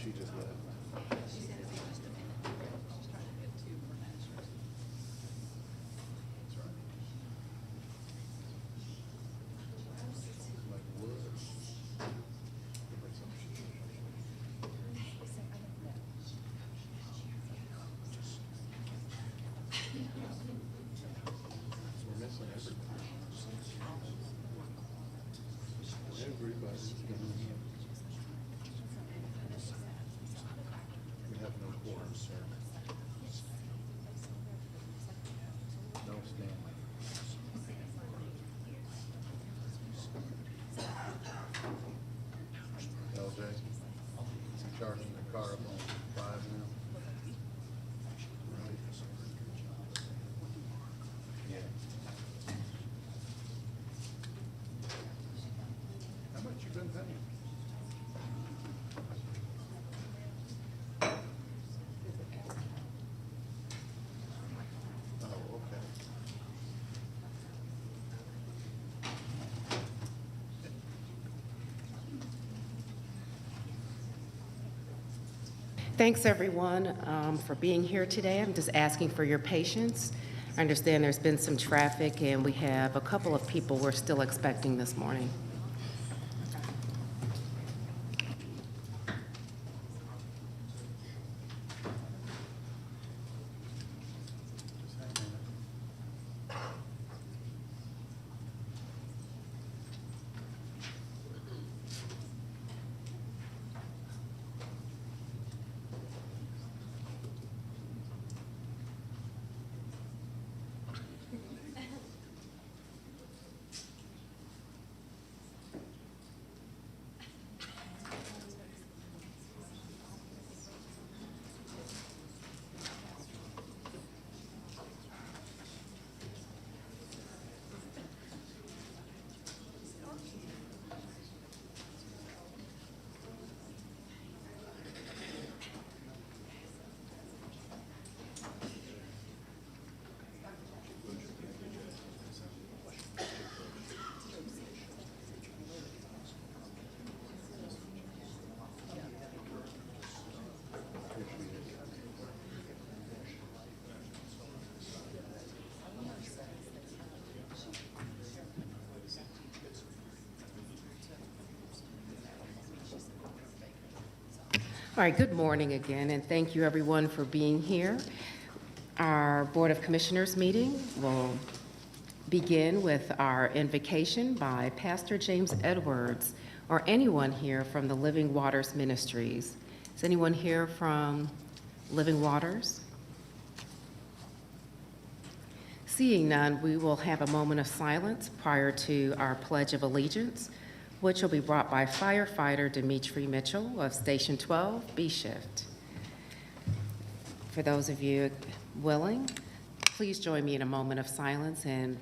she just left. Everybody's gonna. We have no quorum, sir. No standing. LJ, is he charging the car up on 5 now? Right. Yeah. How much you been paying? Oh, okay. Thanks, everyone, for being here today. I'm just asking for your patience. I understand there's been some traffic, and we have a couple of people we're still expecting this morning. Just hang on. All right, good morning again, and thank you, everyone, for being here. Our Board of Commissioners meeting will begin with our invocation by Pastor James Edwards, or anyone here from the Living Waters Ministries. Is anyone here from Living Waters? Seeing none, we will have a moment of silence prior to our Pledge of Allegiance, which will be brought by firefighter Demetri Mitchell of Station 12, B Shift. For those of you willing, please join me in a moment of silence, and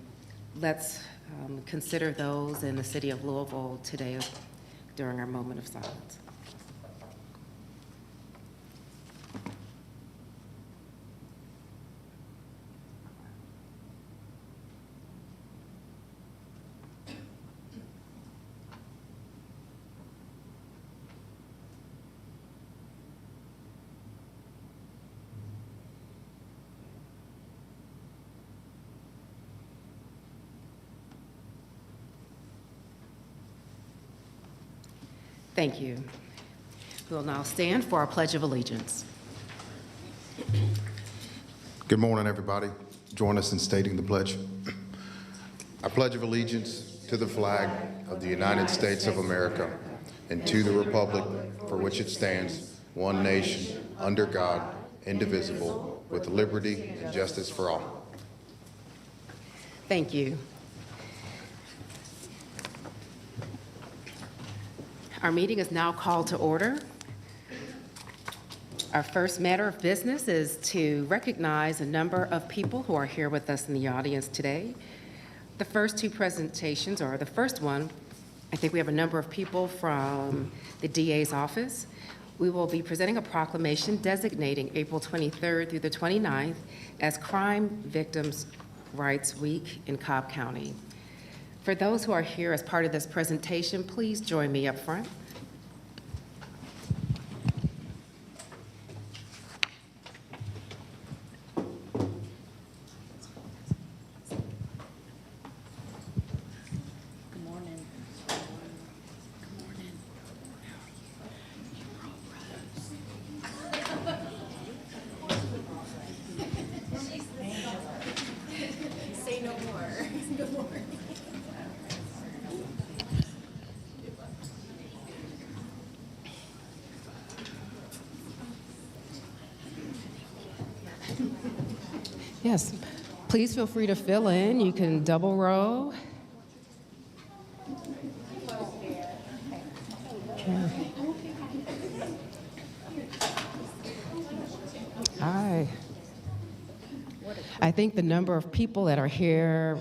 let's consider those in the city of Louisville today during our moment of silence. Thank you. We will now stand for our Pledge of Allegiance. Good morning, everybody. Join us in stating the pledge. I pledge of allegiance to the flag of the United States of America and to the republic for which it stands, one nation, under God, indivisible, with liberty and justice for all. Thank you. Our meeting is now called to order. Our first matter of business is to recognize a number of people who are here with us in the audience today. The first two presentations, or the first one, I think we have a number of people from the DA's office. We will be presenting a proclamation designating April 23rd through the 29th as Crime Victims' Rights Week in Cobb County. For those who are here as part of this presentation, please join me up front. Yes, please feel free to fill in. You can double row. Okay. I think the number of people that are here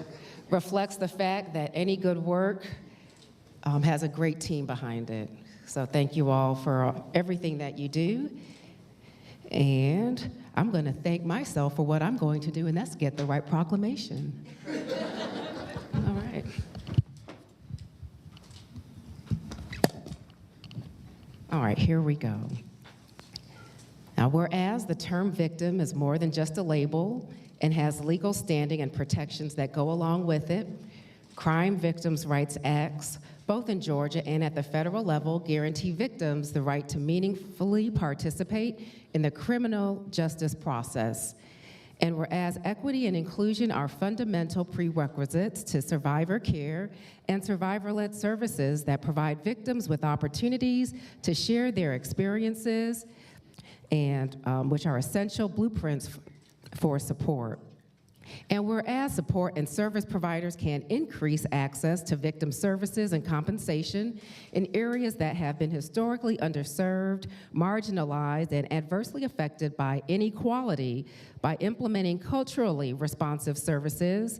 reflects the fact that any good work has a great team behind it. So thank you all for everything that you do. And I'm going to thank myself for what I'm going to do, and that's get the right proclamation. All right. All right, here we go. Now, whereas the term victim is more than just a label and has legal standing and protections that go along with it, Crime Victims' Rights Acts, both in Georgia and at the federal level, guarantee victims the right to meaningfully participate in the criminal justice process. And whereas equity and inclusion are fundamental prerequisites to survivor care and survivor-led services that provide victims with opportunities to share their experiences and which are essential blueprints for support. And whereas support and service providers can increase access to victim services and compensation in areas that have been historically underserved, marginalized, and adversely affected by inequality by implementing culturally responsive services,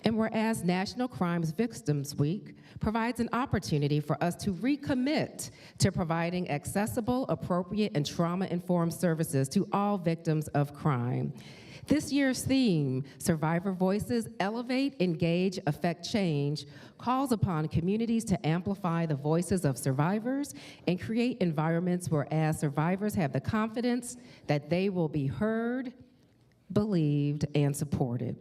and whereas National Crime Victims Week provides an opportunity for us to recommit to providing accessible, appropriate, and trauma-informed services to all victims of crime. This year's theme, Survivor Voices, Elevate, Engage, Affect Change, calls upon communities to amplify the voices of survivors and create environments where survivors have the confidence that they will be heard, believed, and supported.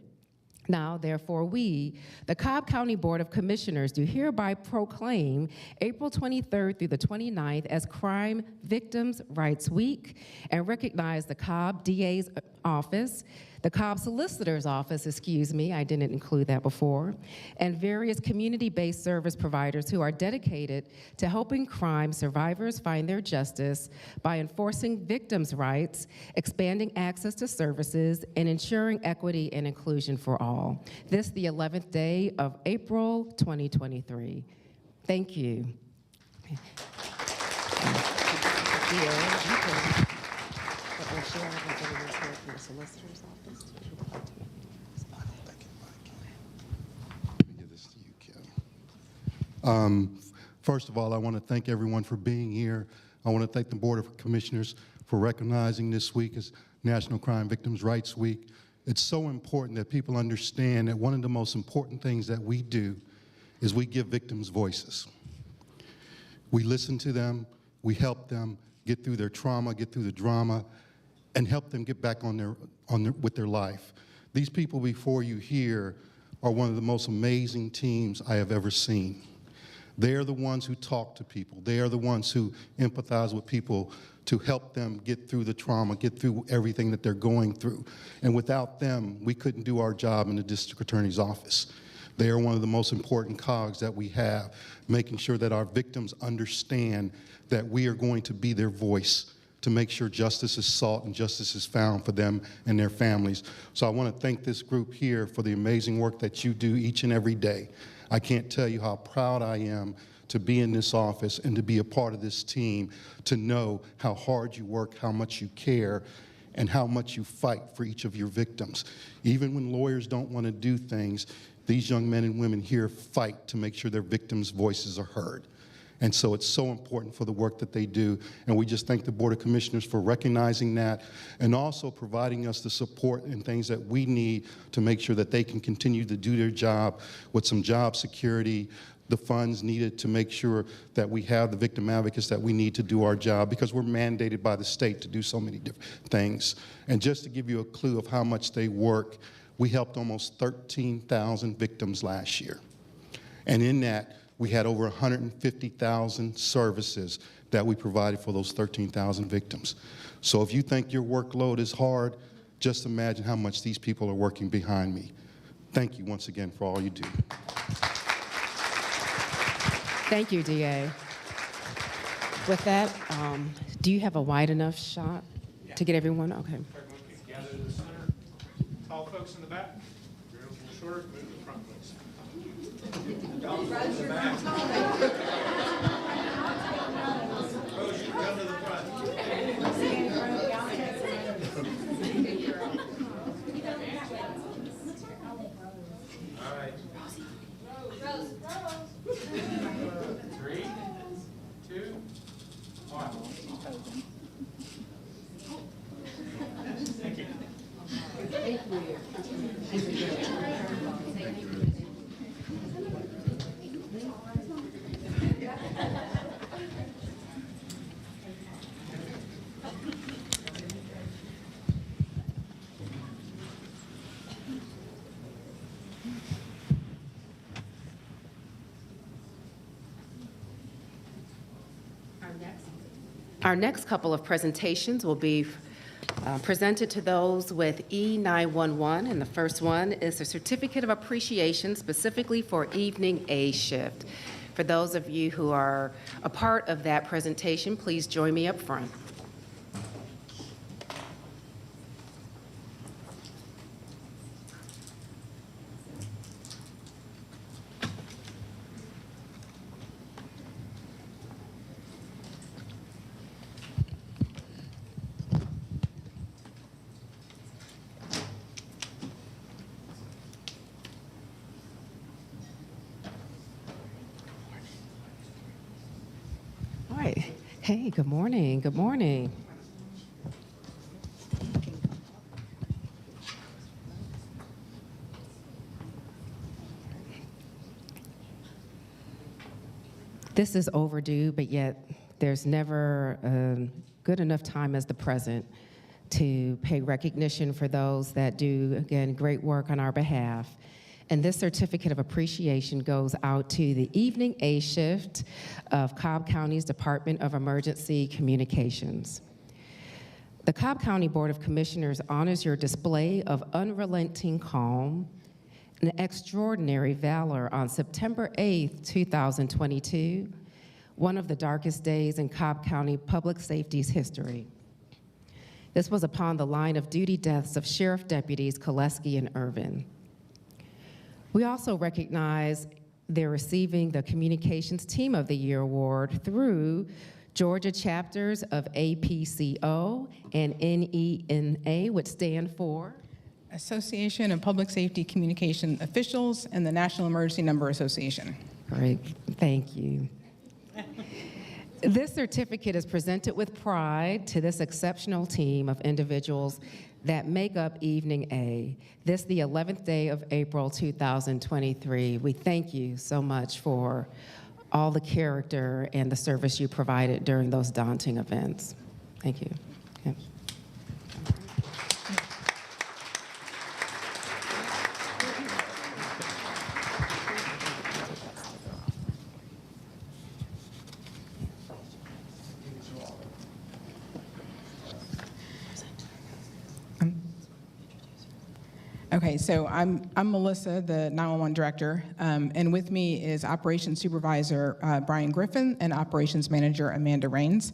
Now, therefore, we, the Cobb County Board of Commissioners, do hereby proclaim April 23rd through the 29th as Crime Victims' Rights Week and recognize the Cobb DA's office, the Cobb Solicitor's Office, I didn't include that before, and various community-based service providers who are dedicated to helping crime survivors find their justice by enforcing victims' rights, expanding access to services, and ensuring equity and inclusion for all. This the 11th day of April 2023. Thank you. First of all, I want to thank everyone for being here. I want to thank the Board of Commissioners for recognizing this week as National Crime Victims' Rights Week. It's so important that people understand that one of the most important things that we do is we give victims voices. We listen to them, we help them get through their trauma, get through the drama, and help them get back with their life. These people before you here are one of the most amazing teams I have ever seen. They are the ones who talk to people. They are the ones who empathize with people to help them get through the trauma, get through everything that they're going through. And without them, we couldn't do our job in the district attorney's office. They are one of the most important cogs that we have, making sure that our victims understand that we are going to be their voice to make sure justice is sought and justice is found for them and their families. So I want to thank this group here for the amazing work that you do each and every day. I can't tell you how proud I am to be in this office and to be a part of this team, to know how hard you work, how much you care, and how much you fight for each of your victims. Even when lawyers don't want to do things, these young men and women here fight to make sure their victims' voices are heard. And so it's so important for the work that they do. And we just thank the Board of Commissioners for recognizing that and also providing us the support and things that we need to make sure that they can continue to do their job with some job security, the funds needed to make sure that we have the victim advocates that we need to do our job, because we're mandated by the state to do so many different things. And just to give you a clue of how much they work, we helped almost 13,000 victims last year. And in that, we had over 150,000 services that we provided for those 13,000 victims. So if you think your workload is hard, just imagine how much these people are working behind me. Thank you once again for all you do. Thank you, DA. With that, do you have a wide enough shot to get everyone? Okay. Tall folks in the back. Girls a little shorter, move to the front, please. Rose, you come to the front. All right. Three, two, one. Thank you. Our next couple of presentations will be presented to those with E911, and the first one is a certificate of appreciation specifically for evening A shift. For those of you who are a part of that presentation, please join me up front. All right. Hey, good morning. Good morning. This is overdue, but yet there's never a good enough time as the present to pay recognition for those that do, again, great work on our behalf. And this certificate of appreciation goes out to the evening A shift of Cobb County's Department of Emergency Communications. The Cobb County Board of Commissioners honors your display of unrelenting calm and extraordinary valor on September 8th, 2022, one of the darkest days in Cobb County Public Safety's history. This was upon the line of duty deaths of Sheriff Deputies Koleski and Irvin. We also recognize they're receiving the Communications Team of the Year award through Georgia chapters of APCO and NENA, which stand for Association of Public Safety Communication Officials and the National Emergency Number Association. Great, thank you. This certificate is presented with pride to this exceptional team of individuals that make up Evening A. This, the 11th day of April 2023. We thank you so much for all the character and the service you provided during those daunting events. Thank you. Yeah. Okay, so I'm Melissa, the 911 director, and with me is Operations Supervisor Brian Griffin and Operations Manager Amanda Rains.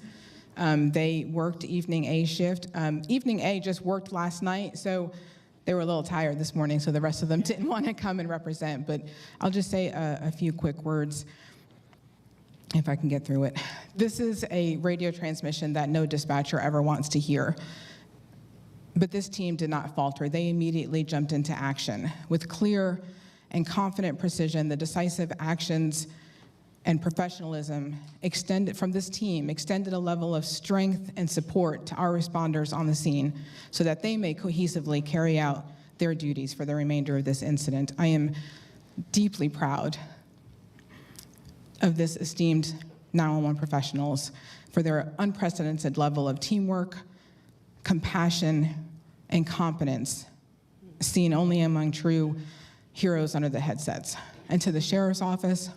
They worked Evening A shift. Evening A just worked last night, so they were a little tired this morning, so the rest of them didn't want to come and represent, but I'll just say a few quick words, if I can get through it. This is a radio transmission that no dispatcher ever wants to hear. But this team did not falter. They immediately jumped into action. With clear and confident precision, the decisive actions and professionalism from this team extended a level of strength and support to our responders on the scene so that they may cohesively carry out their duties for the remainder of this incident. I am deeply proud of this esteemed 911 professionals for their unprecedented level of teamwork, compassion, and competence seen only among true heroes under the headsets. And to the Sheriff's Office,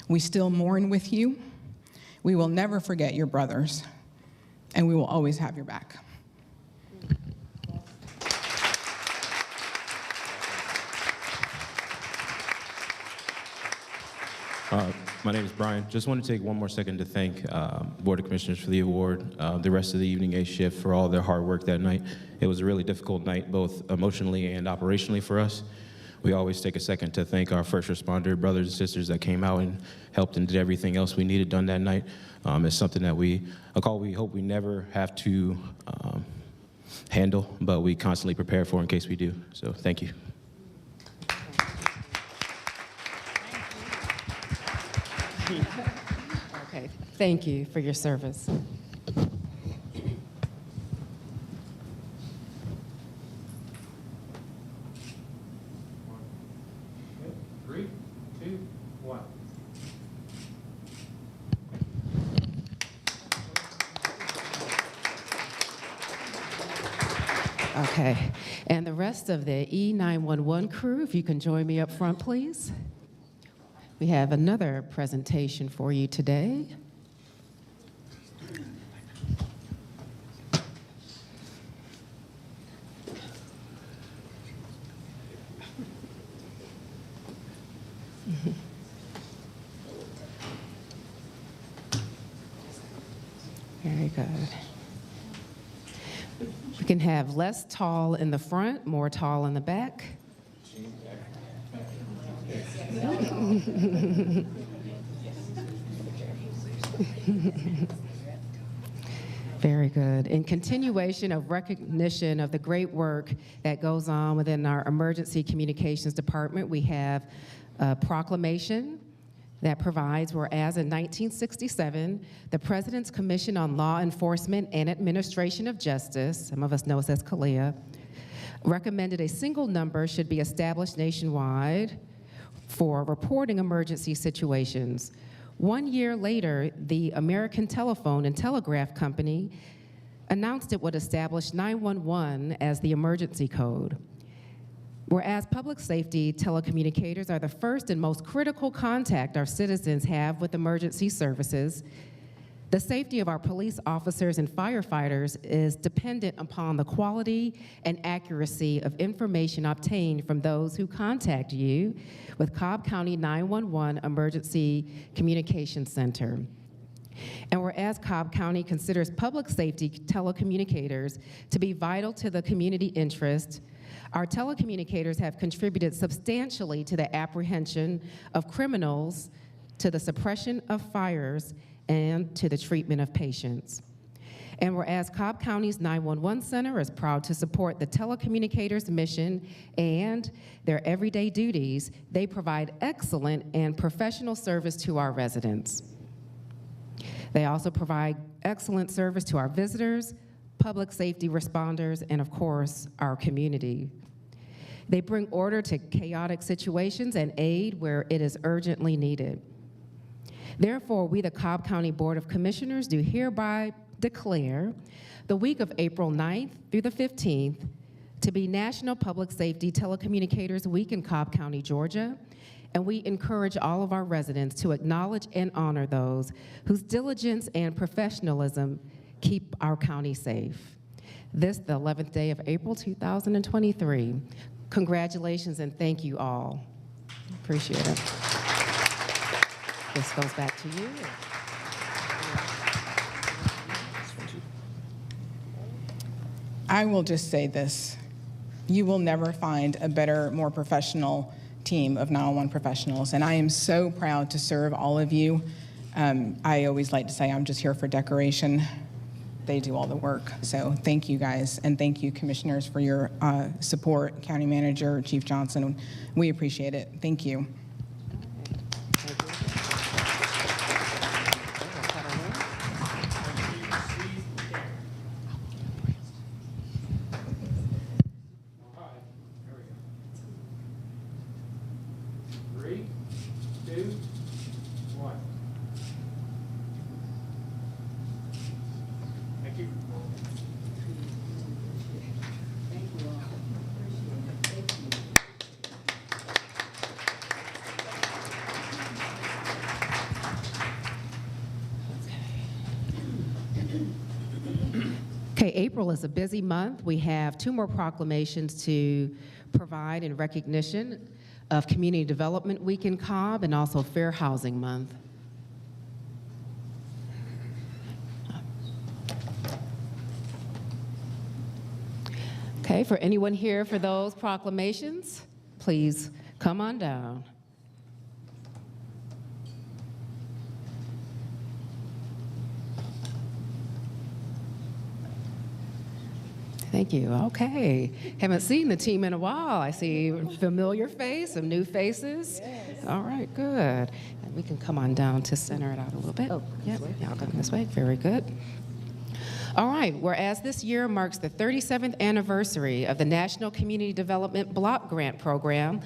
we still mourn with you. We will never forget your brothers, and we will always have your back. My name is Brian. Just want to take one more second to thank Board of Commissioners for the award, the rest of the evening A shift for all their hard work that night. It was a really difficult night, both emotionally and operationally for us. We always take a second to thank our first responder brothers and sisters that came out and helped and did everything else we needed done that night. It's something that a call we hope we never have to handle, but we constantly prepare for in case we do. So thank you. Okay, thank you for your service. Three, two, one. Okay, and the rest of the E911 crew, if you can join me up front, please. We have another presentation for you today. Very good. We can have less tall in the front, more tall in the back. Very good. In continuation of recognition of the great work that goes on within our Emergency Communications Department, we have a proclamation that provides, whereas in 1967, the President's Commission on Law Enforcement and Administration of Justice, some of us know it as CALEA, recommended a single number should be established nationwide for reporting emergency situations. 1 year later, the American Telephone and Telegraph Company announced it would establish 911 as the emergency code. Whereas public safety telecommunicators are the first and most critical contact our citizens have with emergency services, the safety of our police officers and firefighters is dependent upon the quality and accuracy of information obtained from those who contact you with Cobb County 911 Emergency Communications Center. And whereas Cobb County considers public safety telecommunicators to be vital to the community interest, our telecommunicators have contributed substantially to the apprehension of criminals, to the suppression of fires, and to the treatment of patients. And whereas Cobb County's 911 Center is proud to support the telecommunicators' mission and their everyday duties, they provide excellent and professional service to our residents. They also provide excellent service to our visitors, public safety responders, and of course, our community. They bring order to chaotic situations and aid where it is urgently needed. Therefore, we, the Cobb County Board of Commissioners, do hereby declare the week of April 9th through the 15th to be National Public Safety Telecommunicators Week in Cobb County, Georgia, and we encourage all of our residents to acknowledge and honor those whose diligence and professionalism keep our county safe. This, the 11th day of April 2023. Congratulations and thank you all. Appreciate it. This goes back to you. I will just say this. You will never find a better, more professional team of 911 professionals, and I am so proud to serve all of you. I always like to say I'm just here for decoration. They do all the work. So thank you guys, and thank you commissioners for your support, County Manager, Chief Johnson. We appreciate it. Thank you. Three, two, one. Thank you. Okay, April is a busy month. We have 2 more proclamations to provide in recognition of Community Development Week in Cobb and also Fair Housing Month. Okay, for anyone here for those proclamations, please come on down. Thank you. Okay. Haven't seen the team in a while. I see a familiar face, some new faces. Yes. All right, good. And we can come on down to center it out a little bit. Oh, yep. Yeah, I'll go this way. Very good. All right, whereas this year marks the 37th anniversary of the National Community Development Block Grant Program,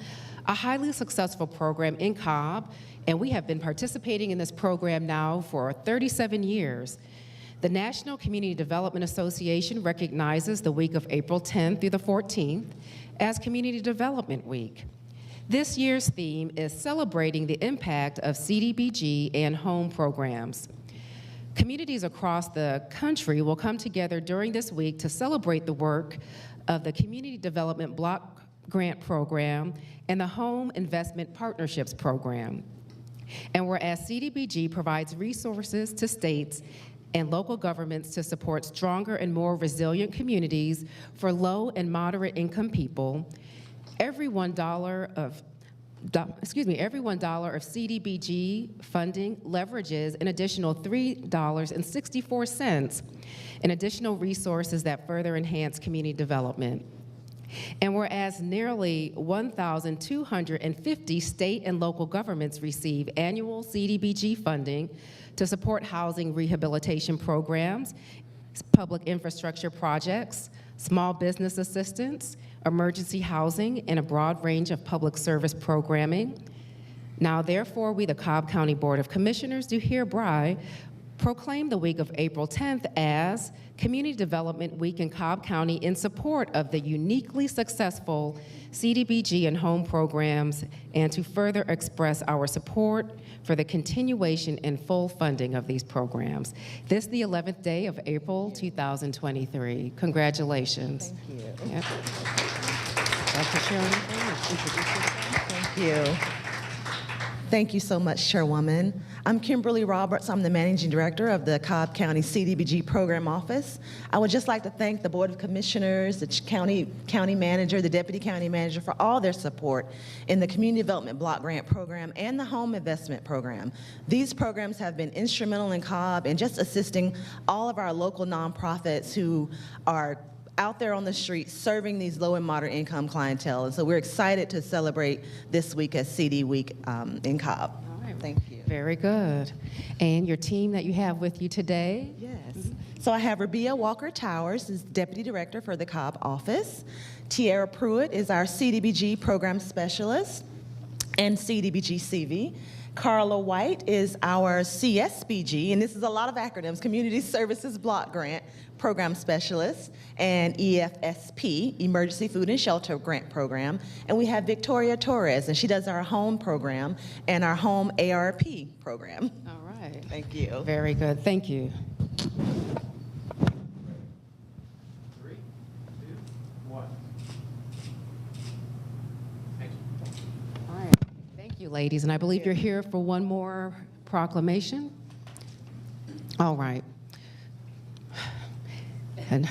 a highly successful program in Cobb, and we have been participating in this program now for 37 years. The National Community Development Association recognizes the week of April 10th through the 14th as Community Development Week. This year's theme is celebrating the impact of CDBG and home programs. Communities across the country will come together during this week to celebrate the work of the Community Development Block Grant Program and the Home Investment Partnerships Program. And whereas CDBG provides resources to states and local governments to support stronger and more resilient communities for low and moderate income people, every $1 of CDBG funding leverages an additional $3.64 in additional resources that further enhance community development. And whereas nearly 1,250 state and local governments receive annual CDBG funding to support housing rehabilitation programs, public infrastructure projects, small business assistance, emergency housing, and a broad range of public service programming. Now, therefore, we, the Cobb County Board of Commissioners, do hereby proclaim the week of April 10th as Community Development Week in Cobb County in support of the uniquely successful CDBG and home programs, and to further express our support for the continuation and full funding of these programs. This is the 11th day of April 2023. Congratulations. Thank you. Yep. Dr. Sharon, Thank you. Thank you so much, Chairwoman. I'm Kimberly Roberts. I'm the Managing Director of the Cobb County CDBG Program Office. I would just like to thank the Board of Commissioners, the county manager, the deputy county manager for all their support in the Community Development Block Grant Program and the Home Investment Program. These programs have been instrumental in Cobb in just assisting all of our local nonprofits who are out there on the street serving these low and moderate income clientele. And so we're excited to celebrate this week as CD Week in Cobb. all right. Thank you. Very good. And your team that you have with you today? Yes. So I have Rabia Walker Towers, is Deputy Director for the Cobb office. Tiara Pruitt is our CDBG Program Specialist and CDBG CV. Carla White is our CSBG, and this is a lot of acronyms, Community Services Block Grant Program Specialist, and EFSP, Emergency Food and Shelter Grant Program. And we have Victoria Torres, and she does our home program and our home ARP program. All right. Thank you. Very good. Thank you. 3, 2, 1. Thank you. All right. Thank you, ladies. And I believe you're here for one more proclamation. All right. And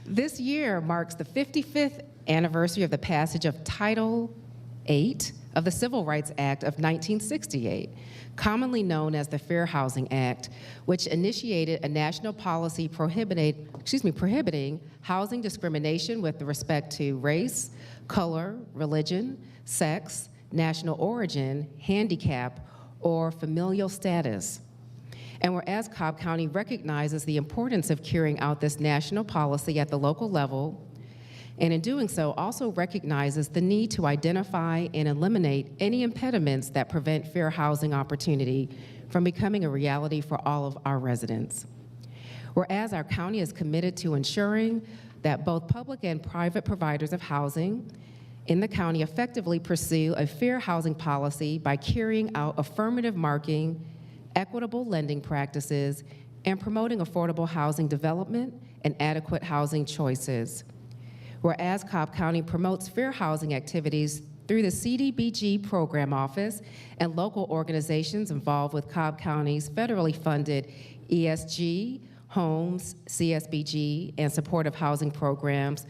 this year marks the 55th anniversary of the passage of Title VIII of the Civil Rights Act of 1968, commonly known as the Fair Housing Act, which initiated a national policy prohibiting housing discrimination with respect to race, color, religion, sex, national origin, handicap, or familial status. And whereas Cobb County recognizes the importance of carrying out this national policy at the local level, and in doing so also recognizes the need to identify and eliminate any impediments that prevent fair housing opportunity from becoming a reality for all of our residents. Whereas our county is committed to ensuring that both public and private providers of housing in the county effectively pursue a fair housing policy by carrying out affirmative marking, equitable lending practices, and promoting affordable housing development and adequate housing choices. Whereas Cobb County promotes fair housing activities through the CDBG program office and local organizations involved with Cobb County's federally funded ESG, Homes, CSBG, and supportive housing programs,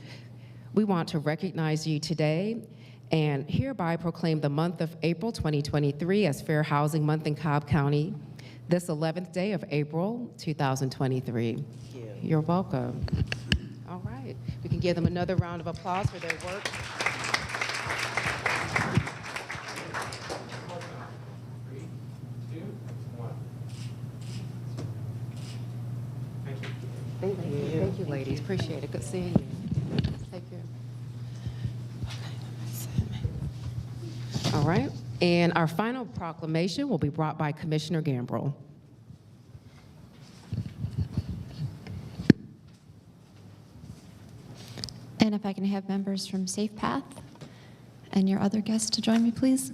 we want to recognize you today and hereby proclaim the month of April 2023 as Fair Housing Month in Cobb County, this 11th day of April 2023. Thank you. You're welcome. All right, we can give them another round of applause for their work. Thank you, ladies. Appreciate it. Good seeing you. Take care. All right, and our final proclamation will be brought by Commissioner Gambrill. And if I can have members from Safe Path and your other guests to join me, please.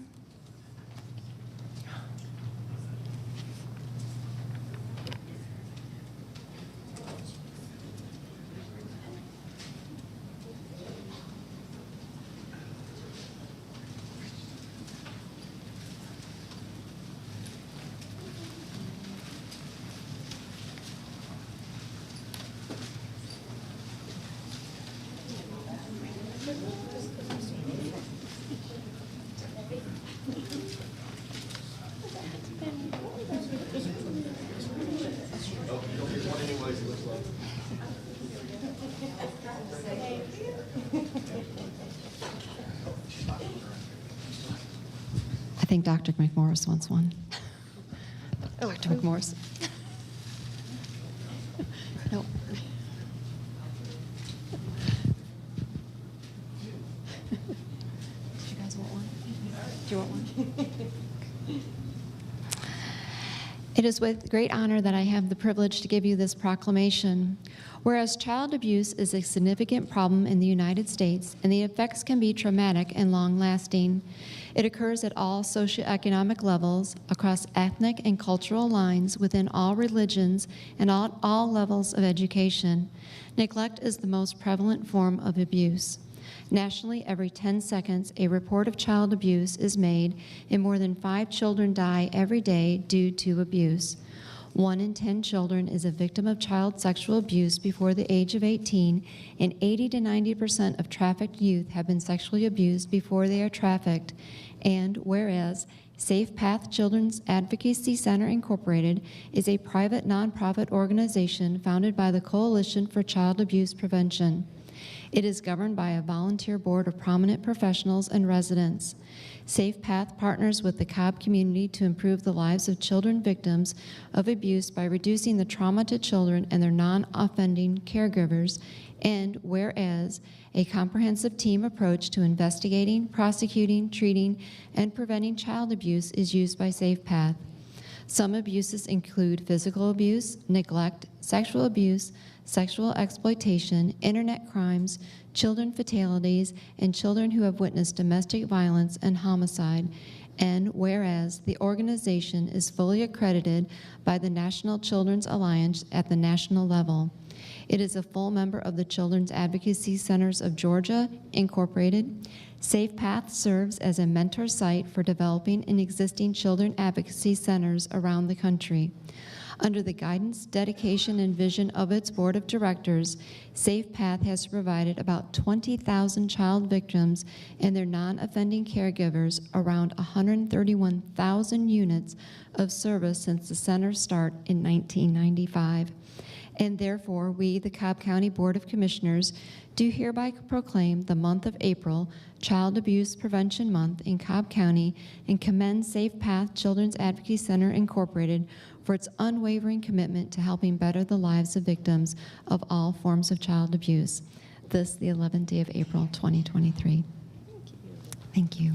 I think Dr. McMorris wants one. Dr. McMorris. Nope. Do you guys want one? Do you want one? It is with great honor that I have the privilege to give you this proclamation. Whereas child abuse is a significant problem in the United States and the effects can be traumatic and long-lasting, it occurs at all socioeconomic levels, across ethnic and cultural lines, within all religions, and all levels of education. Neglect is the most prevalent form of abuse. Nationally, every 10 seconds, a report of child abuse is made, and more than 5 children die every day due to abuse. 1 in 10 children is a victim of child sexual abuse before the age of 18, and 80 to 90% of trafficked youth have been sexually abused before they are trafficked. And whereas Safe Path Children's Advocacy Center Incorporated is a private nonprofit organization founded by the Coalition for Child Abuse Prevention. It is governed by a volunteer board of prominent professionals and residents. Safe Path partners with the Cobb community to improve the lives of children victims of abuse by reducing the trauma to children and their non-offending caregivers, and whereas a comprehensive team approach to investigating, prosecuting, treating, and preventing child abuse is used by Safe Path. Some abuses include physical abuse, neglect, sexual abuse, sexual exploitation, internet crimes, children fatalities, and children who have witnessed domestic violence and homicide. And whereas the organization is fully accredited by the National Children's Alliance at the national level. It is a full member of the Children's Advocacy Centers of Georgia, Incorporated. Safe Path serves as a mentor site for developing and existing children advocacy centers around the country. Under the guidance, dedication, and vision of its board of directors, Safe Path has provided about 20,000 child victims and their non-offending caregivers around 131,000 units of service since the center's start in 1995. And therefore, we, the Cobb County Board of Commissioners, do hereby proclaim the month of April Child Abuse Prevention Month in Cobb County and commend Safe Path Children's Advocacy Center Incorporated for its unwavering commitment to helping better the lives of victims of all forms of child abuse. This, the 11th day of April, 2023. Thank you.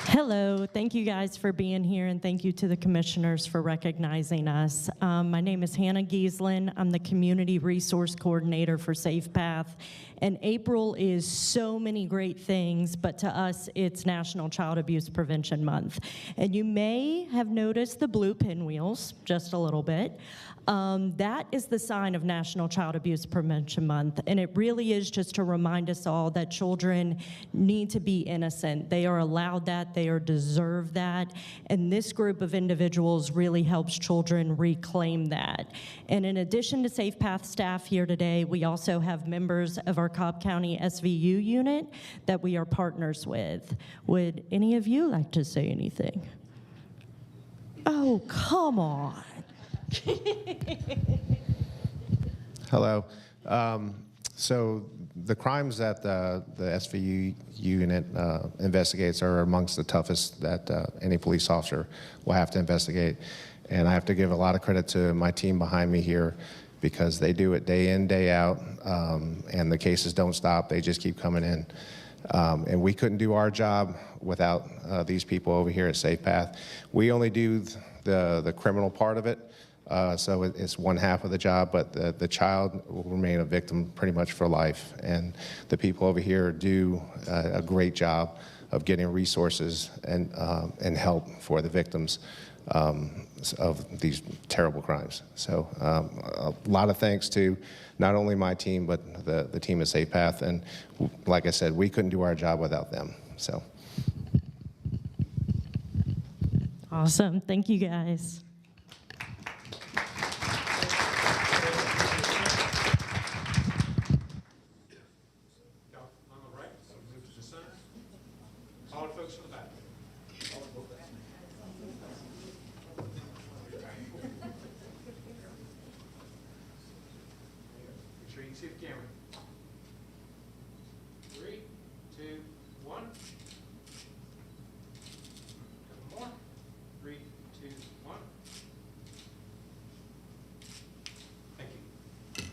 Hello, thank you guys for being here, and thank you to the commissioners for recognizing us. My name is Hannah Gieslin. I'm the Community Resource Coordinator for Safe Path, And April is so many great things, but to us, it's National Child Abuse Prevention Month. And you may have noticed the blue pinwheels just a little bit. That is the sign of National Child Abuse Prevention Month, and it really is just to remind us all that children need to be innocent. They are allowed that, they are deserved that, and this group of individuals really helps children reclaim that. And in addition to Safe Path staff here today, we also have members of our Cobb County SVU unit that we are partners with. Would any of you like to say anything? Oh, come on. Hello. So the crimes that the SVU unit investigates are amongst the toughest that any police officer will have to investigate. And I have to give a lot of credit to my team behind me here because they do it day in, day out, and the cases don't stop. They just keep coming in. And we couldn't do our job without these people over here at Safe Path. We only do the criminal part of it. So it's one half of the job, but the child will remain a victim pretty much for life. And the people over here do a great job of getting resources and help for the victims of these terrible crimes. So a lot of thanks to not only my team, but the team at Safe Path. And like I said, we couldn't do our job without them. So. Awesome. Thank you, guys. See the camera. 3, 2, 1. Couple more. 3, 2, 1. Thank you.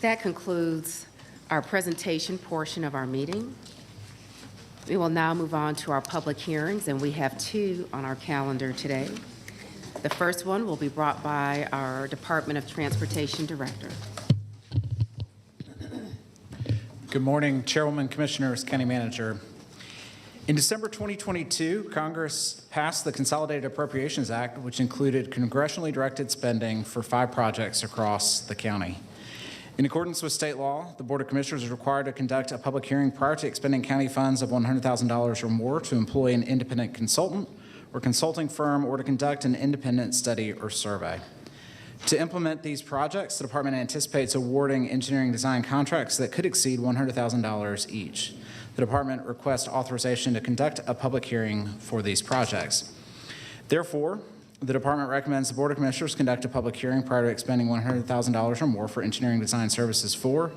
That concludes our presentation portion of our meeting. We will now move on to our public hearings, and we have 2 on our calendar today. The first one will be brought by our Department of Transportation Director. Good morning, Chairwoman, Commissioners, County Manager. In December 2022, Congress passed the Consolidated Appropriations Act, which included congressionally directed spending for 5 projects across the county. In accordance with state law, the Board of Commissioners is required to conduct a public hearing prior to expending county funds of $100,000 or more to employ an independent consultant or consulting firm or to conduct an independent study or survey. To implement these projects, the department anticipates awarding engineering design contracts that could exceed $100,000 each. The department requests authorization to conduct a public hearing for these projects. Therefore, the department recommends the Board of Commissioners conduct a public hearing prior to expending $100,000 or more for engineering design services for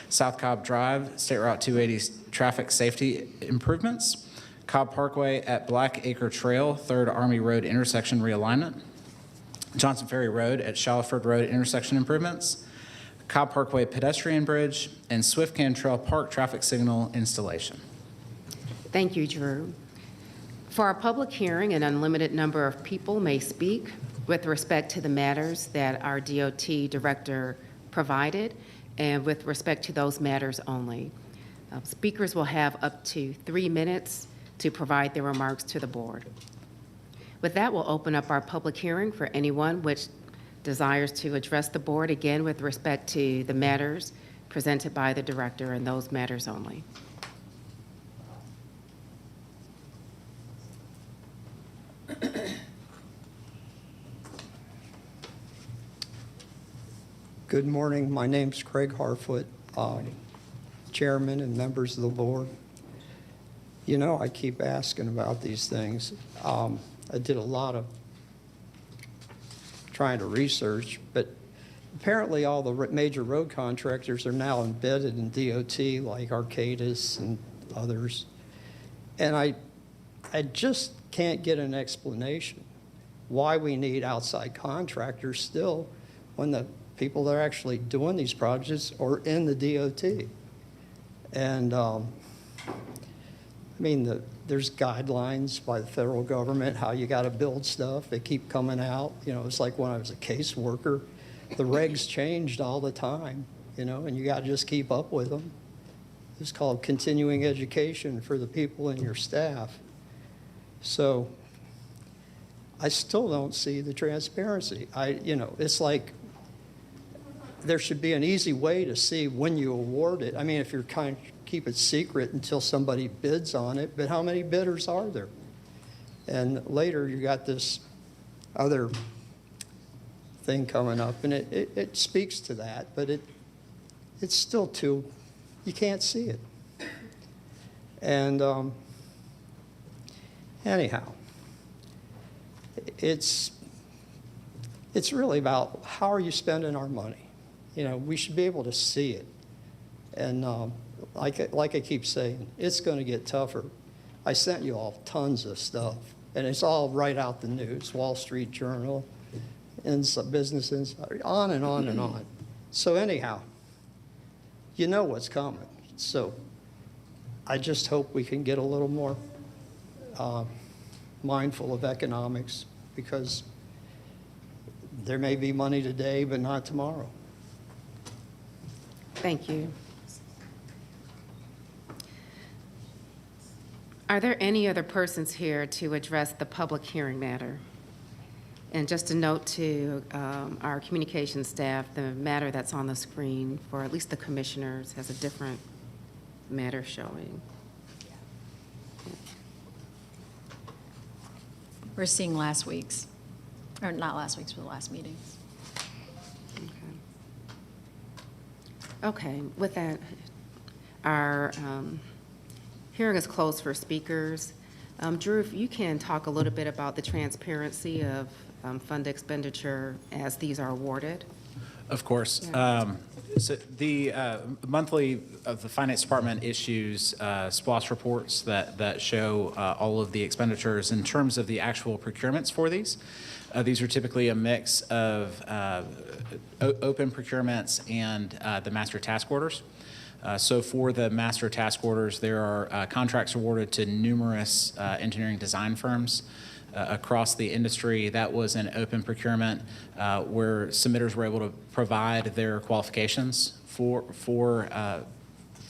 South Cobb Drive, State Route 280 traffic safety improvements, Cobb Parkway at Black Acre Trail, 3rd Army Road intersection realignment, Johnson Ferry Road at Shallowford Road intersection improvements, Cobb Parkway pedestrian bridge, and Swift Cantrell Park traffic signal installation. Thank you, Drew. For our public hearing, an unlimited number of people may speak with respect to the matters that our DOT director provided, and with respect to those matters only. Speakers will have up to 3 minutes to provide their remarks to the board. With that, we'll open up our public hearing for anyone which desires to address the board, again with respect to the matters presented by the director and those matters only. Good morning. My name's Craig Harfoot, chairman and members of the board. You know, I keep asking about these things. I did a lot of trying to research, but apparently all the major road contractors are now embedded in DOT, like Arcadis and others. And I just can't get an explanation why we need outside contractors still when the people that are actually doing these projects are in the DOT. And I mean, there's guidelines by the federal government, how you got to build stuff. They keep coming out. You know, it's like when I was a caseworker, the regs changed all the time, you know, and you got to just keep up with them. It's called continuing education for the people in your staff. So I still don't see the transparency. You know, it's like there should be an easy way to see when you award it. I mean, if you're kind of keep it secret until somebody bids on it, but how many bidders are there? And later you got this other thing coming up, and it speaks to that, but it's still too, you can't see it. And anyhow, it's really about how are you spending our money? You know, we should be able to see it. And like I keep saying, it's going to get tougher. I sent you all tons of stuff, and it's all right out the news, Wall Street Journal, Business Insider, on and on and on. So anyhow, you know what's coming. So I just hope we can get a little more mindful of economics, because there may be money today, but not tomorrow. Thank you. Are there any other persons here to address the public hearing matter? And just a note to our communication staff, the matter that's on the screen for at least the commissioners has a different matter showing. We're seeing last week's, or not last week's, but the last meeting's. Okay, with that, our hearing is closed for speakers. Drew, if you can talk a little bit about the transparency of fund expenditure as these are awarded. Of course. So the monthly of the Finance Department issues SPLOST reports that show all of the expenditures in terms of the actual procurements for these. These are typically a mix of open procurements and the master task orders. So for the master task orders, there are contracts awarded to numerous engineering design firms across the industry. That was an open procurement where submitters were able to provide their qualifications for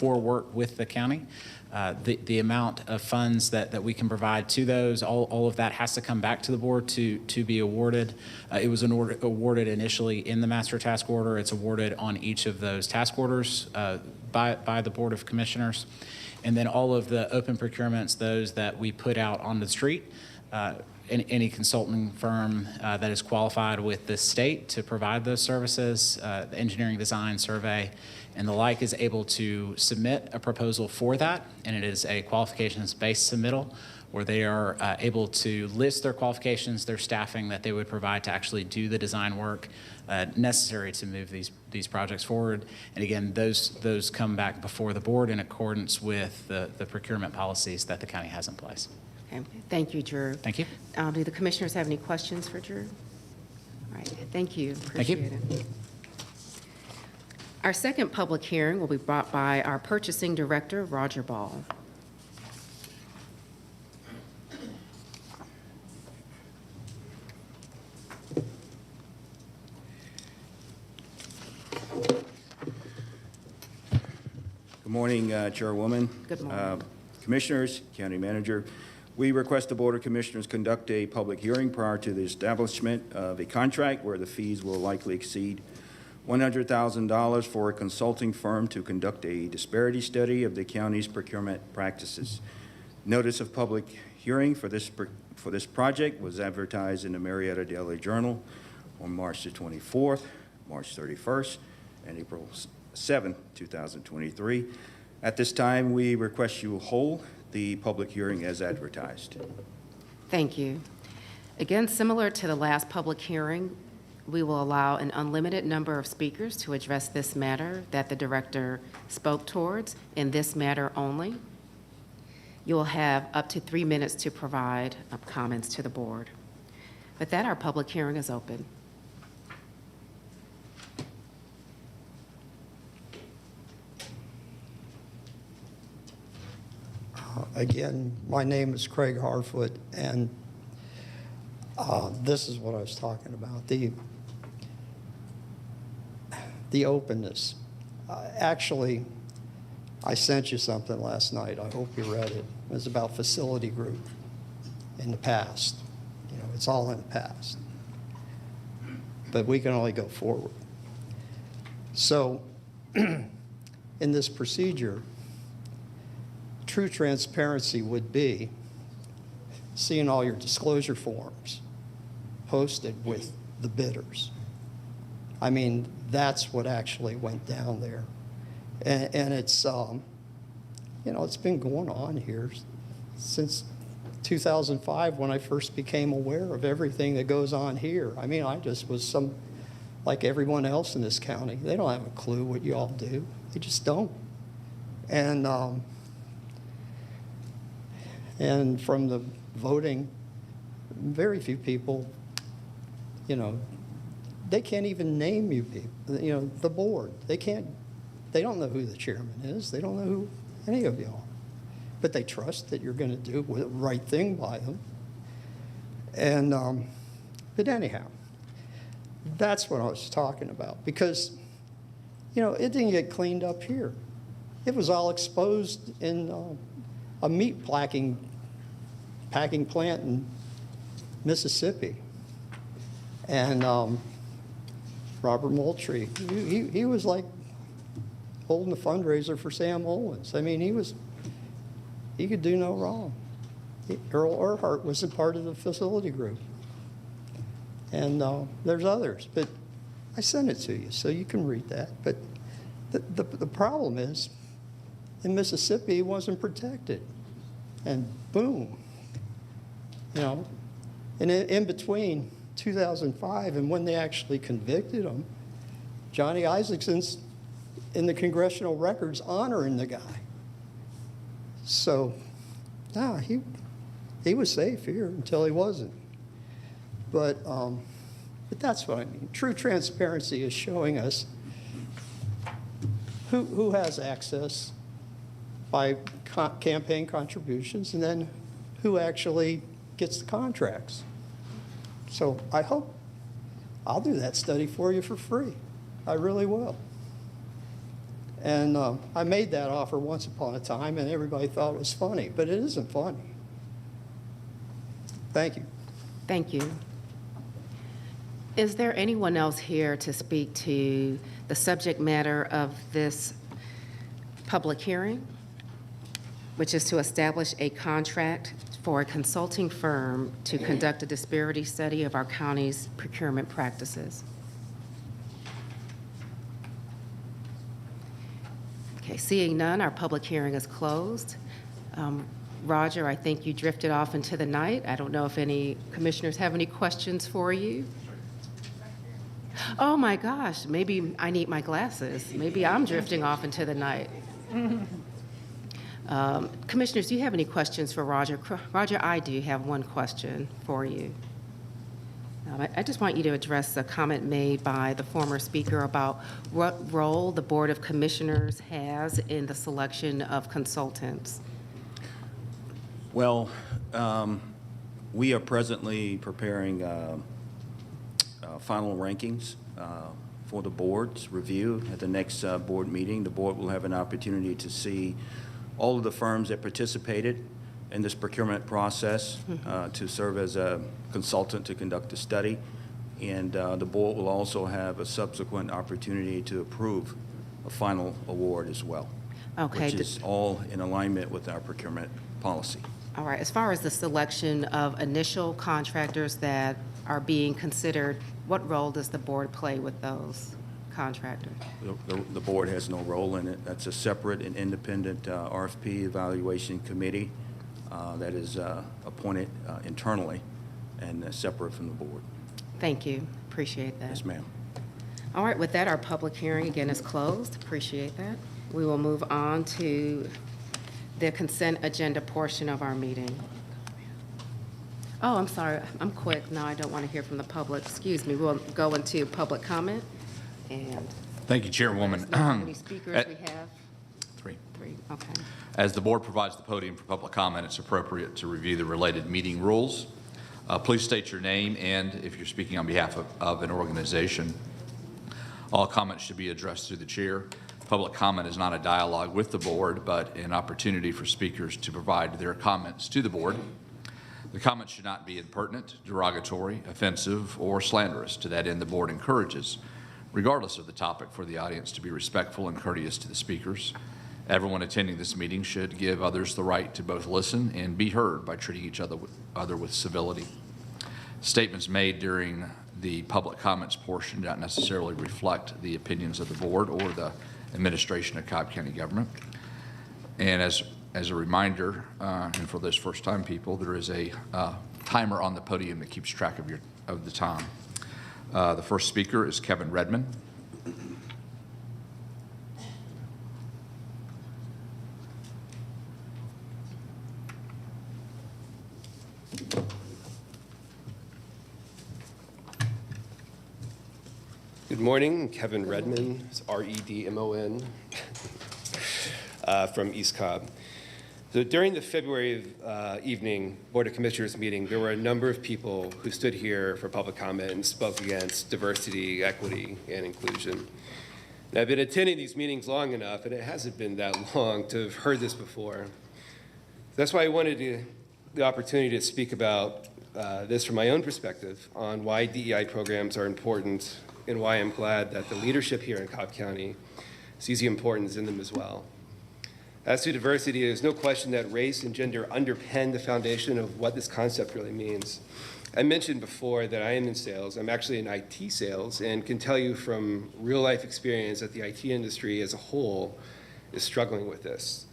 work with the county. The amount of funds that we can provide to those, all of that has to come back to the board to be awarded. It was awarded initially in the master task order. It's awarded on each of those task orders by the Board of Commissioners. And then all of the open procurements, those that we put out on the street, any consulting firm that is qualified with the state to provide those services, the engineering design survey and the like, is able to submit a proposal for that, and it is a qualifications-based submittal where they are able to list their qualifications, their staffing that they would provide to actually do the design work necessary to move these projects forward. And again, those come back before the board in accordance with the procurement policies that the county has in place. Okay. Thank you, Drew. Thank you. Do the commissioners have any questions for Drew? All right, thank you. Appreciate it. Our second public hearing will be brought by our purchasing director, Roger Ball. Good morning, Chairwoman. Good morning. Commissioners, County Manager. We request the Board of Commissioners conduct a public hearing prior to the establishment of a contract where the fees will likely exceed $100,000 for a consulting firm to conduct a disparity study of the county's procurement practices. Notice of public hearing for this project was advertised in the Marietta Daily Journal on March the 24th, March 31st, and April 7th, 2023. At this time, we request you hold the public hearing as advertised. Thank you. Again, similar to the last public hearing, we will allow an unlimited number of speakers to address this matter that the director spoke towards, in this matter only. You will have up to 3 minutes to provide comments to the board. With that, our public hearing is open. Again, my name is Craig Harfoot, and this is what I was talking about, the openness. Actually, I sent you something last night. I hope you read it. It was about facility group in the past. You know, it's all in the past. But we can only go forward. So in this procedure, true transparency would be seeing all your disclosure forms posted with the bidders. I mean, that's what actually went down there. And it's, you know, it's been going on here since 2005 when I first became aware of everything that goes on here. I mean, I just was like everyone else in this county. They don't have a clue what you all do. They just don't. And from the voting, very few people, you know, they can't even name you people, you know, the board. They don't know who the chairman is. They don't know who any of you are. But they trust that you're going to do the right thing by them. And, but anyhow, that's what I was talking about. Because, you know, it didn't get cleaned up here. It was all exposed in a meat packing plant in Mississippi. And Robert Moultrie, he was like holding a fundraiser for Sam Owens. I mean, he could do no wrong. Earl Earhart was a part of the facility group. And there's others, but I sent it to you so you can read that. But the problem is, in Mississippi, it wasn't protected. And boom, you know, and in between 2005 and when they actually convicted him, Johnny Isaacson's in the congressional records honoring the guy. So, nah, he was safe here until he wasn't. But that's what I mean. True transparency is showing us who has access by campaign contributions and then who actually gets the contracts. So I hope I'll do that study for you for free. I really will. And I made that offer once upon a time, and everybody thought it was funny, but it isn't funny. Thank you. Thank you. Is there anyone else here to speak to the subject matter of this public hearing, which is to establish a contract for a consulting firm to conduct a disparity study of our county's procurement practices? Okay, seeing none, our public hearing is closed. Roger, I think you drifted off into the night. I don't know if any commissioners have any questions for you. Oh my gosh, maybe I need my glasses. Maybe I'm drifting off into the night. Commissioners, do you have any questions for Roger? Roger, I do have one question for you. I just want you to address a comment made by the former speaker about what role the Board of Commissioners has in the selection of consultants. Well, we are presently preparing final rankings for the board's review. At the next board meeting, the board will have an opportunity to see all of the firms that participated in this procurement process to serve as a consultant to conduct the study. And the board will also have a subsequent opportunity to approve a final award as well, Okay. which is all in alignment with our procurement policy. All right, as far as the selection of initial contractors that are being considered, what role does the board play with those contractors? The board has no role in it. That's a separate and independent RFP evaluation committee that is appointed internally and separate from the board. Thank you, appreciate that. Yes, ma'am. All right, with that, our public hearing again is closed. Appreciate that. We will move on to the consent agenda portion of our meeting. Oh, I'm sorry, I'm quick. No, I don't want to hear from the public. Excuse me, we'll go into public comment. And thank you, Chairwoman. how many speakers we have? 3. 3, okay. As the board provides the podium for public comment, it's appropriate to review the related meeting rules. Please state your name and if you're speaking on behalf of an organization. All comments should be addressed through the chair. Public comment is not a dialogue with the board, but an opportunity for speakers to provide their comments to the board. The comments should not be impertinent, derogatory, offensive, or slanderous. To that end, the board encourages, regardless of the topic, for the audience to be respectful and courteous to the speakers. Everyone attending this meeting should give others the right to both listen and be heard by treating each other with civility. Statements made during the public comments portion do not necessarily reflect the opinions of the board or the administration of Cobb County government. And as a reminder, and for those first-time people, there is a timer on the podium that keeps track of the time. The first speaker is Kevin Redmond. Good morning, I'm Kevin Redmond, it's R-E-D-M-O-N, from East Cobb. So during the February evening Board of Commissioners meeting, there were a number of people who stood here for public comment and spoke against diversity, equity, and inclusion. And I've been attending these meetings long enough, and it hasn't been that long, to have heard this before. That's why I wanted the opportunity to speak about this from my own perspective on why DEI programs are important and why I'm glad that the leadership here in Cobb County sees the importance in them as well. As to diversity, there's no question that race and gender underpin the foundation of what this concept really means. I mentioned before that I am in sales. I'm actually in IT sales and can tell you from real life experience that the IT industry as a whole is struggling with this.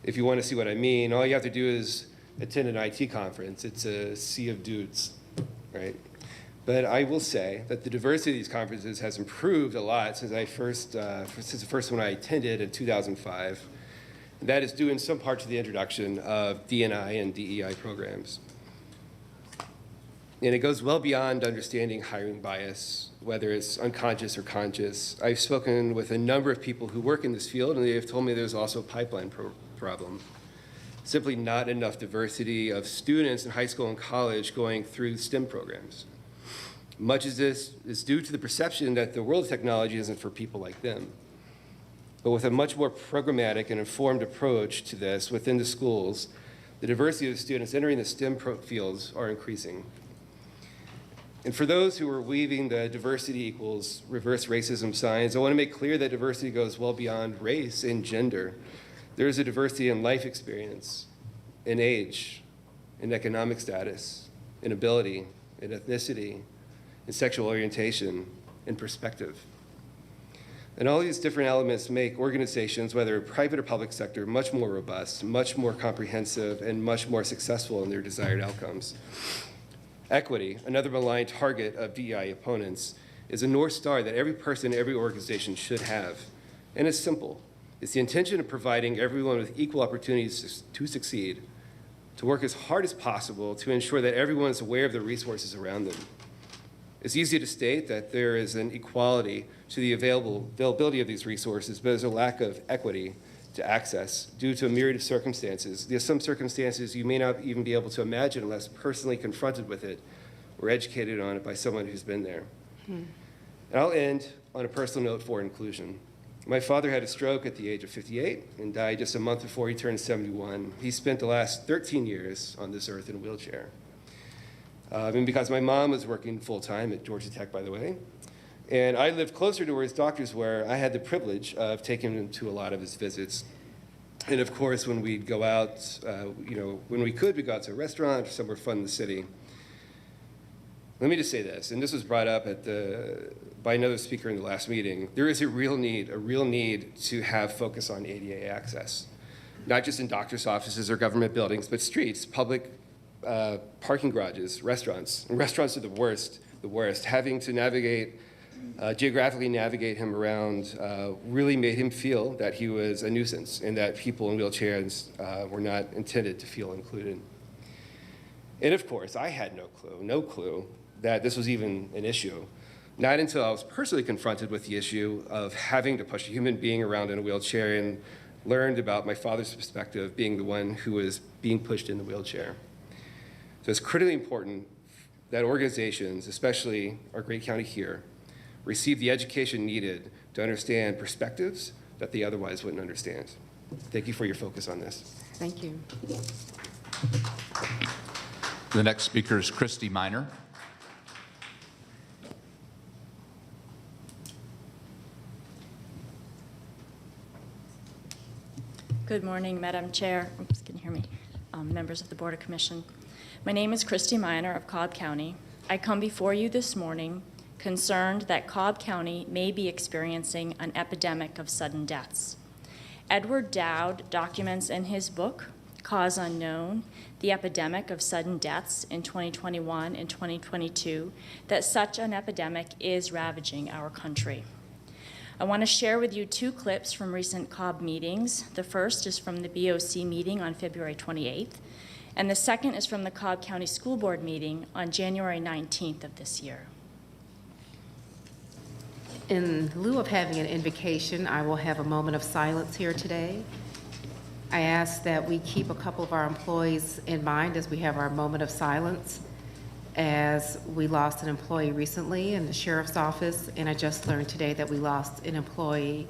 If you want to see what I mean, all you have to do is attend an IT conference. It's a sea of dudes, right? But I will say that the diversity of these conferences has improved a lot since the first one I attended in 2005. And that is due in some part to the introduction of D&I and DEI programs. And it goes well beyond understanding hiring bias, whether it's unconscious or conscious. I've spoken with a number of people who work in this field, and they have told me there's also a pipeline problem. Simply not enough diversity of students in high school and college going through STEM programs. Much of this is due to the perception that the world of technology isn't for people like them. But with a much more programmatic and informed approach to this within the schools, the diversity of students entering the STEM fields are increasing. And for those who are weaving the diversity equals reverse racism signs, I want to make clear that diversity goes well beyond race and gender. There is a diversity in life experience, in age, in economic status, in ability, in ethnicity, in sexual orientation, in perspective. And all these different elements make organizations, whether private or public sector, much more robust, much more comprehensive, and much more successful in their desired outcomes. Equity, another maligned target of DEI opponents, is a North Star that every person, every organization should have. And it's simple. It's the intention of providing everyone with equal opportunities to succeed, to work as hard as possible to ensure that everyone is aware of the resources around them. It's easy to state that there is an equality to the availability of these resources, but there's a lack of equity to access due to a myriad of circumstances. There's some circumstances you may not even be able to imagine unless personally confronted with it or educated on it by someone who's been there. And I'll end on a personal note for inclusion. My father had a stroke at the age of 58 and died just a month before he turned 71. He spent the last 13 years on this earth in a wheelchair. And because my mom was working full-time at Georgia Tech, by the way, and I lived closer to where his doctors were, I had the privilege of taking him to a lot of his visits. And of course, when we'd go out, when we could, we'd go out to a restaurant or somewhere fun in the city. Let me just say this, and this was brought up by another speaker in the last meeting. There is a real need to have focus on ADA access, not just in doctor's offices or government buildings, but streets, public parking garages, restaurants. And restaurants are the worst. Having to geographically navigate him around really made him feel that he was a nuisance and that people in wheelchairs were not intended to feel included. And of course, I had no clue that this was even an issue. Not until I was personally confronted with the issue of having to push a human being around in a wheelchair and learned about my father's perspective being the one who was being pushed in the wheelchair. So it's critically important that organizations, especially our great county here, receive the education needed to understand perspectives that they otherwise wouldn't understand. Thank you for your focus on this. Thank you. The next speaker is Christy Miner. Good morning, Madam Chair. Oops, can you hear me? Members of the Board of Commission. My name is Christy Miner of Cobb County. I come before you this morning concerned that Cobb County may be experiencing an epidemic of sudden deaths. Edward Dowd documents in his book, Cause Unknown, the epidemic of sudden deaths in 2021 and 2022, that such an epidemic is ravaging our country. I want to share with you two clips from recent Cobb meetings. The first is from the BOC meeting on February 28th, and the second is from the Cobb County School Board meeting on January 19th of this year. In lieu of having an invocation, I will have a moment of silence here today. I ask that we keep a couple of our employees in mind as we have our moment of silence, as we lost an employee recently in the sheriff's office, and I just learned today that we lost an employee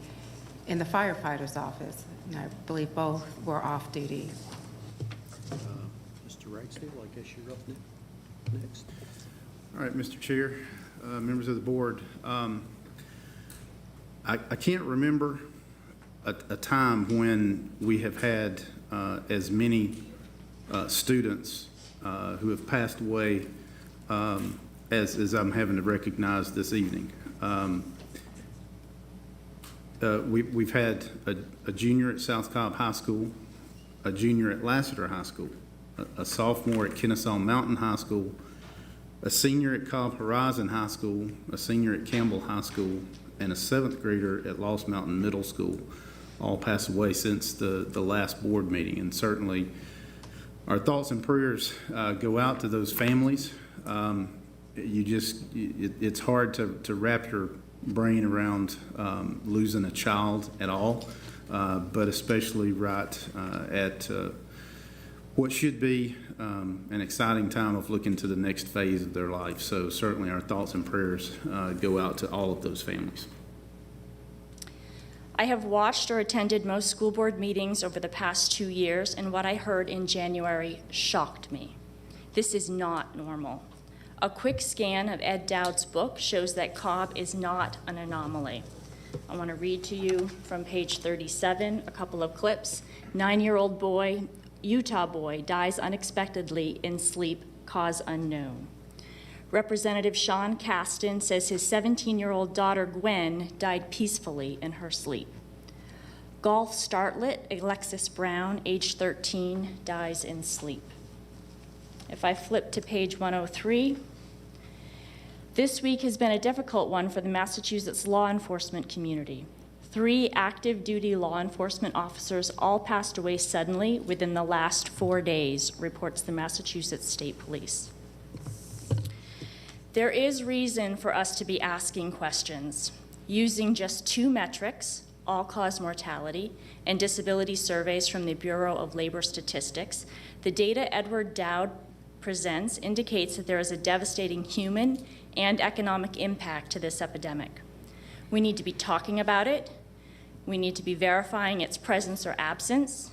in the firefighter's office, and I believe both were off duty. Mr. Ragsdale, I guess you're up next. All right, Mr. Chair, members of the board. I can't remember a time when we have had as many students who have passed away as I'm having to recognize this evening. We've had a junior at South Cobb High School, a junior at Lassiter High School, a sophomore at Kennesaw Mountain High School, a senior at Cobb Horizon High School, a senior at Campbell High School, and a 7th grader at Lost Mountain Middle School, all passed away since the last board meeting. And certainly our thoughts and prayers go out to those families. It's hard to wrap your brain around losing a child at all, but especially right at what should be an exciting time of looking to the next phase of their life. So certainly our thoughts and prayers go out to all of those families. I have watched or attended most school board meetings over the past 2 years, and what I heard in January shocked me. This is not normal. A quick scan of Ed Dowd's book shows that Cobb is not an anomaly. I want to read to you from page 37, a couple of clips. 9-year-old boy, Utah boy, dies unexpectedly in sleep, cause unknown. Representative Sean Caston says his 17-year-old daughter, Gwen, died peacefully in her sleep. Golf startlet Alexis Brown, age 13, dies in sleep. If I flip to page 103, this week has been a difficult one for the Massachusetts law enforcement community. 3 active duty law enforcement officers all passed away suddenly within the last 4 days, reports the Massachusetts State Police. There is reason for us to be asking questions. Using just 2 metrics, all-cause mortality and disability surveys from the Bureau of Labor Statistics, the data Edward Dowd presents indicates that there is a devastating human and economic impact to this epidemic. We need to be talking about it. We need to be verifying its presence or absence.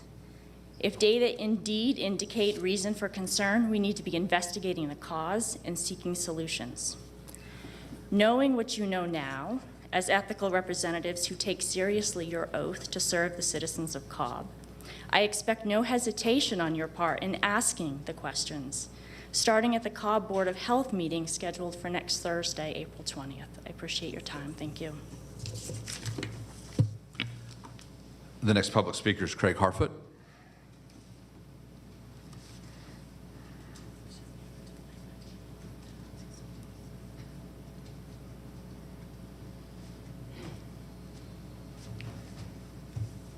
If data indeed indicate reason for concern, we need to be investigating the cause and seeking solutions. Knowing what you know now, as ethical representatives who take seriously your oath to serve the citizens of Cobb, I expect no hesitation on your part in asking the questions, starting at the Cobb Board of Health meeting scheduled for next Thursday, April 20th. I appreciate your time. Thank you. The next public speaker is Craig Harfoot.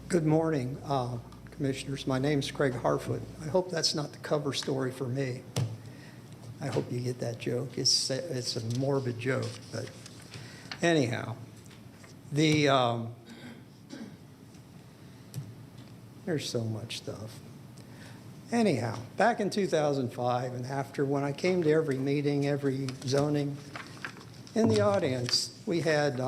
Good morning, Commissioners. My name's Craig Harfoot. I hope that's not the cover story for me. I hope you get that joke. It's a morbid joke, but anyhow, There's so much stuff. Anyhow, back in 2005 and after, when I came to every meeting, every zoning, in the audience, we had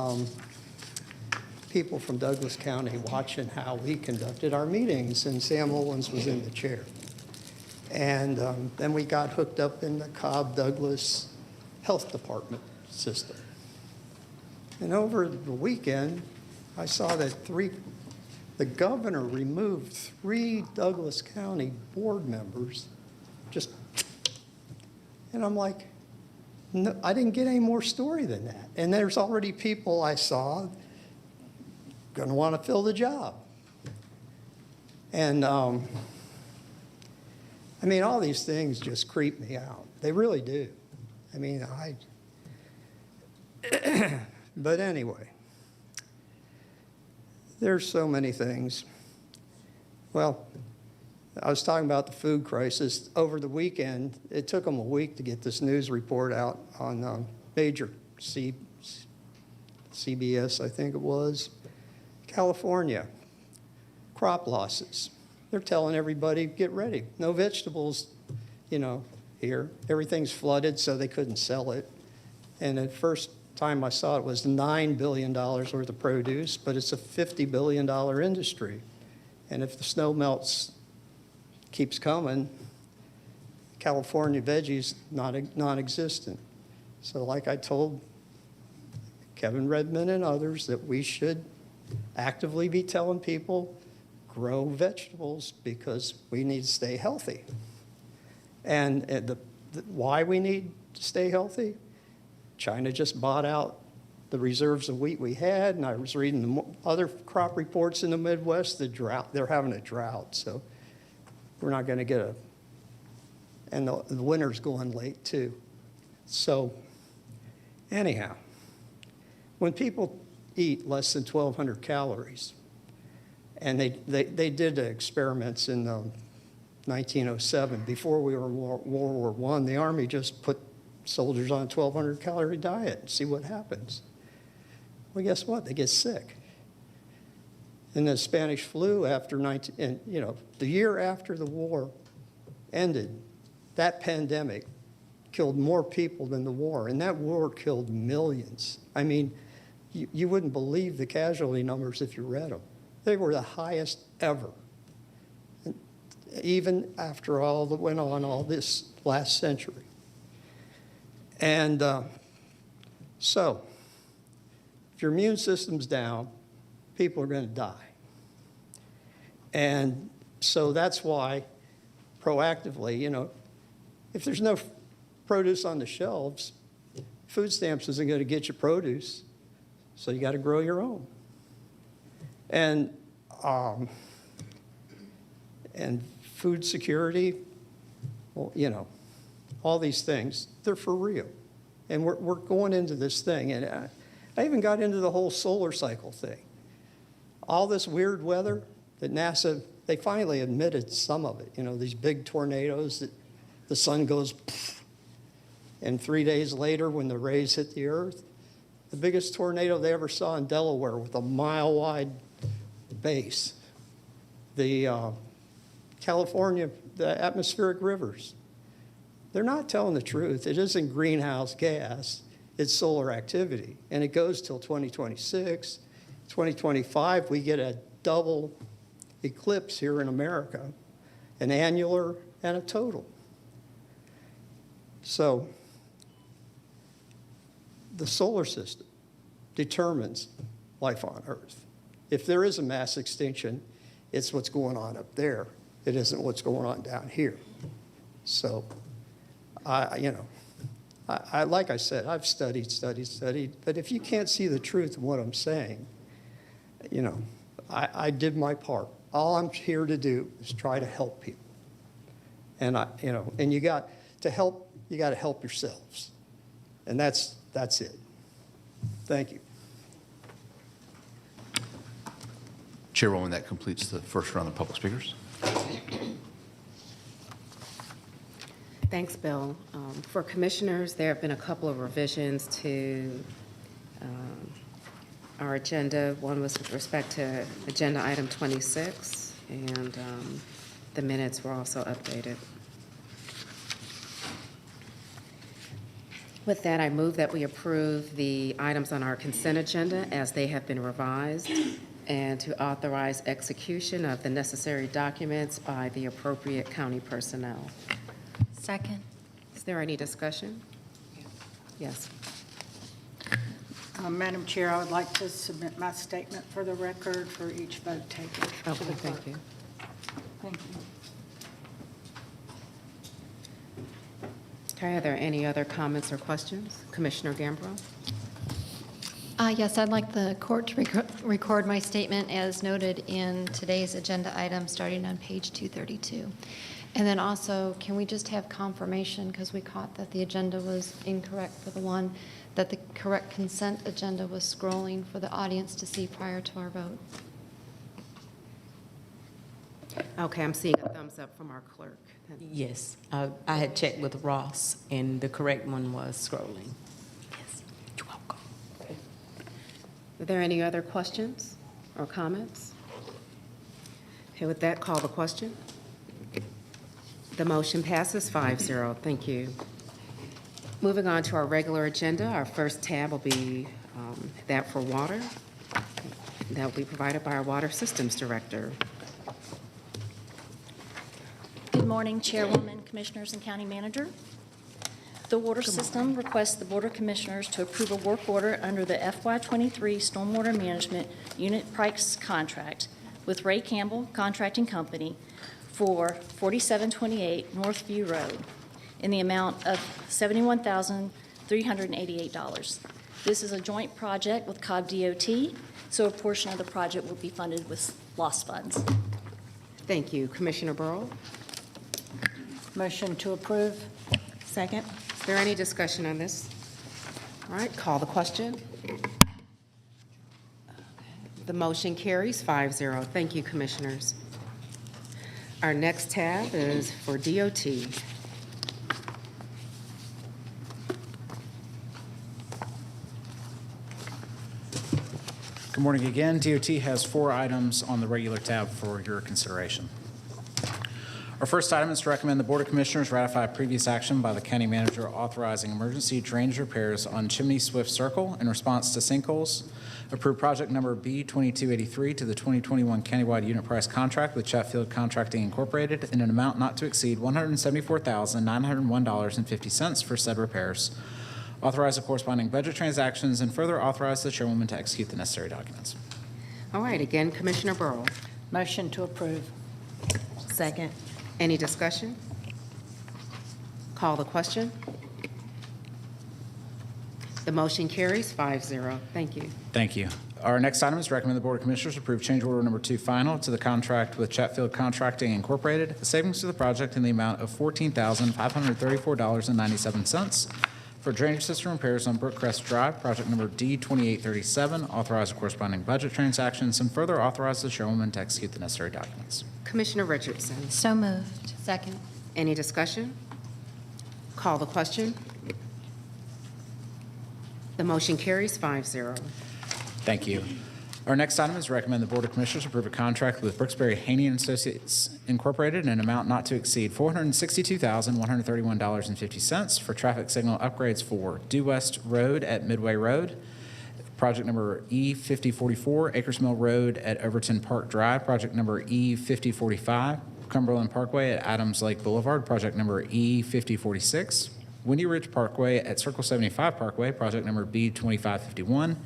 people from Douglas County watching how we conducted our meetings, and Sam Owens was in the chair. And then we got hooked up in the Cobb Douglas Health Department system. And over the weekend, I saw that the governor removed 3 Douglas County board members, and I'm like, no, I didn't get any more story than that. And there's already people I saw going to want to fill the job. And I mean, all these things just creep me out. They really do. I mean, but anyway, there's so many things. Well, I was talking about the food crisis. Over the weekend, it took them a week to get this news report out on major CBS, I think it was. California, crop losses. They're telling everybody, get ready. No vegetables, here. Everything's flooded, so they couldn't sell it. And the first time I saw it was $9 billion worth of produce, but it's a $50 billion industry. And if the snow melts keeps coming, California veggies non-existent. So like I told Kevin Redmond and others, that we should actively be telling people, grow vegetables because we need to stay healthy. And why we need to stay healthy? China just bought out the reserves of wheat we had, and I was reading the other crop reports in the Midwest, the drought, they're having a drought, so we're not going to get and the winter's going late too. So anyhow, when people eat less than 1,200 calories, and they did experiments in 1907, before we were in World War I, the Army just put soldiers on a 1,200 calorie diet and see what happens. Well, guess what? They get sick. And the Spanish flu the year after the war ended, that pandemic killed more people than the war, and that war killed millions. I mean, you wouldn't believe the casualty numbers if you read them. They were the highest ever, even after all that went on all this last century. And so, if your immune system's down, people are going to die. And so that's why, proactively, if there's no produce on the shelves, food stamps isn't going to get you produce, so you got to grow your own. And food security, well, all these things, they're for real. And we're going into this thing. And I even got into the whole solar cycle thing. All this weird weather that NASA, they finally admitted some of it. These big tornadoes that the sun goes, and 3 days later when the rays hit the earth, the biggest tornado they ever saw in Delaware with a mile-wide base. The California, the atmospheric rivers, they're not telling the truth. It isn't greenhouse gas, it's solar activity. And it goes till 2026. 2025, we get a double eclipse here in America, an annular and a total. So the solar system determines life on Earth. If there is a mass extinction, it's what's going on up there. It isn't what's going on down here. So, like I said, I've studied, but if you can't see the truth of what I'm saying, I did my part. All I'm here to do is try to help people. And and you got to help yourselves. And that's it. Thank you. Chairwoman, that completes the first round of public speakers. Thanks, Bill. For commissioners, there have been a couple of revisions to our agenda. One was with respect to agenda item 26, And the minutes were also updated. With that, I move that we approve the items on our consent agenda as they have been revised and to authorize execution of the necessary documents by the appropriate county personnel. Second. Is there any discussion? Yes. Madam Chair, I would like to submit my statement for the record for each vote taken. Okay, thank you. Thank you. Okay, are there any other comments or questions? Commissioner Gambrill? Yes, I'd like the court to record my statement as noted in today's agenda item, starting on page 232. And then also, can we just have confirmation, because we caught that the agenda was incorrect for the one, that the correct consent agenda was scrolling for the audience to see prior to our vote? Okay, I'm seeing a thumbs up from our clerk. Yes, I had checked with Ross, and the correct one was scrolling. Yes, you're welcome. Okay. Are there any other questions or comments? Okay, with that, call the question. The motion passes 5-0. Thank you. Moving on to our regular agenda, our first tab will be that for water. That will be provided by our Water Systems Director. Good morning, Chairwoman, Commissioners, and County Manager. The Water System requests the Board of Commissioners to approve a work order under the FY23 Stormwater Management Unit Price Contract with Ray Campbell Contracting Company for 4728 Northview Road in the amount of $71,388. This is a joint project with Cobb DOT, so a portion of the project will be funded with lost funds. Thank you. Commissioner Burrow? Motion to approve. Second. Is there any discussion on this? All right, call the question. The motion carries 5-0. Thank you, Commissioners. Our next tab is for DOT. Good morning again. DOT has 4 items on the regular tab for your consideration. Our first item is to recommend the Board of Commissioners ratify previous action by the County Manager authorizing emergency drainage repairs on Chimney Swift Circle in response to sinkholes. Approve project number B2283 to the 2021 countywide unit price contract with Chatfield Contracting Incorporated in an amount not to exceed $174,901.50 for said repairs. Authorize the corresponding budget transactions and further authorize the chairwoman to execute the necessary documents. All right, again, Commissioner Burrow. Motion to approve. Second. Any discussion? Call the question. The motion carries 5-0. Thank you. Thank you. Our next item is to recommend the Board of Commissioners approve change order number 2 final to the contract with Chatfield Contracting Incorporated. The savings to the project in the amount of $14,534.97 for drainage system repairs on Brookcrest Drive, project number D2837. Authorize the corresponding budget transactions and further authorize the chairwoman to execute the necessary documents. Commissioner Richardson. So moved. Second. Any discussion? Call the question. The motion carries 5-0. Thank you. Our next item is to recommend the Board of Commissioners approve a contract with Brooksbury Haney & Associates Incorporated in an amount not to exceed $462,131.50 for traffic signal upgrades for Due West Road at Midway Road, project number E5044, Acres Mill Road at Overton Park Drive, project number E5045, Cumberland Parkway at Adams Lake Boulevard, project number E5046, Windy Ridge Parkway at Circle 75 Parkway, project number B2551,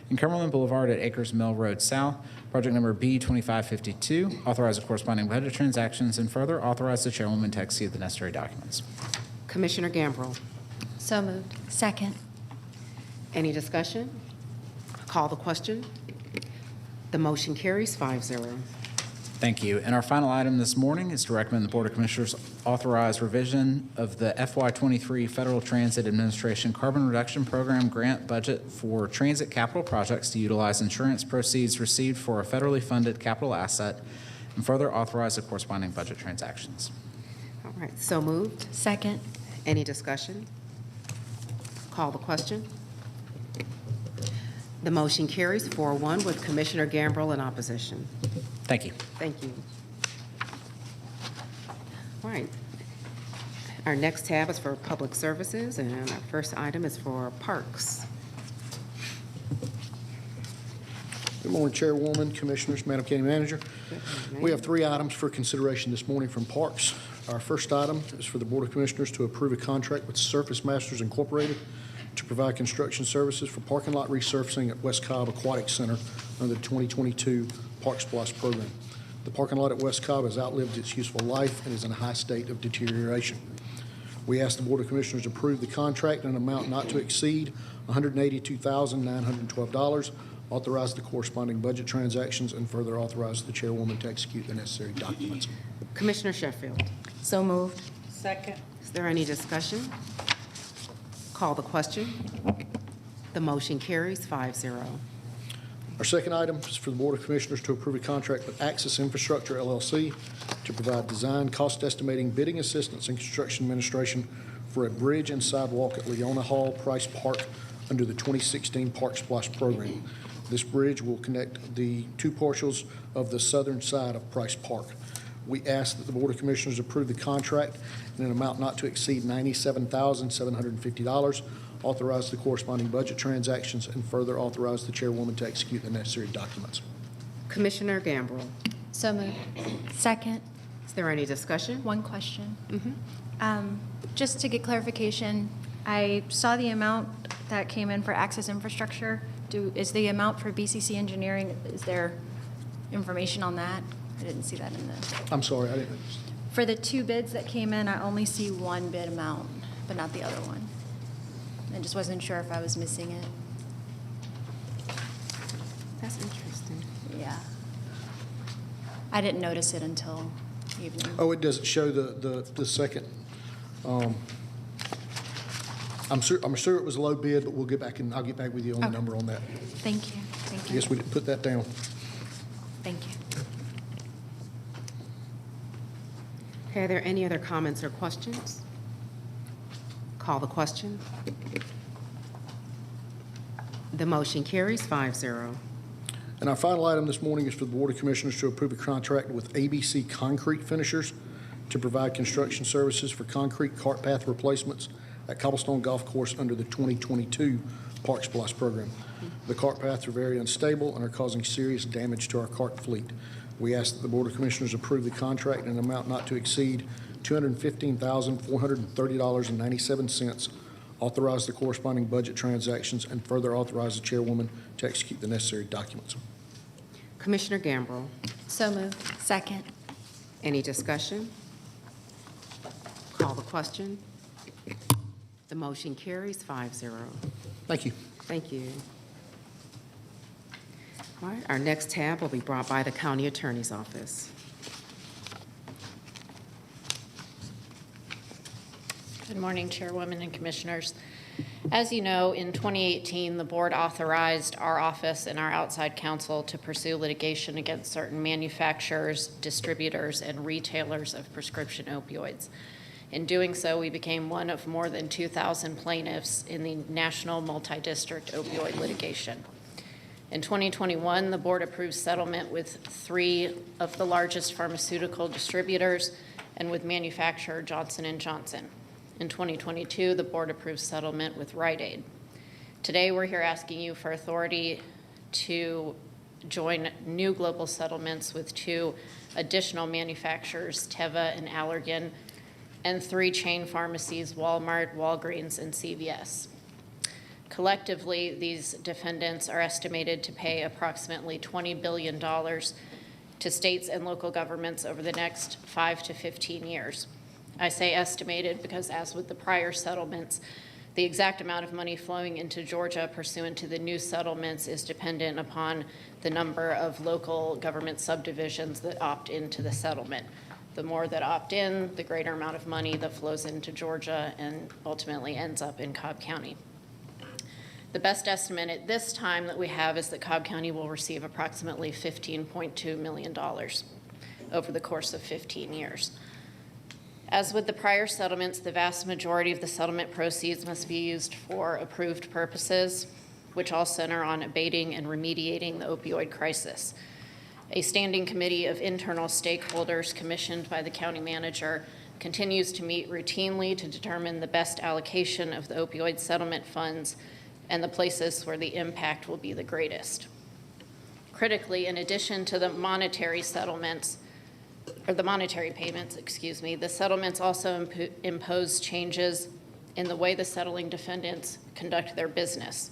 and Cumberland Boulevard at Acres Mill Road South, project number B2552. Authorize the corresponding budget transactions and further authorize the chairwoman to execute the necessary documents. Commissioner Gambrill. So moved. Second. Any discussion? Call the question. The motion carries 5-0. Thank you. And our final item this morning is to recommend the Board of Commissioners authorize revision of the FY23 Federal Transit Administration Carbon Reduction Program grant budget for transit capital projects to utilize insurance proceeds received for a federally funded capital asset and further authorize the corresponding budget transactions. All right, so moved. Second. Any discussion? Call the question. The motion carries 4-1 with Commissioner Gambrill in opposition. Thank you. Thank you. right. Our next tab is for Public Services, and our first item is for Parks. Good morning, Chairwoman, Commissioners, Madam County Manager. We have 3 items for consideration this morning from Parks. Our first item is for the Board of Commissioners to approve a contract with Surface Masters Incorporated to provide construction services for parking lot resurfacing at West Cobb Aquatic Center under the 2022 Parks Plus program. The parking lot at West Cobb has outlived its useful life and is in a high state of deterioration. We ask the Board of Commissioners approve the contract in an amount not to exceed $182,912, authorize the corresponding budget transactions, and further authorize the chairwoman to execute the necessary documents. Commissioner Sheffield. So moved. Second. Is there any discussion? Call the question. The motion carries 5-0. Our second item is for the Board of Commissioners to approve a contract with Axis Infrastructure, LLC, to provide design, cost estimating, bidding assistance, and construction administration for a bridge and sidewalk at Leona Hall Price Park under the 2016 Park Splash program. This bridge will connect the 2 portions of the southern side of Price Park. We ask that the Board of Commissioners approve the contract in an amount not to exceed $97,750, authorize the corresponding budget transactions, and further authorize the chairwoman to execute the necessary documents. Commissioner Gambrell. So moved. Second. Is there any discussion? One question. Mm-hmm. Just to get clarification, I saw the amount that came in for Access Infrastructure. Is the amount for BCC Engineering, is there information on that? I didn't see that in the... I'm sorry, I didn't. For the 2 bids that came in, I only see 1 bid amount, but not the other one. I just wasn't sure if I was missing it. That's interesting. Yeah. I didn't notice it until evening. Oh, it doesn't show the second. I'm sure it was a low bid, but we'll get back and I'll get back with you on the number on that. Thank you. Thank I you. guess we didn't put that down. Thank you. Okay, are there any other comments or questions? Call the question. The motion carries 5-0. And our final item this morning is for the Board of Commissioners to approve a contract with ABC Concrete Finishers to provide construction services for concrete cart path replacements at Cobblestone Golf Course under the 2022 Parks Plus program. The cart paths are very unstable and are causing serious damage to our cart fleet. We ask that the Board of Commissioners approve the contract in an amount not to exceed $215,430.97, authorize the corresponding budget transactions, and further authorize the chairwoman to execute the necessary documents. Commissioner Gambrell. So moved. Second. Any discussion? Call the question. The motion carries 5-0. Thank you. Thank you. All right, our next tab will be brought by the County Attorney's Office. Good morning, Chairwoman and Commissioners. As you know, in 2018, the board authorized our office and our outside counsel to pursue litigation against certain manufacturers, distributors, and retailers of prescription opioids. In doing so, we became one of more than 2,000 plaintiffs in the national multi-district opioid litigation. In 2021, the board approved settlement with 3 of the largest pharmaceutical distributors and with manufacturer Johnson & Johnson. In 2022, the board approved settlement with Rite Aid. Today, we're here asking you for authority to join new global settlements with 2 additional manufacturers, Teva and Allergan, and 3 chain pharmacies, Walmart, Walgreens, and CVS. Collectively, these defendants are estimated to pay approximately $20 billion to states and local governments over the next 5 to 15 years. I say estimated because, as with the prior settlements, the exact amount of money flowing into Georgia pursuant to the new settlements is dependent upon the number of local government subdivisions that opt into the settlement. The more that opt in, the greater amount of money that flows into Georgia and ultimately ends up in Cobb County. The best estimate at this time that we have is that Cobb County will receive approximately $15.2 million over the course of 15 years. As with the prior settlements, the vast majority of the settlement proceeds must be used for approved purposes, which all center on abating and remediating the opioid crisis. A standing committee of internal stakeholders commissioned by the county manager continues to meet routinely to determine the best allocation of the opioid settlement funds and the places where the impact will be the greatest. Critically, in addition to the monetary settlements, or the monetary payments, excuse me, the settlements also impose changes in the way the settling defendants conduct their business.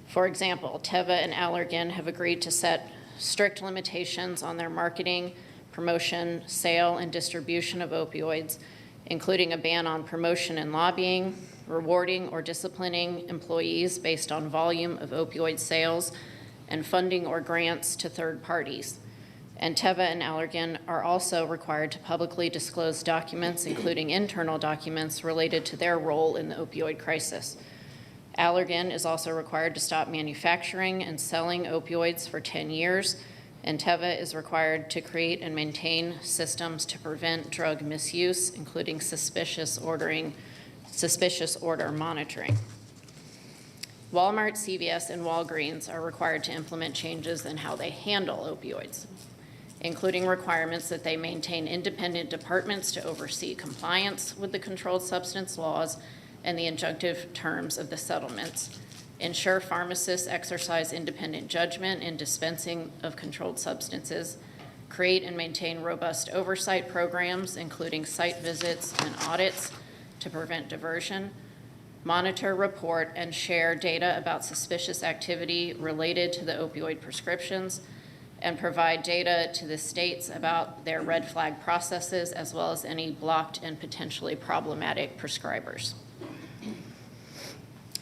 For example, Teva and Allergan have agreed to set strict limitations on their marketing, promotion, sale, and distribution of opioids, including a ban on promotion and lobbying, rewarding or disciplining employees based on volume of opioid sales, and funding or grants to third parties. And Teva and Allergan are also required to publicly disclose documents, including internal documents related to their role in the opioid crisis. Allergan is also required to stop manufacturing and selling opioids for 10 years, and Teva is required to create and maintain systems to prevent drug misuse, including suspicious order monitoring. Walmart, CVS, and Walgreens are required to implement changes in how they handle opioids, including requirements that they maintain independent departments to oversee compliance with the controlled substance laws and the injunctive terms of the settlements, ensure pharmacists exercise independent judgment in dispensing of controlled substances, create and maintain robust oversight programs, including site visits and audits to prevent diversion, monitor, report, and share data about suspicious activity related to the opioid prescriptions, and provide data to the states about their red flag processes, as well as any blocked and potentially problematic prescribers.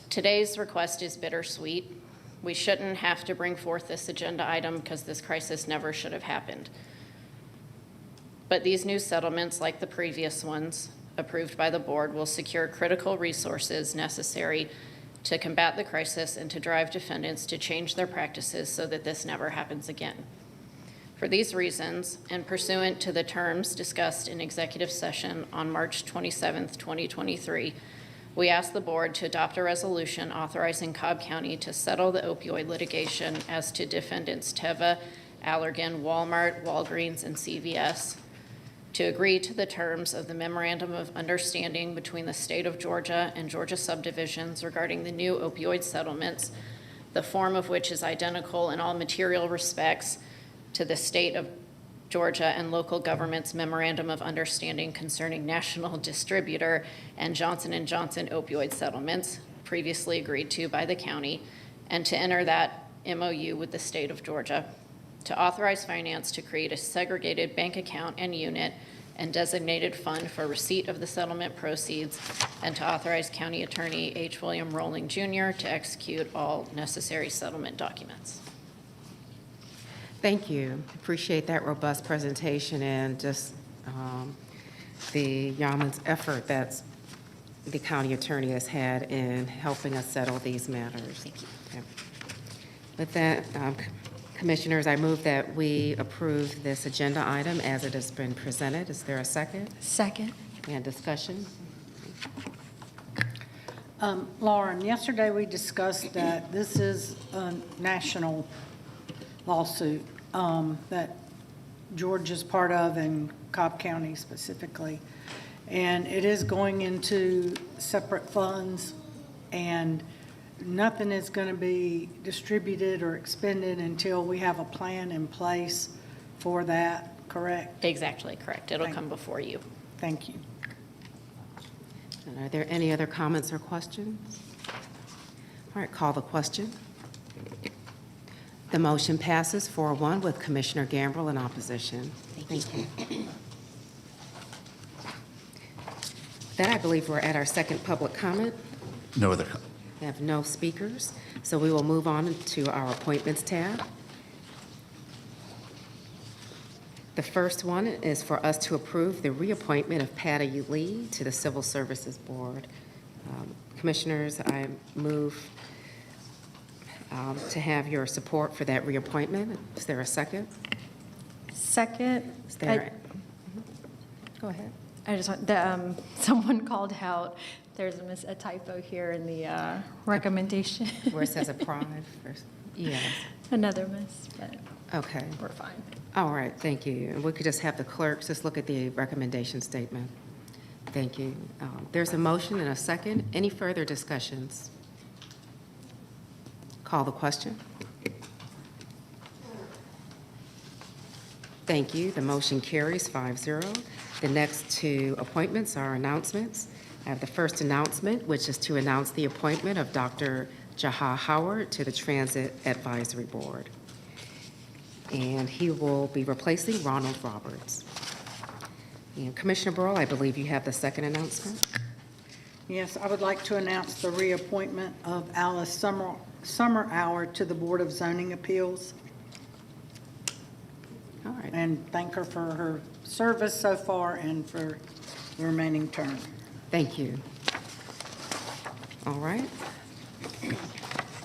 Today's request is bittersweet. We shouldn't have to bring forth this agenda item because this crisis never should have happened. But these new settlements, like the previous ones approved by the board, will secure critical resources necessary to combat the crisis and to drive defendants to change their practices so that this never happens again. For these reasons, and pursuant to the terms discussed in executive session on March 27th, 2023, we ask the board to adopt a resolution authorizing Cobb County to settle the opioid litigation as to defendants Teva, Allergan, Walmart, Walgreens, and CVS, to agree to the terms of the Memorandum of Understanding between the State of Georgia and Georgia subdivisions regarding the new opioid settlements, the form of which is identical in all material respects to the State of Georgia and local government's Memorandum of Understanding concerning national distributor and Johnson & Johnson opioid settlements previously agreed to by the county, and to enter that MOU with the State of Georgia, to authorize finance to create a segregated bank account and unit and designated fund for receipt of the settlement proceeds, and to authorize County Attorney H. William Rowling Jr. to execute all necessary settlement documents. Thank you. Appreciate that robust presentation and just the yeoman's effort that the county attorney has had in helping us settle these matters. Thank you. Okay. With that, Commissioners, I move that we approve this agenda item as it has been presented. Is there a second? Second. And discussion? Lauren, yesterday we discussed that this is a national lawsuit that Georgia's part of, and Cobb County specifically. And it is going into separate funds, and nothing is going to be distributed or expended until we have a plan in place for that, correct? Exactly, correct. It'll come before you. Thank you. And are there any other comments or questions? All right, call the question. The motion passes 4-1 with Commissioner Gambrill in opposition. Thank you. That, I believe we're at our second public comment. No other comment. We have no speakers, so we will move on to our appointments tab. The first one is for us to approve the reappointment of Patty Lee to the Civil Services Board. Commissioners, I move to have your support for that reappointment. Is there a second? Second. Is there? Go ahead. I just want, someone called out, there's a typo here in the recommendation. Where it says approve? Yes. Another miss, but okay. We're fine. All right, thank you. And we could just have the clerks just look at the recommendation statement. Thank you. There's a motion and a second. Any further discussions? Call the question. Thank you. The motion carries 5-0. The next two appointments are announcements. I have the first announcement, which is to announce the appointment of Dr. Jaha Howard to the Transit Advisory Board. And he will be replacing Ronald Roberts. And Commissioner Burrow, I believe you have the second announcement. Yes, I would like to announce the reappointment of Alice Summerhour to the Board of Zoning Appeals. All right. And thank her for her service so far and for the remaining term. Thank you. All right.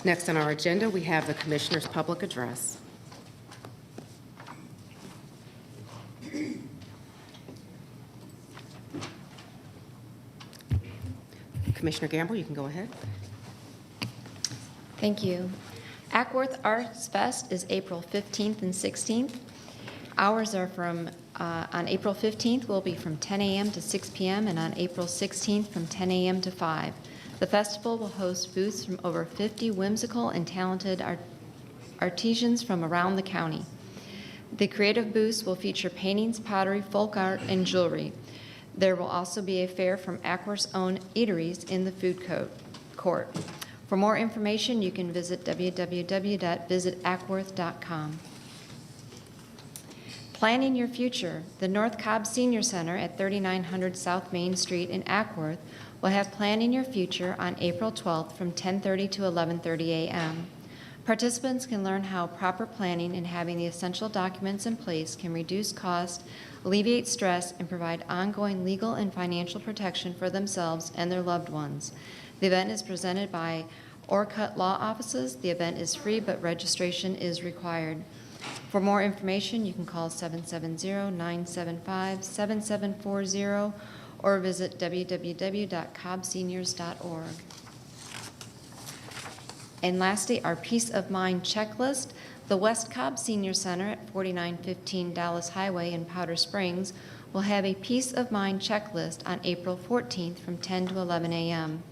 Next on our agenda, we have the Commissioner's Public Address. Commissioner Gamble, you can go ahead. Thank you. Ackworth Arts Fest is April 15th and 16th. Hours are on April 15th will be from 10 a.m. to 6 p.m. and on April 16th from 10 a.m. to 5. The festival will host booths from over 50 whimsical and talented artisans from around the county. The creative booths will feature paintings, pottery, folk art, and jewelry. There will also be a fair from Ackworth's own eateries in the food court. For more information, you can visit www.visitackworth.com. Planning your future. The North Cobb Senior Center at 3900 South Main Street in Ackworth will have Planning Your Future on April 12th from 10:30 to 11:30 a.m. Participants can learn how proper planning and having the essential documents in place can reduce cost, alleviate stress, and provide ongoing legal and financial protection for themselves and their loved ones. The event is presented by Orcutt Law Offices. The event is free, but registration is required. For more information, you can call 770-975-7740 or visit www.cobbseniors.org. And lastly, our Peace of Mind checklist. The West Cobb Senior Center at 4915 Dallas Highway in Powder Springs will have a Peace of Mind checklist on April 14th from 10 to 11 a.m.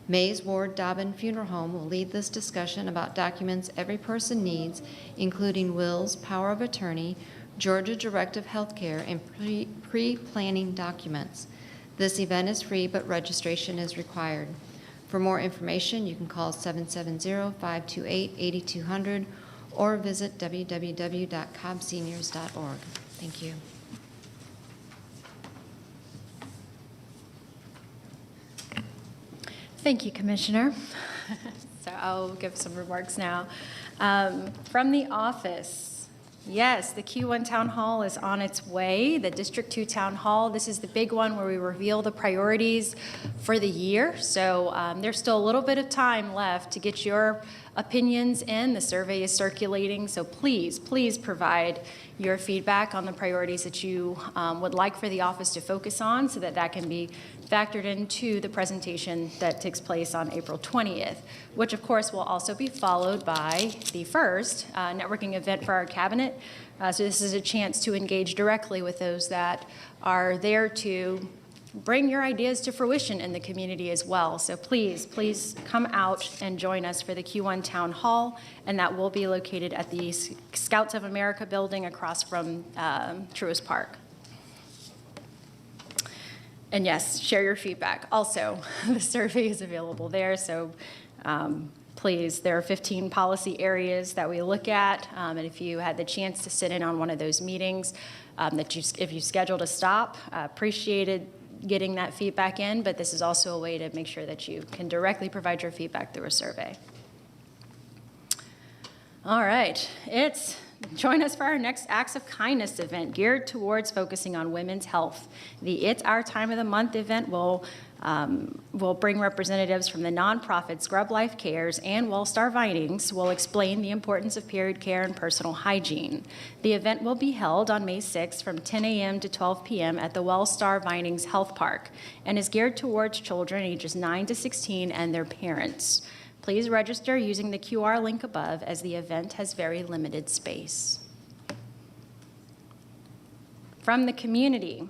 Mays Ward Dobbin Funeral Home will lead this discussion about documents every person needs, including wills, power of attorney, Georgia Directive Healthcare, and pre-planning documents. This event is free, but registration is required. For more information, you can call 770-528-8200 or visit www.cobbseniors.org. Thank you. Thank you, Commissioner. So I'll give some remarks now. From the office, yes, the Q1 Town Hall is on its way, the District 2 Town Hall. This is the big one where we reveal the priorities for the year. So there's still a little bit of time left to get your opinions in. The survey is circulating, so please, please provide your feedback on the priorities that you would like for the office to focus on so that that can be factored into the presentation that takes place on April 20th, which of course will also be followed by the first networking event for our cabinet. So this is a chance to engage directly with those that are there to bring your ideas to fruition in the community as well. So please, please come out and join us for the Q1 Town Hall, and that will be located at the Scouts of America building across from Truist Park. And yes, share your feedback. Also, the survey is available there, so please, there are 15 policy areas that we look at, and if you had the chance to sit in on one of those meetings, if you scheduled a stop, appreciated getting that feedback in, but this is also a way to make sure that you can directly provide your feedback through a survey. All right, join us for our next Acts of Kindness event geared towards focusing on women's health. The It's Our Time of the Month event will bring representatives from the nonprofit Scrub Life Cares and Wellstar Vinings will explain the importance of period care and personal hygiene. The event will be held on May 6th from 10 a.m. to 12 p.m. at the Wellstar Vinings Health Park and is geared towards children ages 9 to 16 and their parents. Please register using the QR link above as the event has very limited space. From the community,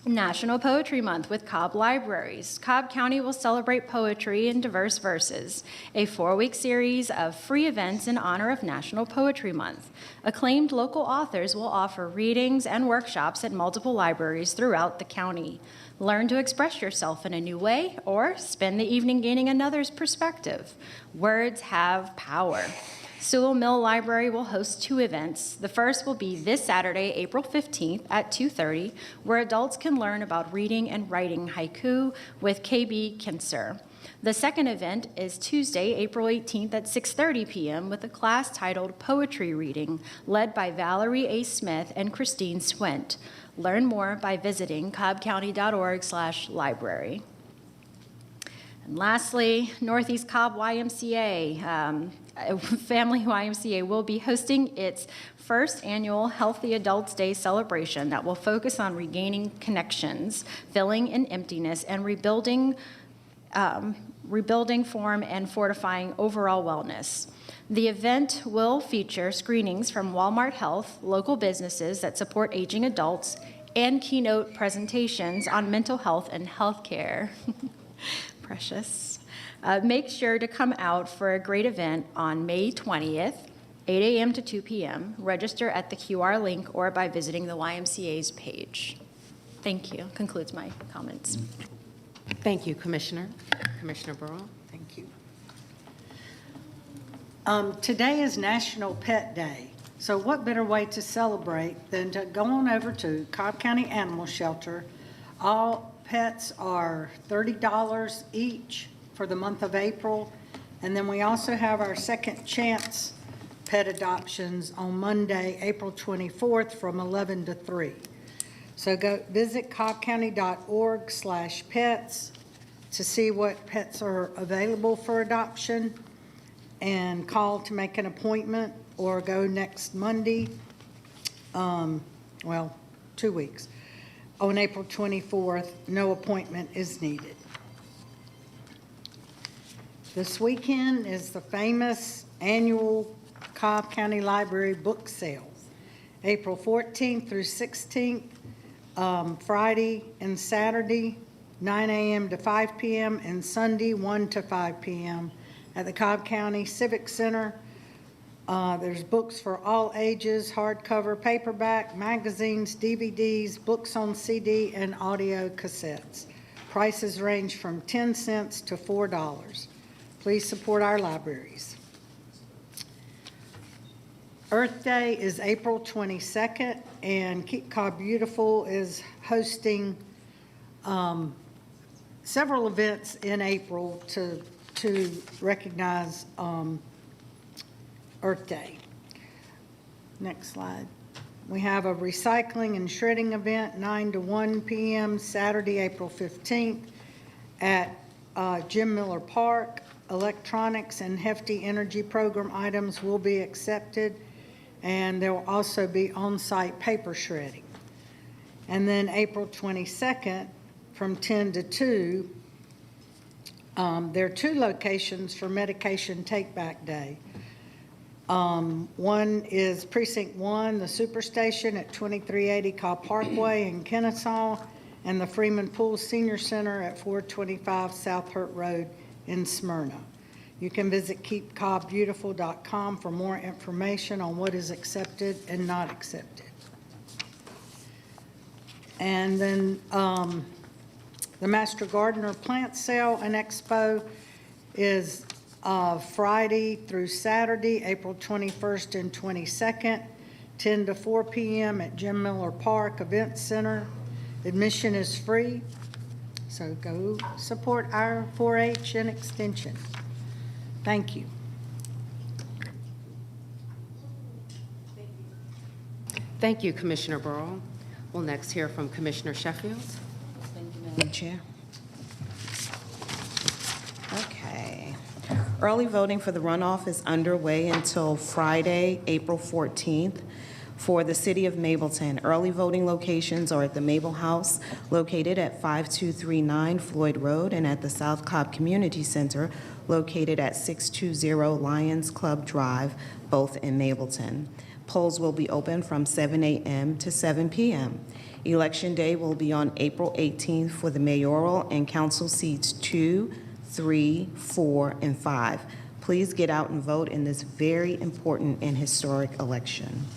National Poetry Month with Cobb Libraries. Cobb County will celebrate poetry in diverse verses, a 4-week series of free events in honor of National Poetry Month. Acclaimed local authors will offer readings and workshops at multiple libraries throughout the county. Learn to express yourself in a new way or spend the evening gaining another's perspective. Words have power. Sewell Mill Library will host 2 events. The first will be this Saturday, April 15th at 2:30, where adults can learn about reading and writing haiku with KB Kinser. The second event is Tuesday, April 18th at 6:30 p.m. with a class titled Poetry Reading, led by Valerie A. Smith and Christine Swent. Learn more by visiting cobbcounty.org/library. And lastly, Northeast Cobb YMCA, Family YMCA will be hosting its first annual Healthy Adults Day celebration that will focus on regaining connections, filling an emptiness, and rebuilding form and fortifying overall wellness. The event will feature screenings from Walmart Health, local businesses that support aging adults, and keynote presentations on mental health and healthcare. Precious. Make sure to come out for a great event on May 20th, 8 a.m. to 2 p.m. Register at the QR link or by visiting the YMCA's page. Thank you. Concludes my comments. Thank you, Commissioner. Commissioner Burrow. Thank you. Today is National Pet Day. So what better way to celebrate than to go on over to Cobb County Animal Shelter. All pets are $30 each for the month of April. And then we also have our second chance pet adoptions on Monday, April 24th from 11 to 3. So go visit cobbcounty.org/pets to see what pets are available for adoption and call to make an appointment or go next Monday, 2 weeks. On April 24th, no appointment is needed. This weekend is the famous annual Cobb County Library book sale, April 14th through 16th, Friday and Saturday, 9 a.m. to 5 p.m., and Sunday, 1 to 5 p.m. at the Cobb County Civic Center. There's books for all ages, hardcover, paperback, magazines, DVDs, books on CD, and audio cassettes. Prices range from 10 cents to $4. Please support our libraries. Earth Day is April 22nd, and Keep Cobb Beautiful is hosting several events in April to recognize Earth Day. Next slide. We have a recycling and shredding event 9 to 1 p.m. Saturday, April 15th at Jim Miller Park. Electronics and hefty energy program items will be accepted, and there will also be on-site paper shredding. And then April 22nd from 10 to 2, there are 2 locations for Medication Take-Back Day. One is Precinct 1, the Superstation at 2380 Cobb Parkway in Kennesaw, and the Freeman Pool Senior Center at 425 South Hurt Road in Smyrna. You can visit keepcobbbeautiful.com for more information on what is accepted and not accepted. And then the Master Gardener Plant Sale and Expo is Friday through Saturday, April 21st and 22nd, 10 to 4 p.m. at Jim Miller Park Event Center. Admission is free, so go support our 4-H and Extension. Thank you. Thank you, Commissioner Burrow. We'll next hear from Commissioner Sheffield. Thank you, Madam Chair. Okay. Early voting for the runoff is underway until Friday, April 14th. For the City of Mableton, early voting locations are at the Mabel House, located at 5239 Floyd Road, and at the South Cobb Community Center, located at 620 Lions Club Drive, both in Mableton. Polls will be open from 7 a.m. to 7 p.m. Election Day will be on April 18th for the mayoral and council seats 2, 3, 4, and 5. Please get out and vote in this very important and historic election.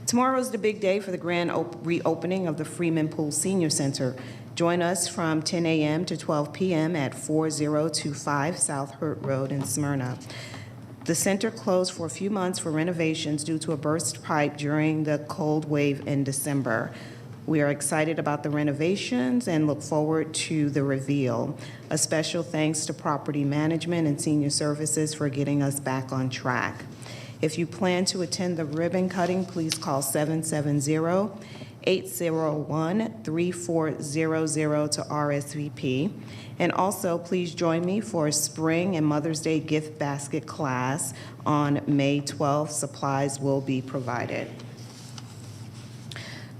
Tomorrow is the big day for the grand reopening of the Freeman Pool Senior Center. Join us from 10 a.m. to 12 p.m. at 4025 South Hurt Road in Smyrna. The center closed for a few months for renovations due to a burst pipe during the cold wave in December. We are excited about the renovations and look forward to the reveal. A special thanks to Property Management and Senior Services for getting us back on track. If you plan to attend the ribbon cutting, please call 770-801-3400 to RSVP. And also, please join me for a Spring and Mother's Day gift basket class on May 12th. Supplies will be provided.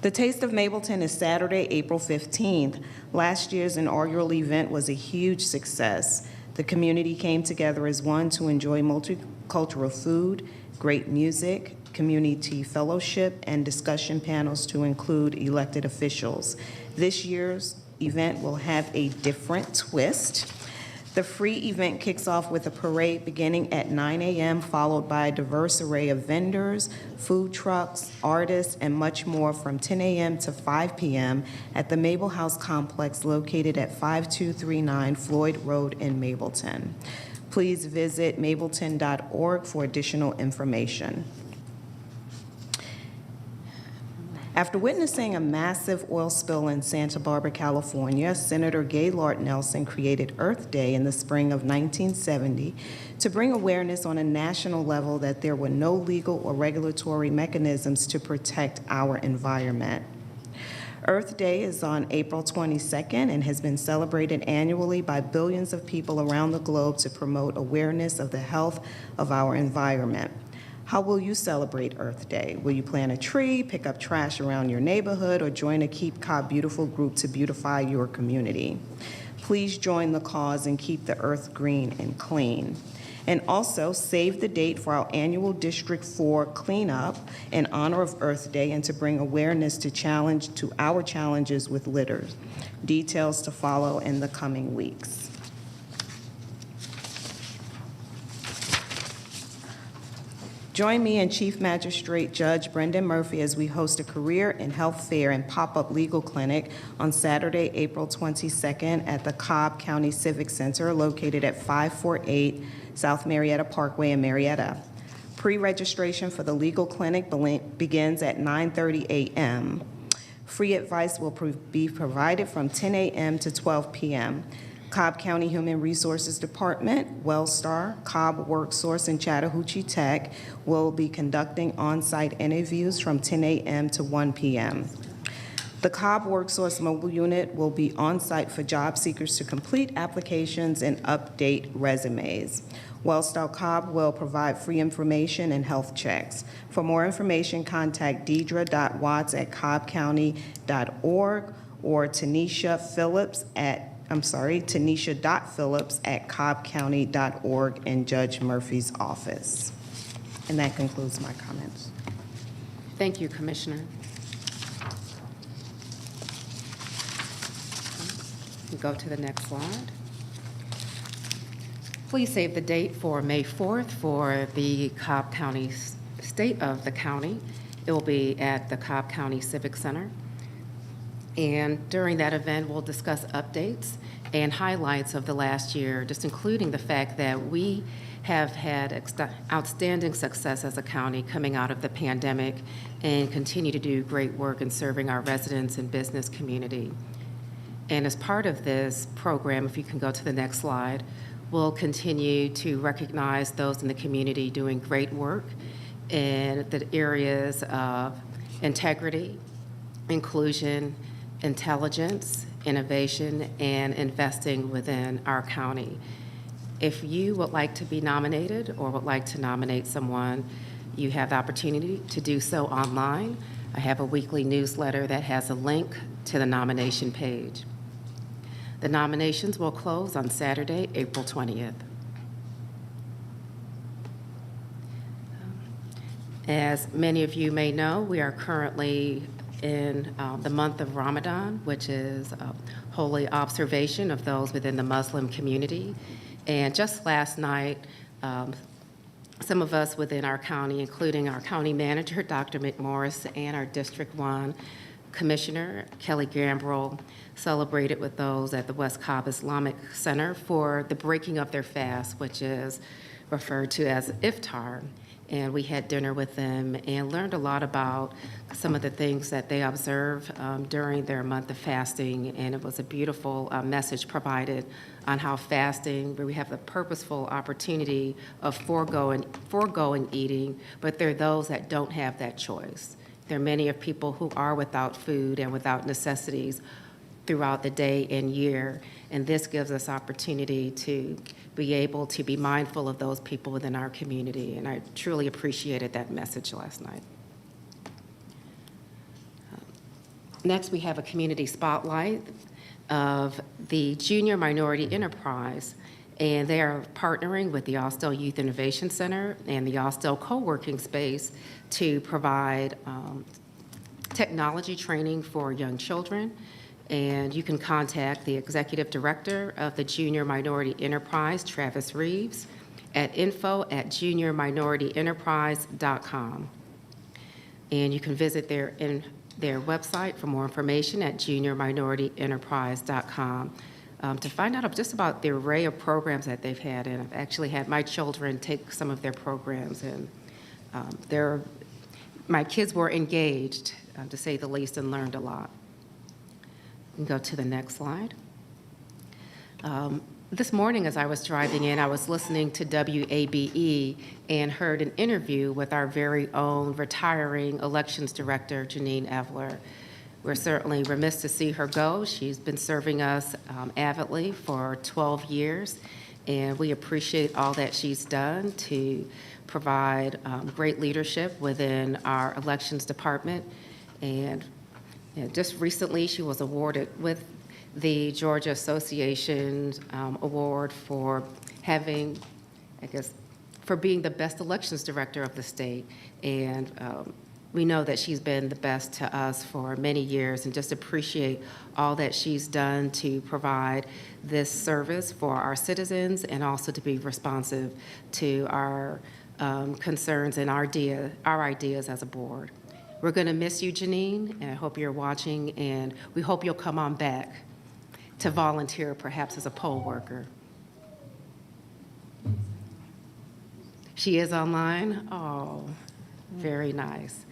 The Taste of Mableton is Saturday, April 15th. Last year's inaugural event was a huge success. The community came together as one to enjoy multicultural food, great music, community fellowship, and discussion panels to include elected officials. This year's event will have a different twist. The free event kicks off with a parade beginning at 9 a.m., followed by a diverse array of vendors, food trucks, artists, and much more from 10 a.m. to 5 p.m. at the Mabel House Complex located at 5239 Floyd Road in Mableton. Please visit mableton.org for additional information. After witnessing a massive oil spill in Santa Barbara, California, Senator Gaylord Nelson created Earth Day in the spring of 1970 to bring awareness on a national level that there were no legal or regulatory mechanisms to protect our environment. Earth Day is on April 22nd and has been celebrated annually by billions of people around the globe to promote awareness of the health of our environment. How will you celebrate Earth Day? Will you plant a tree, pick up trash around your neighborhood, or join a Keep Cobb Beautiful group to beautify your community? Please join the cause and keep the earth green and clean. And also, save the date for our annual District 4 cleanup in honor of Earth Day and to bring awareness to our challenges with litter. Details to follow in the coming weeks. Join me and Chief Magistrate Judge Brendan Murphy as we host a career and health fair and pop-up legal clinic on Saturday, April 22nd at the Cobb County Civic Center located at 548 South Marietta Parkway in Marietta. Pre-registration for the legal clinic begins at 9:30 a.m. Free advice will be provided from 10 a.m. to 12 p.m. Cobb County Human Resources Department, Wellstar, Cobb WorkSource, and Chattahoochee Tech will be conducting on-site interviews from 10 a.m. to 1 p.m. The Cobb WorkSource mobile unit will be on-site for job seekers to complete applications and update resumes. Wellstar Cobb will provide free information and health checks. For more information, contact deidre.watts@cobbcounty.org or Tanisha.phillips@cobbcounty.org in Judge Murphy's office. And that concludes my comments. Thank you, Commissioner. Go to the next slide. Please save the date for May 4th for the Cobb County State of the County. It will be at the Cobb County Civic Center. And during that event, we'll discuss updates and highlights of the last year, just including the fact that we have had outstanding success as a county coming out of the pandemic and continue to do great work in serving our residents and business community. And as part of this program, if you can go to the next slide, we'll continue to recognize those in the community doing great work in the areas of integrity, inclusion, intelligence, innovation, and investing within our county. If you would like to be nominated or would like to nominate someone, you have the opportunity to do so online. I have a weekly newsletter that has a link to the nomination page. The nominations will close on Saturday, April 20th. As many of you may know, we are currently in the month of Ramadan, which is holy observation of those within the Muslim community. And just last night, some of us within our county, including our county manager, Dr. McMorris, and our District 1 Commissioner, Kelly Gambrell, celebrated with those at the West Cobb Islamic Center for the breaking of their fast, which is referred to as iftar. And we had dinner with them and learned a lot about some of the things that they observe during their month of fasting. And it was a beautiful message provided on how fasting, where we have the purposeful opportunity of foregoing eating, but there are those that don't have that choice. There are many of people who are without food and without necessities throughout the day and year, and this gives us opportunity to be able to be mindful of those people within our community, and I truly appreciated that message last night. Next, we have a community spotlight of the Junior Minority Enterprise, and they are partnering with the Austell Youth Innovation Center and the Austell Co-working Space to provide technology training for young children. And you can contact the Executive Director of the Junior Minority Enterprise, Travis Reeves, at info@juniorminorityenterprise.com. And you can visit their website for more information at juniorminorityenterprise.com to find out just about the array of programs that they've had. And I've actually had my children take some of their programs, and my kids were engaged, to say the least, and learned a lot. You can go to the next slide. This morning, as I was driving in, I was listening to WABE and heard an interview with our very own retiring elections director, Janine Evler. We're certainly remiss to see her go. She's been serving us avidly for 12 years, and we appreciate all that she's done to provide great leadership within our elections department. And just recently, she was awarded with the Georgia Association Award for having, for being the best elections director of the state. And we know that she's been the best to us for many years, and just appreciate all that she's done to provide this service for our citizens and also to be responsive to our concerns and our ideas as a board. We're going to miss you, Janine, and I hope you're watching, and we hope you'll come on back to volunteer, perhaps as a poll worker. She is online? Oh, very nice.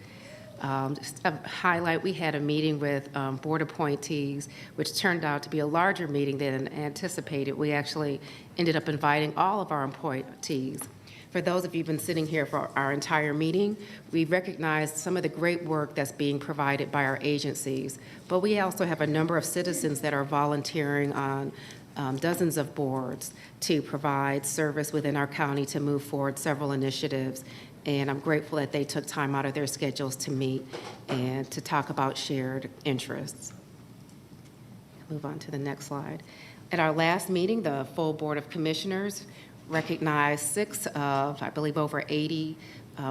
Just a highlight, we had a meeting with board appointees, which turned out to be a larger meeting than anticipated. We actually ended up inviting all of our appointees. For those of you who've been sitting here for our entire meeting, we recognized some of the great work that's being provided by our agencies, but we also have a number of citizens that are volunteering on dozens of boards to provide service within our county to move forward several initiatives. And I'm grateful that they took time out of their schedules to meet and to talk about shared interests. Move on to the next slide. At our last meeting, the full Board of Commissioners recognized 6 of, I believe, over 80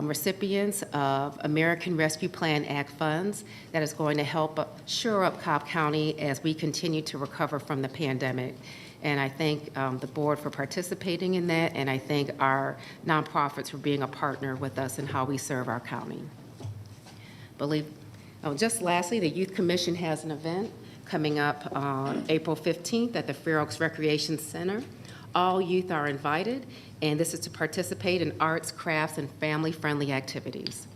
recipients of American Rescue Plan Act funds that is going to help shore up Cobb County as we continue to recover from the pandemic. And I thank the board for participating in that, and I thank our nonprofits for being a partner with us in how we serve our county. Just lastly, the Youth Commission has an event coming up on April 15th at the Fair Oaks Recreation Center. All youth are invited, and this is to participate in arts, crafts, and family-friendly activities.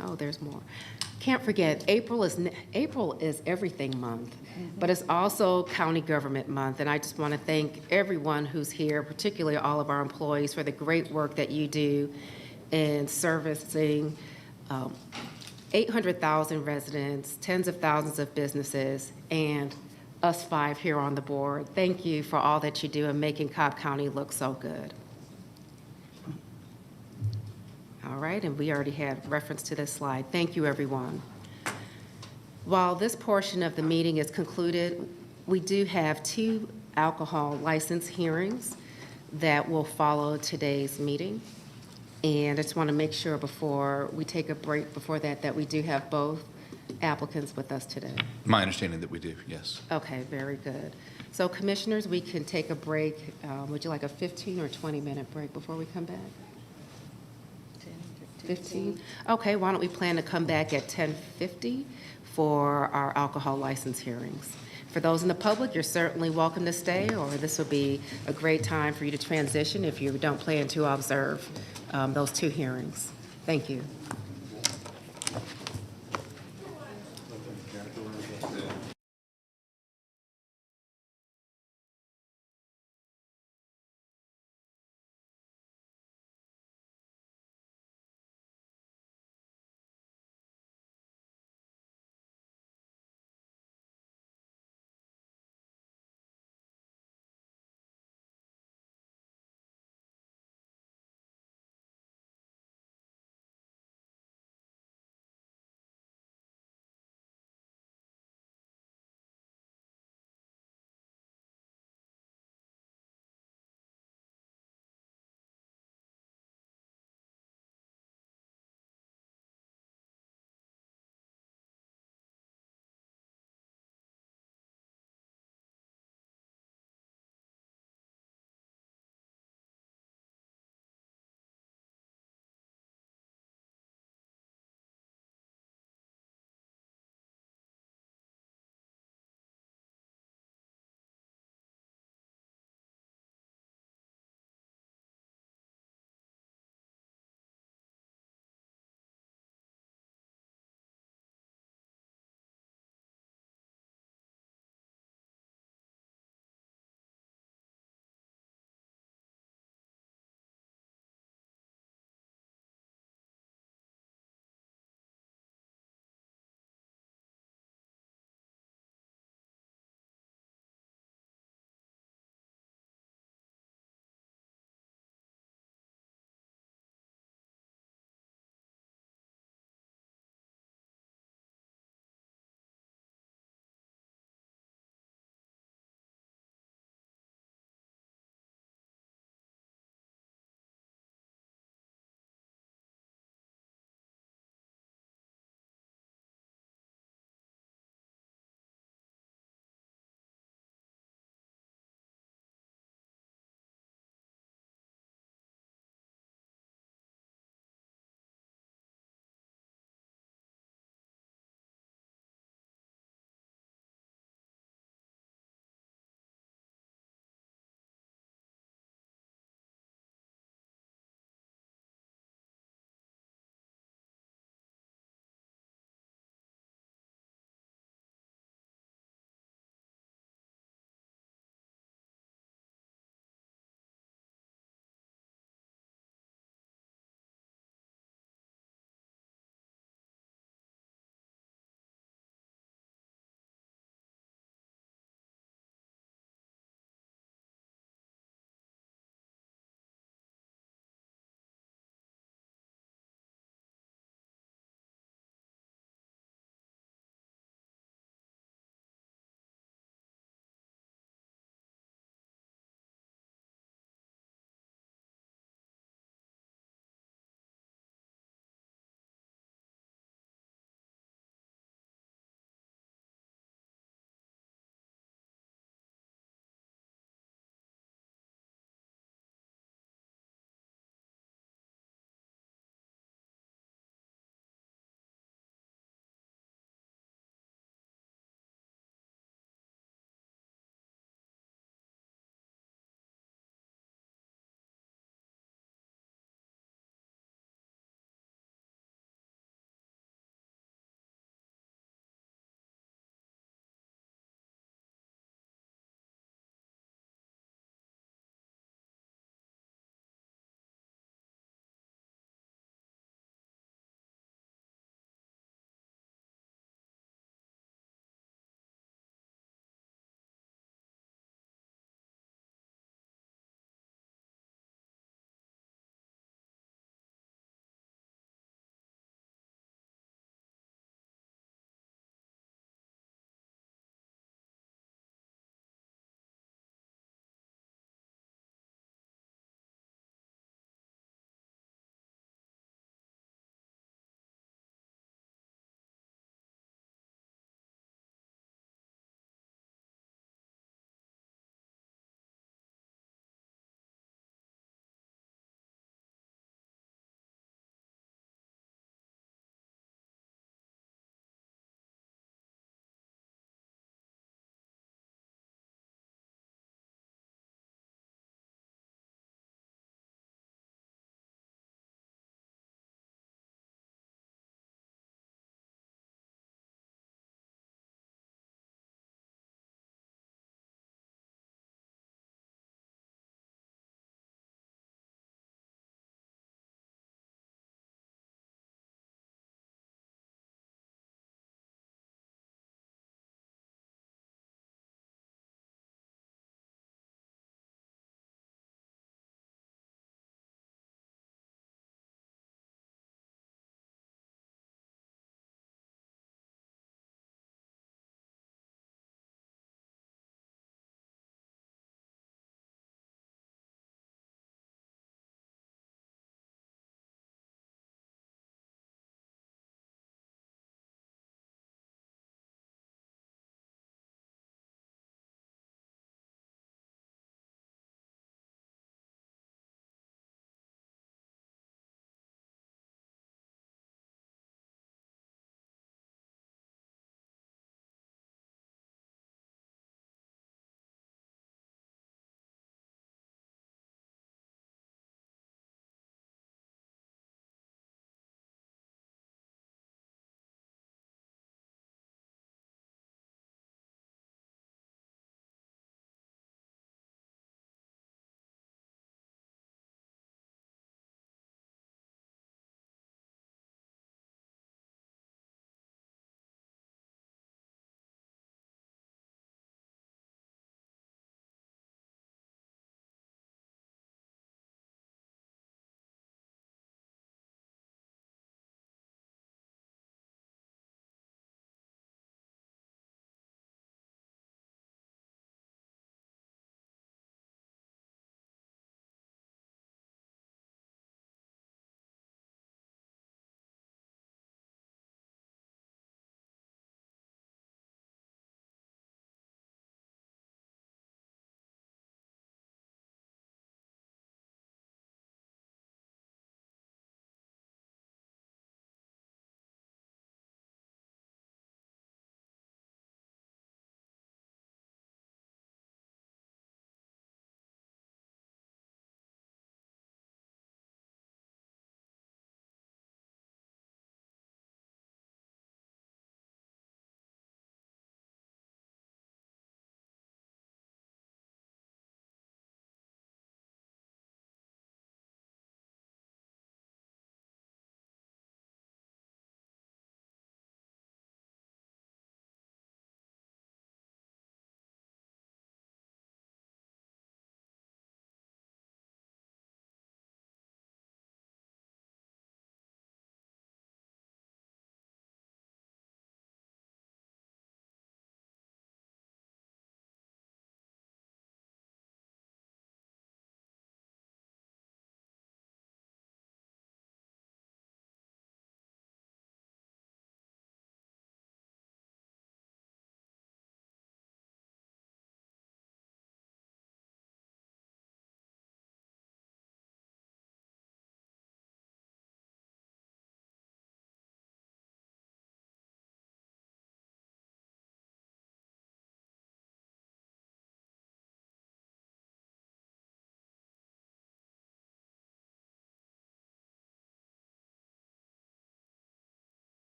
Oh, there's more. Can't forget, April is Everything Month, but it's also County Government Month, and I just want to thank everyone who's here, particularly all of our employees, for the great work that you do in servicing 800,000 residents, tens of thousands of businesses, and us 5 here on the board. Thank you for all that you do in making Cobb County look so good. All right, and we already had reference to this slide. Thank you, everyone. While this portion of the meeting is concluded, we do have 2 alcohol license hearings that will follow today's meeting. And I just want to make sure before we take a break before that we do have both applicants with us today. My understanding that we do, yes. Okay, very good. So commissioners, we can take a break. Would you like a 15 or 20-minute break before we come back? 15? Okay, why don't we plan to come back at 10:50 for our alcohol license hearings? For those in the public, you're certainly welcome to stay, or this will be a great time for you to transition if you don't plan to observe those two hearings. Thank you.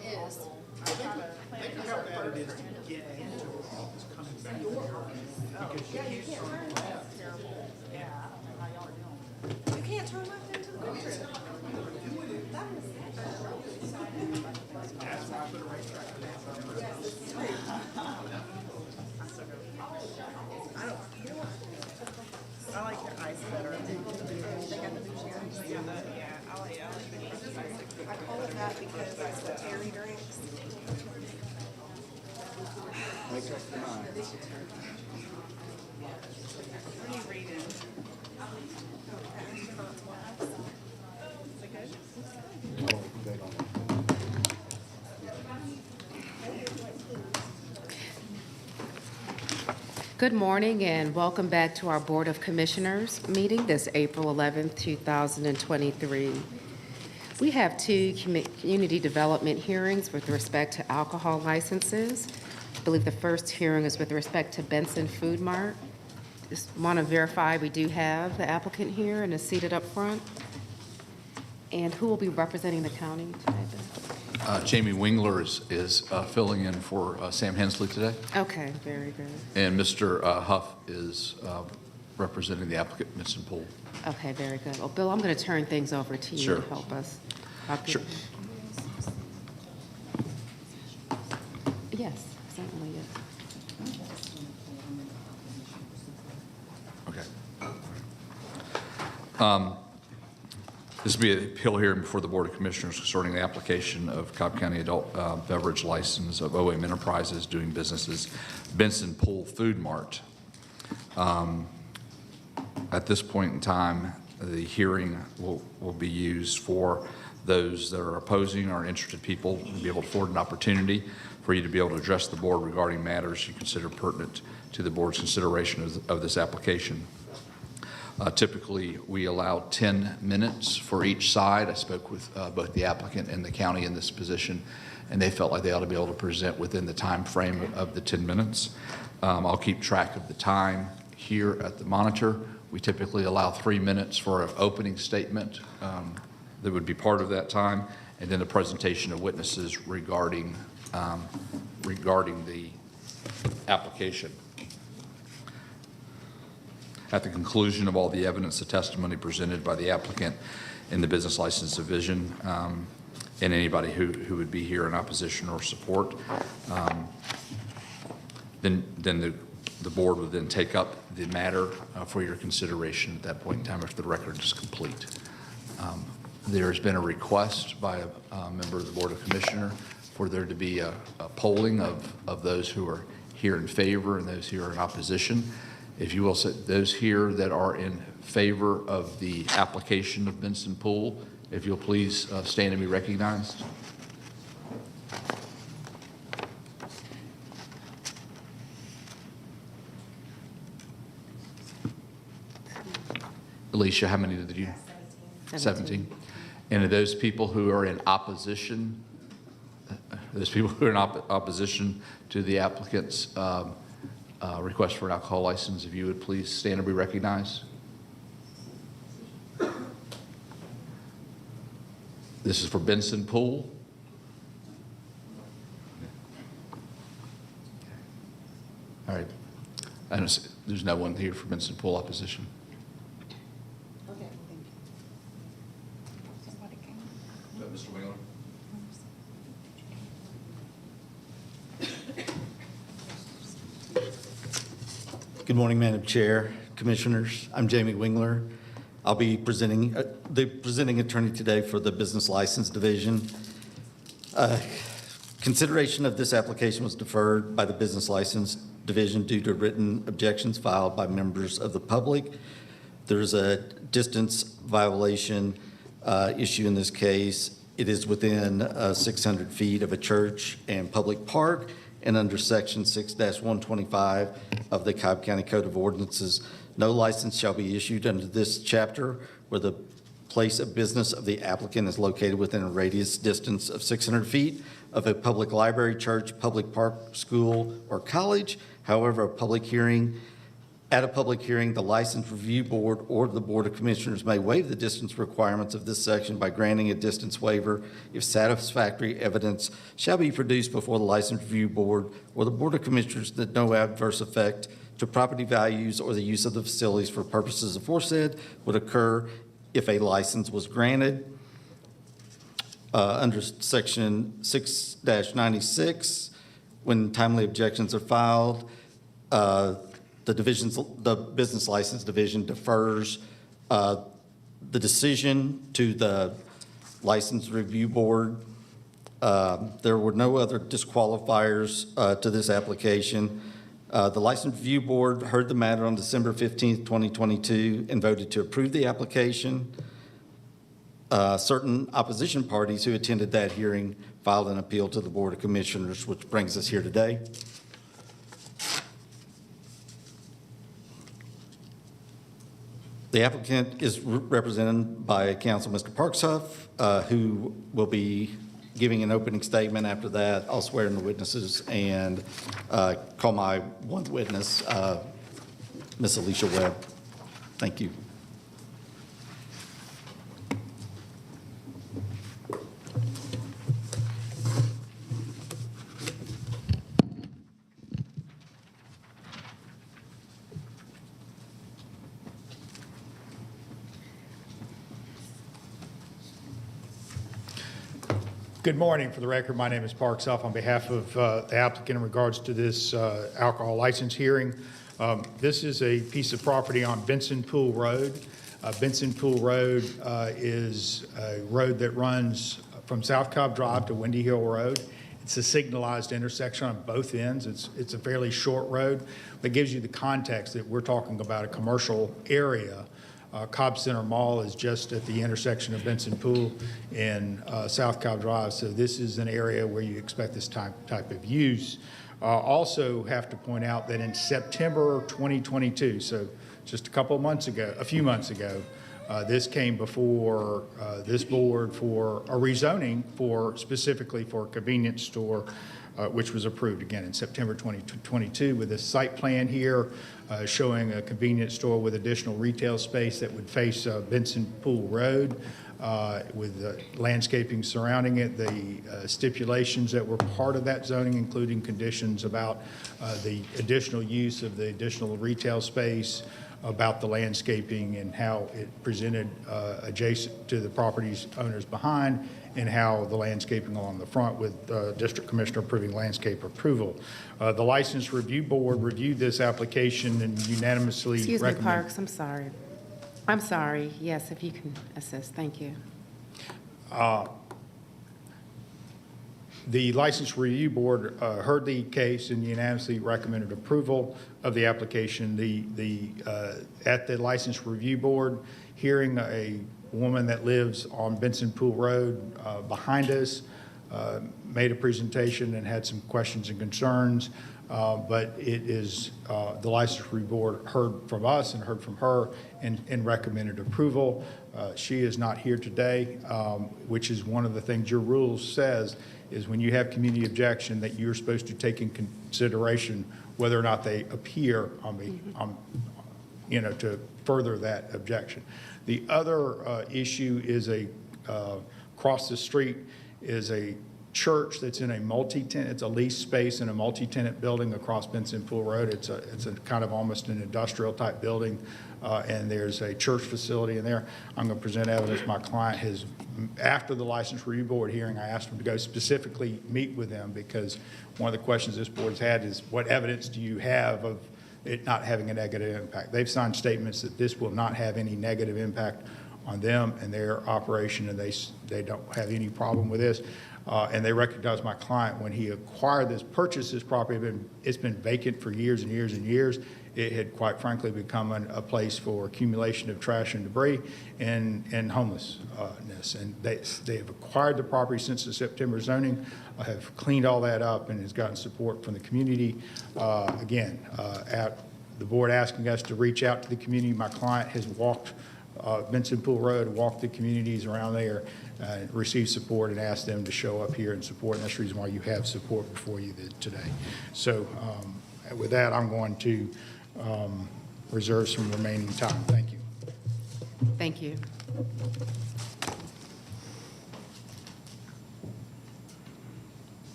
is. Think how bad it is to get into an office coming back to your because you can't turn left. You can't turn left into the country. That's why I put a racetrack in there. I like your eyes better. They got the bougie eyes. Yeah, I like I call it that because that's what Terry drinks. Make up your mind. What are you reading? Good morning and welcome back to our Board of Commissioners meeting this April 11th, 2023. We have two community development hearings with respect to alcohol licenses. I believe the first hearing is with respect to Benson Food Mart. Just want to verify we do have the applicant here and is seated up front. And who will be representing the county today, Ben? Jamie Wingler is filling in for Sam Hensley today, Okay, very good. and Mr. Huff is representing the applicant, Benson Pool. Okay, very good. Well, Bill, I'm going to turn things over to you Sure. to help us. Sure. Yes, certainly, yes. Okay. This will be an appeal hearing before the Board of Commissioners concerning the application of Cobb County Adult Beverage License of OM Enterprises doing business as Benson Pool Food Mart. At this point in time, the hearing will be used for those that are opposing or interested people to be able to afford an opportunity for you to be able to address the board regarding matters you consider pertinent to the board's consideration of this application. Typically, we allow 10 minutes for each side. I spoke with both the applicant and the county in this position, and they felt like they ought to be able to present within the time frame of the 10 minutes. I'll keep track of the time here at the monitor. We typically allow 3 minutes for an opening statement that would be part of that time, and then a presentation of witnesses regarding the application. At the conclusion of all the evidence, the testimony presented by the applicant in the Business License Division, and anybody who would be here in opposition or support, then the board would then take up the matter for your consideration at that point in time if the record is complete. There has been a request by a member of the Board of Commissioners for there to be a polling of those who are here in favor and those who are in opposition. If you will, those here that are in favor of the application of Benson Pool, if you'll please stand and be recognized. Alicia, how many did you? 17. And of those people who are in opposition, opposition to the applicant's request for an alcohol license, if you would please stand and be recognized. This is for Benson Pool. All right. I don't see, there's no one here for Benson Pool opposition. Okay, Mr. Wheeler? Good morning, Madam Chair, Commissioners. I'm Jamie Wingler. I'll be presenting the presenting attorney today for the Business License Division. Consideration of this application was deferred by the Business License Division due to written objections filed by members of the public. There's a distance violation issue in this case. It is within 600 feet of a church and public park, and under Section 6-125 of the Cobb County Code of Ordinances, no license shall be issued under this chapter where the place of business of the applicant is located within a radius distance of 600 feet of a public library, church, public park, school, or college. However, a public hearing At a public hearing, the License Review Board or the Board of Commissioners may waive the distance requirements of this section by granting a distance waiver if satisfactory evidence shall be produced before the License Review Board or the Board of Commissioners that no adverse effect to property values or the use of the facilities for purposes aforesaid would occur if a license was granted. Under Section 6-96, when timely objections are filed, the Business License Division defers the decision to the License Review Board. There were no other disqualifiers to this application. The License Review Board heard the matter on December 15th, 2022, and voted to approve the application. Certain opposition parties who attended that hearing filed an appeal to the Board of Commissioners, which brings us here today. The applicant is represented by Counsel Mr. Parkshuff, who will be giving an opening statement. After that, I'll swear in the witnesses and call my one witness, Ms. Alicia Webb. Thank you. Good morning. For the record, my name is Parks Huff on behalf of the applicant in regards to this alcohol license hearing. This is a piece of property on Benson Pool Road. Benson Pool Road is a road that runs from South Cobb Drive to Windy Hill Road. It's a signalized intersection on both ends. It's a fairly short road that gives you the context that we're talking about a commercial area. Cobb Center Mall is just at the intersection of Benson Pool and South Cobb Drive, so this is an area where you expect this type of use. Also have to point out that in September 2022, so just a few months ago, this came before this board for a rezoning specifically for a convenience store, which was approved again in September 2022 with a site plan here showing a convenience store with additional retail space that would face Benson Pool Road with landscaping surrounding it. The stipulations that were part of that zoning, including conditions about the additional use of the additional retail space, about the landscaping and how it presented adjacent to the property's owners behind, and how the landscaping along the front with District Commissioner approving landscape approval. The License Review Board reviewed this application and unanimously Excuse me, recommended. Parks, I'm sorry. I'm sorry. Yes, if you can assist. Thank you. The License Review Board heard the case and unanimously recommended approval of the application. At the License Review Board hearing, a woman that lives on Benson Pool Road behind us made a presentation and had some questions and concerns, but it is the License Review Board heard from us and heard from her and recommended approval. She is not here today, which is one of the things your rules says is when you have community objection that you're supposed to take in consideration whether or not they appear to further that objection. The other issue is across the street is a church that's in a multi-tenant, it's a leased space in a multi-tenant building across Benson Pool Road. It's a kind of almost an industrial type building, and there's a church facility in there. I'm going to present evidence. My client has, after the License Review Board hearing, I asked him to go specifically meet with them because one of the questions this board's had is what evidence do you have of it not having a negative impact? They've signed statements that this will not have any negative impact on them and their operation, and they don't have any problem with this. And they recognize my client when he purchased this property. It's been vacant for years and years and years. It had quite frankly become a place for accumulation of trash and debris and homelessness. And they have acquired the property since the September zoning, have cleaned all that up, and has gotten support from the community. At the board asking us to reach out to the community, my client has walked Benson Pool Road, walked the communities around there, received support, and asked them to show up here and support. And that's the reason why you have support before you today. So with that, I'm going to reserve some remaining time. Thank you. Thank you.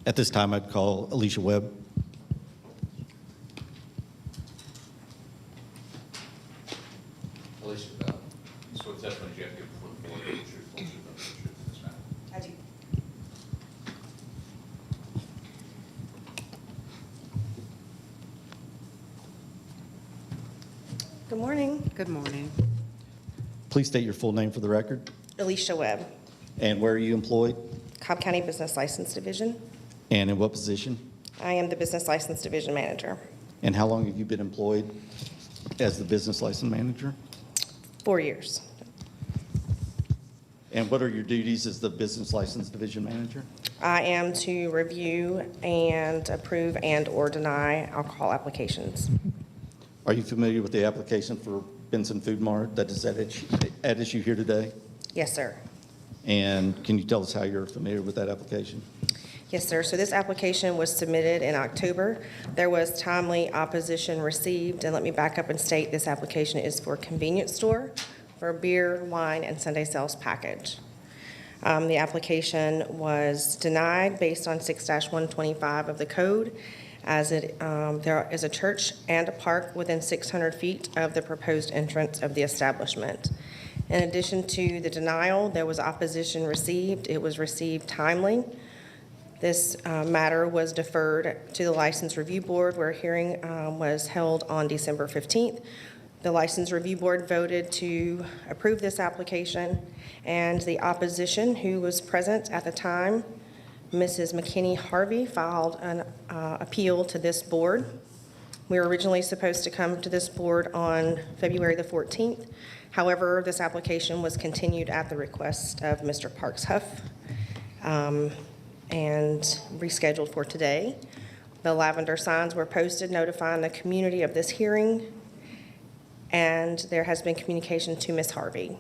At this time, I'd call Alicia Webb. Alicia, so testimony you have to give before the board, truthful, truth, and truth in this matter. I do. Good morning. Good morning. Please state your full name for the record. Alicia Webb, And where are you employed? Cobb County Business License Division. And in what position? I am the Business License Division Manager. And how long have you been employed as the business license manager? 4 years. And what are your duties as the business license division manager? I am to review and approve and/or deny alcohol applications. Are you familiar with the application for Benson Food Mart that is at issue here today? Yes, sir. And can you tell us how you're familiar with that application? Yes, sir. So this application was submitted in October. There was timely opposition received, and let me back up and state this application is for a convenience store for beer, wine, and Sunday sales package. The application was denied based on 6-125 of the code, as there is a church and a park within 600 feet of the proposed entrance of the establishment. In addition to the denial, there was opposition received. It was received timely. This matter was deferred to the License Review Board, where a hearing was held on December 15th. The License Review Board voted to approve this application, and the opposition, who was present at the time, Mrs. McKinney Harvey, filed an appeal to this board. We were originally supposed to come to this board on February the 14th. However, this application was continued at the request of Mr. Parks Huff and rescheduled for today. The lavender signs were posted notifying the community of this hearing, and there has been communication to Ms. Harvey.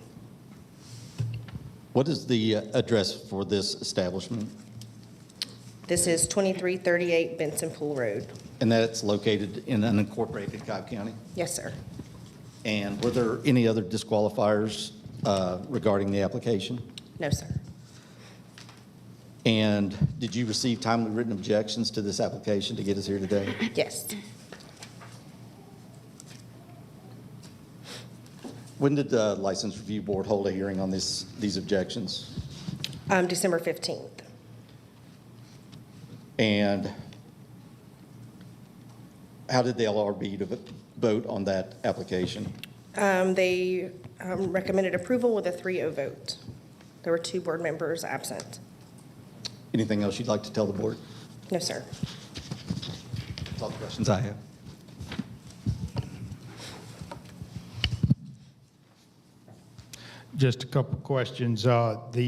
What is the address for this establishment? This is 2338 Benson Pool Road. And that's located in unincorporated Cobb County? Yes, sir. And were there any other disqualifiers regarding the application? No, sir. And did you receive timely written objections to this application to get us here today? Yes. When did the License Review Board hold a hearing on these objections? December 15th. And how did the LRB vote on that application? They recommended approval with a 3-0 vote. There were 2 board members absent. Anything else you'd like to tell the board? No, sir. That's all the questions I have. Just a couple of questions. Parks,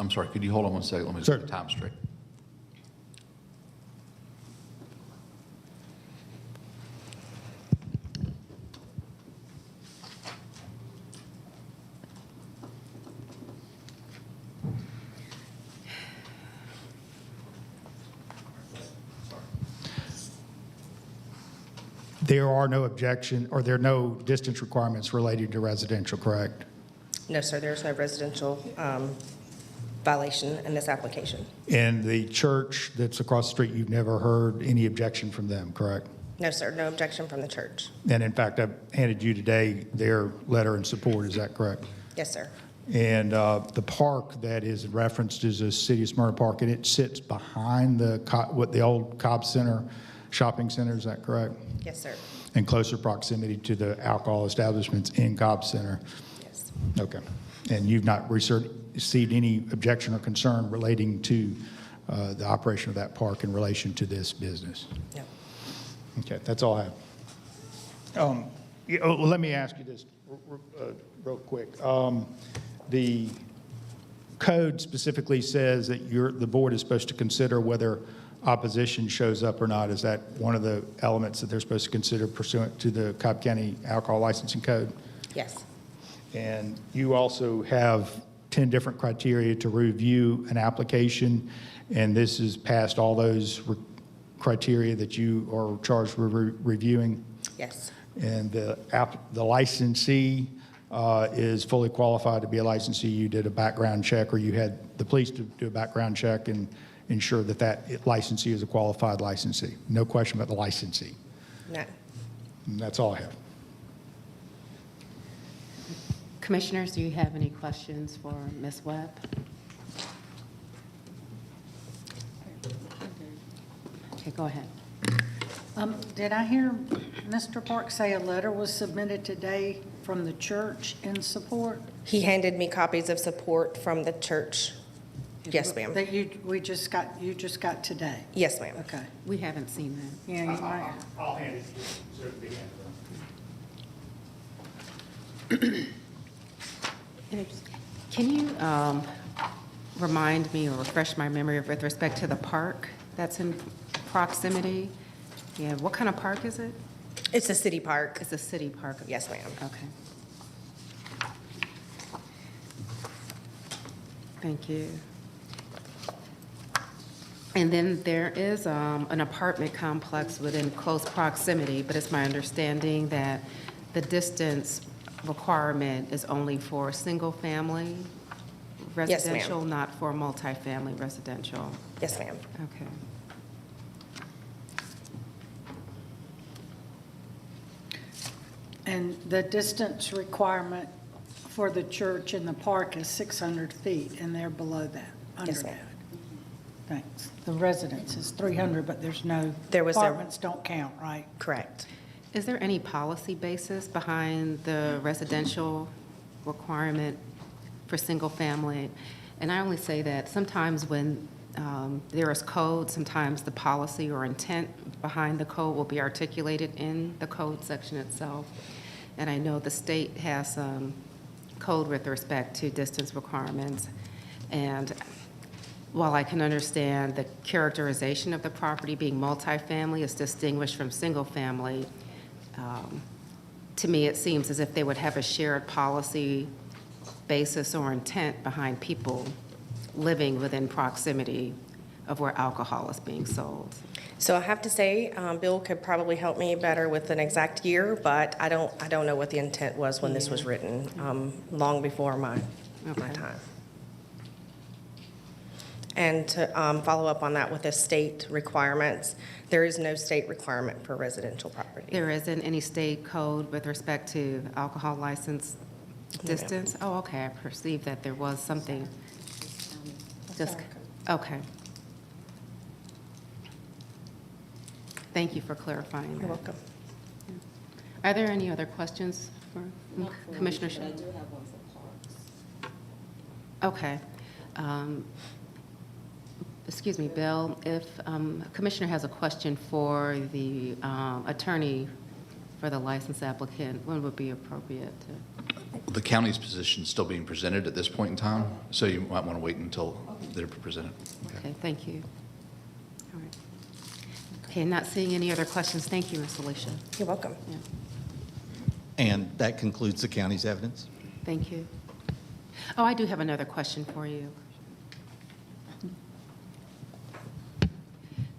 I'm sorry, could you hold on one second? Let me just get the time straight. There are no objection, or there are no distance requirements related to residential, correct? No, sir. There's no residential violation in this application. And the church that's across the street, you've never heard any objection from them, correct? No, sir. No objection from the church. And in fact, I've handed you today their letter in support, is that correct? Yes, sir. And the park that is referenced is a City of Smyrna Park, and it sits behind the old Cobb Center shopping center, is that correct? Yes, sir. In closer proximity to the alcohol establishments in Cobb Center? Yes. Okay. And you've not received any objection or concern relating to the operation of that park in relation to this business? No. Okay, that's all I have. Let me ask you this real quick. The code specifically says that the board is supposed to consider whether opposition shows up or not. Is that one of the elements that they're supposed to consider pursuant to the Cobb County Alcohol Licensing Code? Yes. And you also have 10 different criteria to review an application, and this has passed all those criteria that you are charged with reviewing. Yes. And the licensee is fully qualified to be a licensee. You did a background check, or you had the police to do a background check and ensure that that licensee is a qualified licensee. No question about the licensee. No. And that's all I have. Commissioners, do you have any questions for Ms. Webb? Okay, go ahead. Did I hear Mr. Park say a letter was submitted today from the church in support? He handed me copies of support from the church. Yes, ma'am. That you just got today? Yes, ma'am. Okay. We haven't seen that. Yeah, you might. I'll hand it to you, so it'll be handed. Can you remind me or refresh my memory with respect to the park that's in proximity? Yeah, what kind of park is it? It's a city park. It's a city park. Yes, ma'am. Okay. Thank you. And then there is an apartment complex within close proximity, but it's my understanding that the distance requirement is only for single-family residential, not for multifamily residential. Yes, ma'am. Okay. And the distance requirement for the church and the park is 600 feet, and they're below that, under Yes, ma'am. that. Thanks. The residence is 300, but there's no, There was apartments don't count, right? Correct. Is there any policy basis behind the residential requirement for single-family? And I only say that sometimes when there is code, sometimes the policy or intent behind the code will be articulated in the code section itself. And I know the state has code with respect to distance requirements. And while I can understand the characterization of the property being multifamily is distinguished from single-family, to me, it seems as if they would have a shared policy basis or intent behind people living within proximity of where alcohol is being sold. So I have to say, Bill could probably help me better with an exact year, but I don't know what the intent was when this was written, long before my time. And to follow up on that with the state requirements, there is no state requirement for residential property. There isn't any state code with respect to alcohol license distance? Oh, okay, I perceived that there was something. Just, okay. Thank you for clarifying that. You're welcome. Are there any other questions for Commissioner? I do have one for parks. Okay. Excuse me, Bill, if Commissioner has a question for the attorney for the license applicant, when would be appropriate to? The county's position is still being presented at this point in time, so you might want to wait until they're presented. Okay, thank you. All right. Okay, not seeing any other questions. Thank you, Ms. Alicia. You're welcome. Yeah, And that concludes the county's evidence. thank you. Oh, I do have another question for you.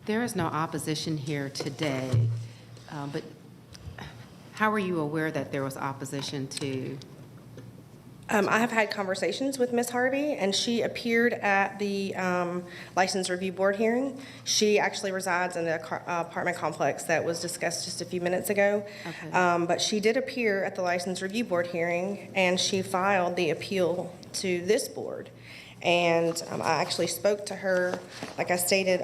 There is no opposition here today, but how are you aware that there was opposition to? I have had conversations with Ms. Harvey, and she appeared at the License Review Board hearing. She actually resides in the apartment complex that was discussed just a few minutes ago. Okay. But she did appear at the License Review Board hearing, and she filed the appeal to this board. And I actually spoke to her. Like I stated,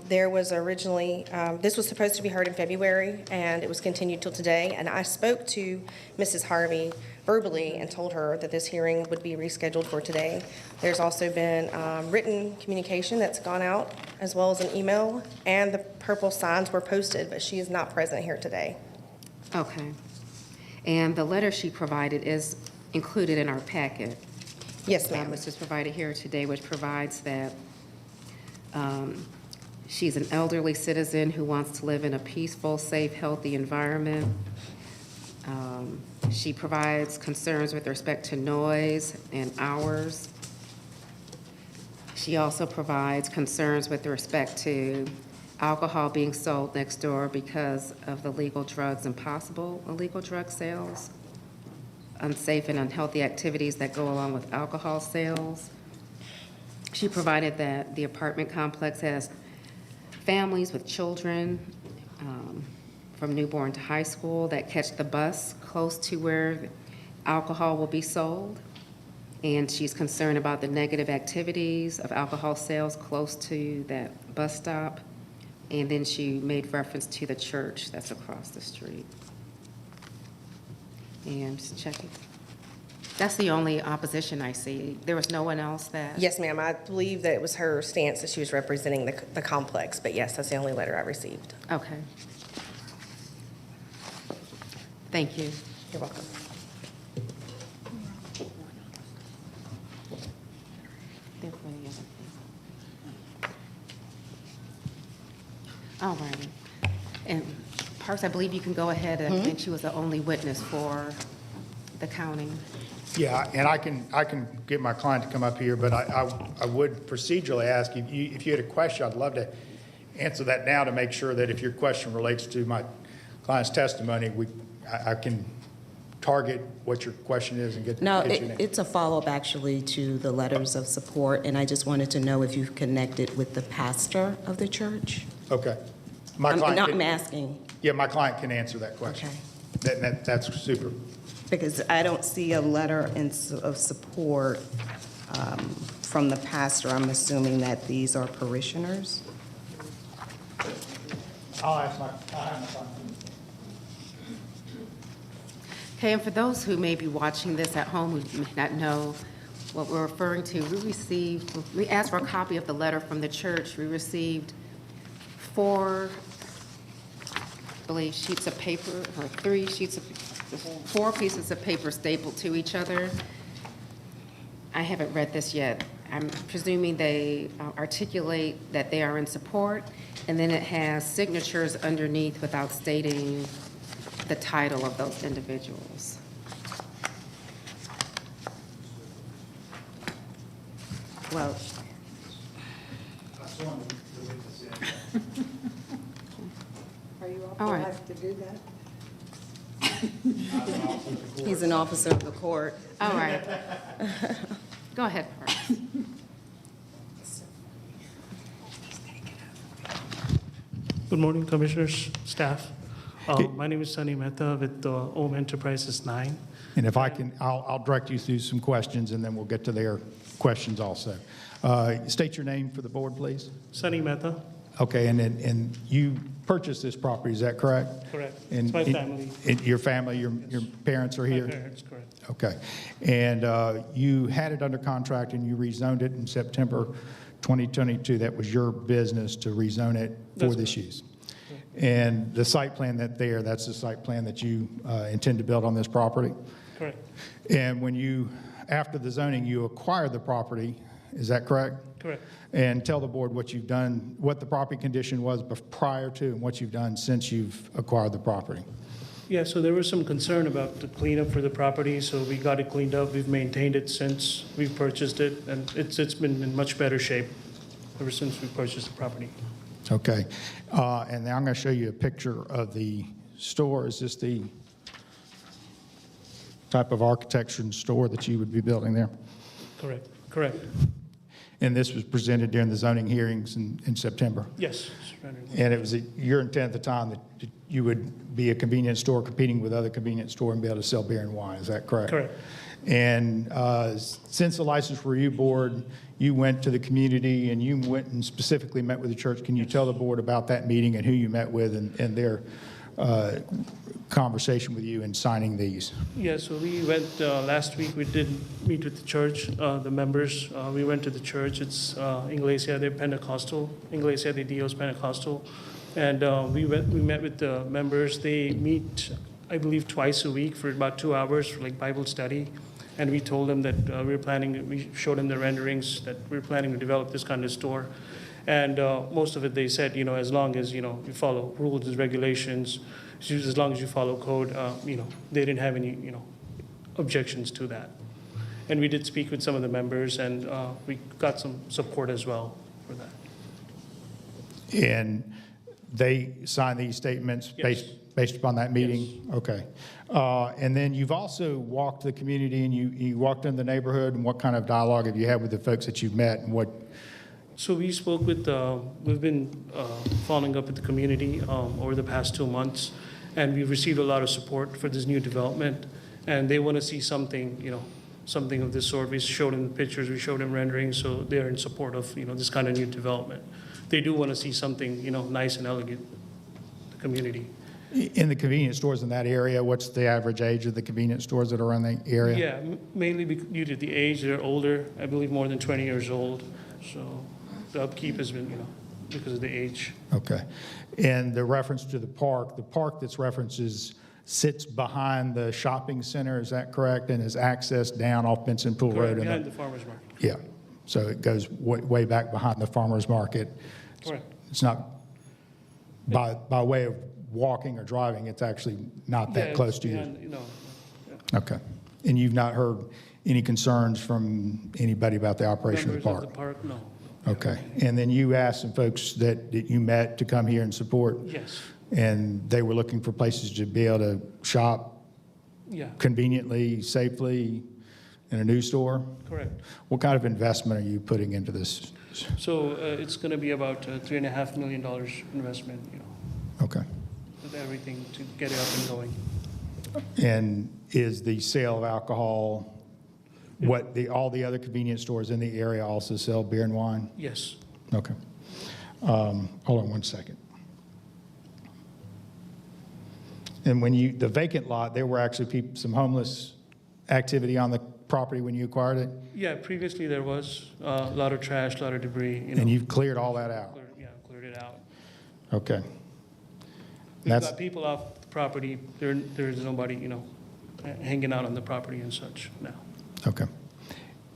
there was originally, this was supposed to be heard in February, and it was continued till today. And I spoke to Mrs. Harvey verbally and told her that this hearing would be rescheduled for today. There's also been written communication that's gone out, as well as an email, and the purple signs were posted, but she is not present here today. Okay. And the letter she provided is included in our packet. Yes, ma'am. Which is provided here today, which provides that she's an elderly citizen who wants to live in a peaceful, safe, healthy environment. She provides concerns with respect to noise and hours She also provides concerns with respect to alcohol being sold next door because of the legal drugs and possible illegal drug sales, unsafe and unhealthy activities that go along with alcohol sales. She provided that the apartment complex has families with children from newborn to high school that catch the bus close to where alcohol will be sold. And she's concerned about the negative activities of alcohol sales close to that bus stop. And then she made reference to the church that's across the street. And just checking. That's the only opposition I see. There was no one else that? Yes, ma'am. I believe that it was her stance that she was representing the complex, but yes, that's the only letter I received. Okay. Thank you. You're welcome. All right. And Parks, I believe you can go ahead. I think she was the only witness for the county. Yeah, and I can get my client to come up here, but I would procedurally ask if you had a question, I'd love to answer that now to make sure that if your question relates to my client's testimony, I can target what your question is and get No, your name. it's a follow-up actually to the letters of support, and I just wanted to know if you've connected with the pastor of the church. Okay. I'm asking. Yeah, my client can answer that question. Okay. That's super. Because I don't see a letter of support from the pastor. I'm assuming that these are parishioners. I'll have my client. Okay, and for those who may be watching this at home who may not know what we're referring to, we asked for a copy of the letter from the church. We received 4 sheets of paper, or 4 pieces of paper stapled to each other. I haven't read this yet. I'm presuming they articulate that they are in support, and then it has signatures underneath without stating the title of those individuals. Well, Are you All right. authorized to do that? he's an officer of the court. All right. Go ahead, Parks. Good morning, Commissioners, staff. My name is Sunny Mehta with Om Enterprises 9. And if I can, I'll direct you through some questions, and then we'll get to their questions also. State your name for the board, please. Sunny Mehta. Okay, and you purchased this property, is that correct? Correct. And It's my family. Your family, your parents are here? My parents, correct. Okay. And you had it under contract and you rezoned it in September 2022. That was your business to rezone it for That's this correct. use. And the site plan that's the site plan that you intend to build on this property? Correct. And after the zoning, you acquired the property, is that correct? Correct. And tell the board what you've done, what the property condition was prior to and what you've done since you've acquired the property. Yeah, so there was some concern about the cleanup for the property, so we got it cleaned up. We've maintained it since we've purchased it, and it's been in much better shape ever since we purchased the property. Okay. And now I'm going to show you a picture of the store. Is this the type of architecture and store that you would be building there? Correct. Correct. And this was presented during the zoning hearings in September? Yes. And it was your intent at the time that you would be a convenience store competing with other convenience stores and be able to sell beer and wine, is that correct? Correct. And since the License Review Board, you went to the community and you went and specifically met with the church. Can you tell the board about that meeting and who you met with and their conversation with you in signing these? Yeah, so we went last week. We did meet with the church, the members. We went to the church. It's Iglesia de Pentecostal, Iglesia de Dios Pentecostal. And we met with the members. They meet, I believe, twice a week for about 2 hours for like Bible study. And we told them that we showed them the renderings that we're planning to develop this kind of store. And most of it, they said, as long as, you follow rules and regulations, as long as you follow code, they didn't have any, objections to that. And we did speak with some of the members, and we got some support as well for that. And they signed these statements Yes. based upon that meeting? Okay. And then you've also walked the community, and you walked in the neighborhood, and what kind of dialogue have you had with the folks that you've met, and what? So we spoke with, we've been following up with the community over the past 2 months, and we've received a lot of support for this new development, and they want to see something, something of this sort. We showed them pictures, we showed them renderings, so they're in support of, this kind of new development. They do want to see something, nice and elegant, the community. In the convenience stores in that area, what's the average age of the convenience stores that are in the area? Yeah, mainly due to the age, they're older, I believe more than 20 years old, so the upkeep has been, because of the age. Okay. And the reference to the park that's referenced sits behind the shopping center, is that correct? And is access down off Benson Pool Road? Correct, behind the farmer's market. Yeah, so it goes way back behind the farmer's market. Correct. It's not, by way of walking or driving, it's actually not that Yeah, close it's to you? behind, Okay. And you've not heard any concerns from anybody about the operation of the Members park? of the park, no. Okay. And then you asked some folks that you met to come here and support? Yes. And they were looking for places to be able to shop Yeah. conveniently, safely, in a new store? Correct. What kind of investment are you putting into this? So it's going to be about $3.5 million investment, Okay. with everything to get it up and going. And is the sale of alcohol, all the other convenience stores in the area also sell beer and wine? Yes. Okay. Hold on one second. And when the vacant lot, there were actually some homeless activity on the property when you acquired it? Yeah, previously there was a lot of trash, a lot of debris. And you've cleared all that out? Cleared it out. Okay. We've got people off the property. There's nobody, hanging out on the property and such now. Okay.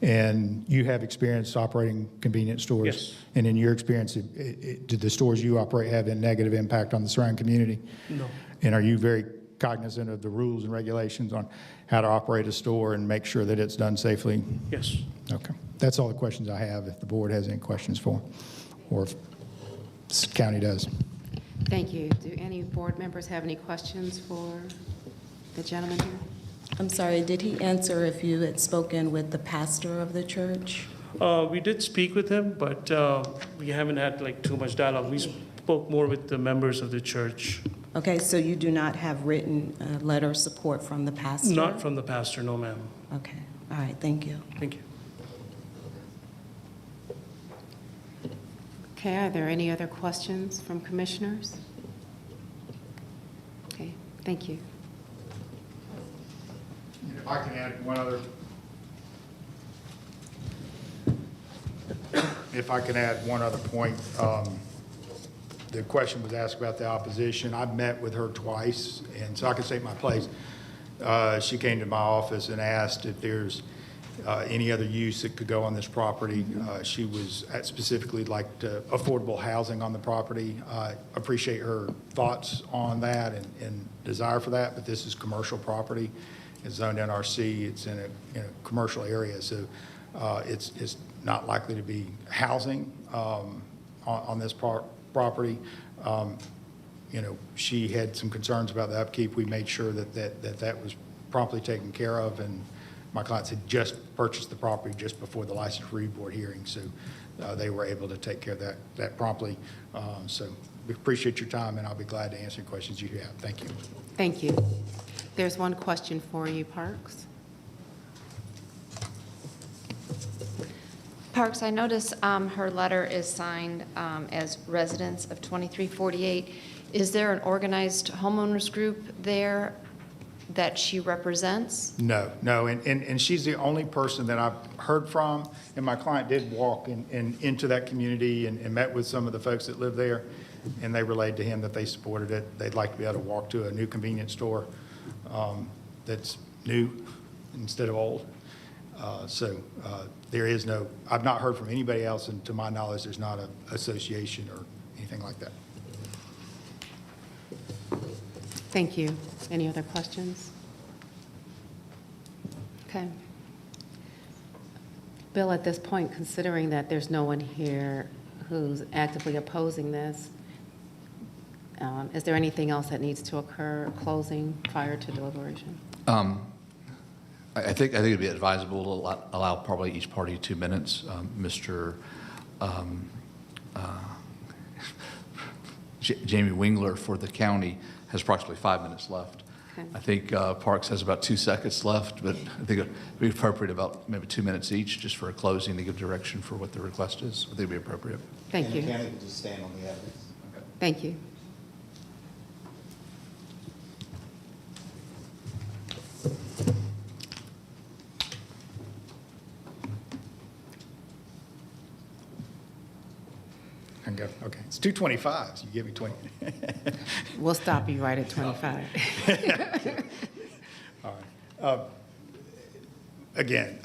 And you have experience operating convenience stores? Yes. And in your experience, did the stores you operate have a negative impact on the surrounding community? No. And are you very cognizant of the rules and regulations on how to operate a store and make sure that it's done safely? Yes. Okay. That's all the questions I have, if the board has any questions for, or if the county does. Thank you. Do any board members have any questions for the gentleman here? I'm sorry, did he answer if you had spoken with the pastor of the church? We did speak with him, but we haven't had too much dialogue. We spoke more with the members of the church. Okay, so you do not have written letter of support from the pastor? Not from the pastor, no, ma'am. Okay, all right, thank you. Thank you. Okay, are there any other questions from commissioners? Okay, thank you. If I can add one other. If I can add one other point, the question was asked about the opposition. I've met with her twice, and so I can state my place. She came to my office and asked if there's any other use that could go on this property. She was specifically like affordable housing on the property. I appreciate her thoughts on that and desire for that, but this is commercial property. It's zoned NRC. It's in a commercial area, so it's not likely to be housing on this property. She had some concerns about the upkeep. We made sure that was promptly taken care of, and my clients had just purchased the property just before the license review board hearing, so they were able to take care of that promptly. So we appreciate your time, and I'll be glad to answer questions you have. Thank you. Thank you. There's one question for you, Parks. Parks, I notice her letter is signed as residents of 2348. Is there an organized homeowners group there that she represents? No, and she's the only person that I've heard from, and my client did walk into that community and met with some of the folks that live there, and they relayed to him that they supported it. They'd like to be able to walk to a new convenience store that's new instead of old. There is no, I've not heard from anybody else, and to my knowledge, there's not an association or anything like that. Thank you. Any other questions? Okay. Bill, at this point, considering that there's no one here who's actively opposing this, is there anything else that needs to occur closing prior to deliberation? I think it'd be advisable to allow probably each party 2 minutes. Mr. Jamie Wingler for the county has approximately 5 minutes left. Okay. I think Parks has about 2 seconds left, but I think it'd be appropriate about maybe 2 minutes each just for a closing to give direction for what the request is. I think it'd be appropriate. Thank you. And the county will just stand on the evidence. Okay. Thank you. I can go, okay. It's 2:25, so you give me 20. We'll stop you right at 25. All right. Again,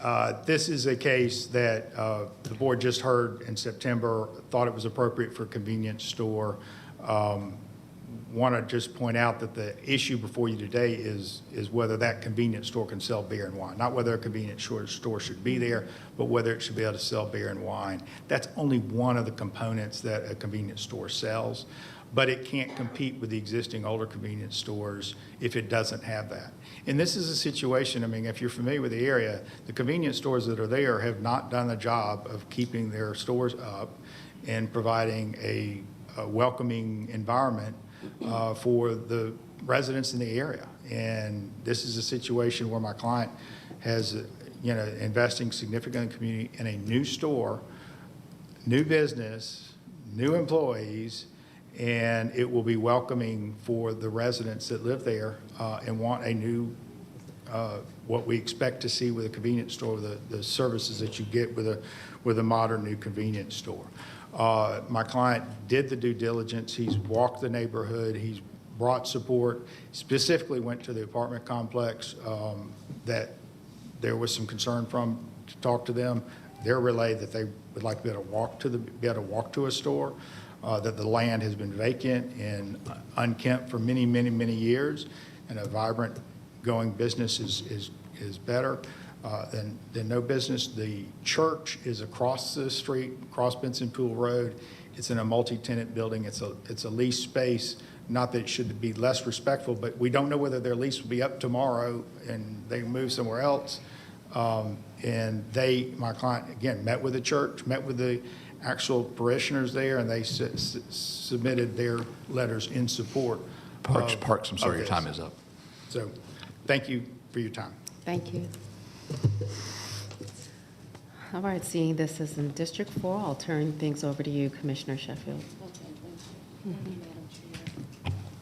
this is a case that the board just heard in September, thought it was appropriate for a convenience store. Want to just point out that the issue before you today is whether that convenience store can sell beer and wine. Not whether a convenience store should be there, but whether it should be able to sell beer and wine. That's only one of the components that a convenience store sells, but it can't compete with the existing older convenience stores if it doesn't have that. And this is a situation, I mean, if you're familiar with the area, the convenience stores that are there have not done the job of keeping their stores up and providing a welcoming environment for the residents in the area. And this is a situation where my client has, investing significant community in a new store, new business, new employees, and it will be welcoming for the residents that live there and want a new, what we expect to see with a convenience store, the services that you get with a modern new convenience store. My client did the due diligence. He's walked the neighborhood. He's brought support, specifically went to the apartment complex that there was some concern from to talk to them. They're relayed that they would like to be able to walk to a store, that the land has been vacant and unkempt for many, many, many years, and a vibrant going business is better than no business. The church is across the street, across Benson Pool Road. It's in a multi-tenant building. It's a leased space. Not that it should be less respectful, but we don't know whether their lease will be up tomorrow and they move somewhere else. And my client, again, met with the church, met with the actual parishioners there, and they submitted their letters in support. Parks, I'm sorry, your time is up. So thank you for your time. Thank you. All right, seeing this is in District 4, I'll turn things over to you, Commissioner Sheffield.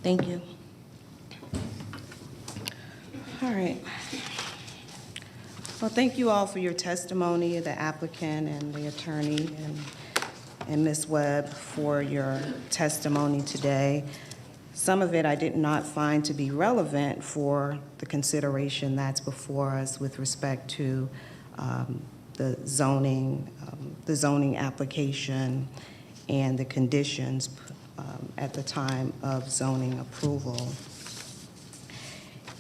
Thank you. All right. Well, thank you all for your testimony, the applicant and the attorney and Ms. Webb for your testimony today. Some of it I did not find to be relevant for the consideration that's before us with respect to the zoning application and the conditions at the time of zoning approval.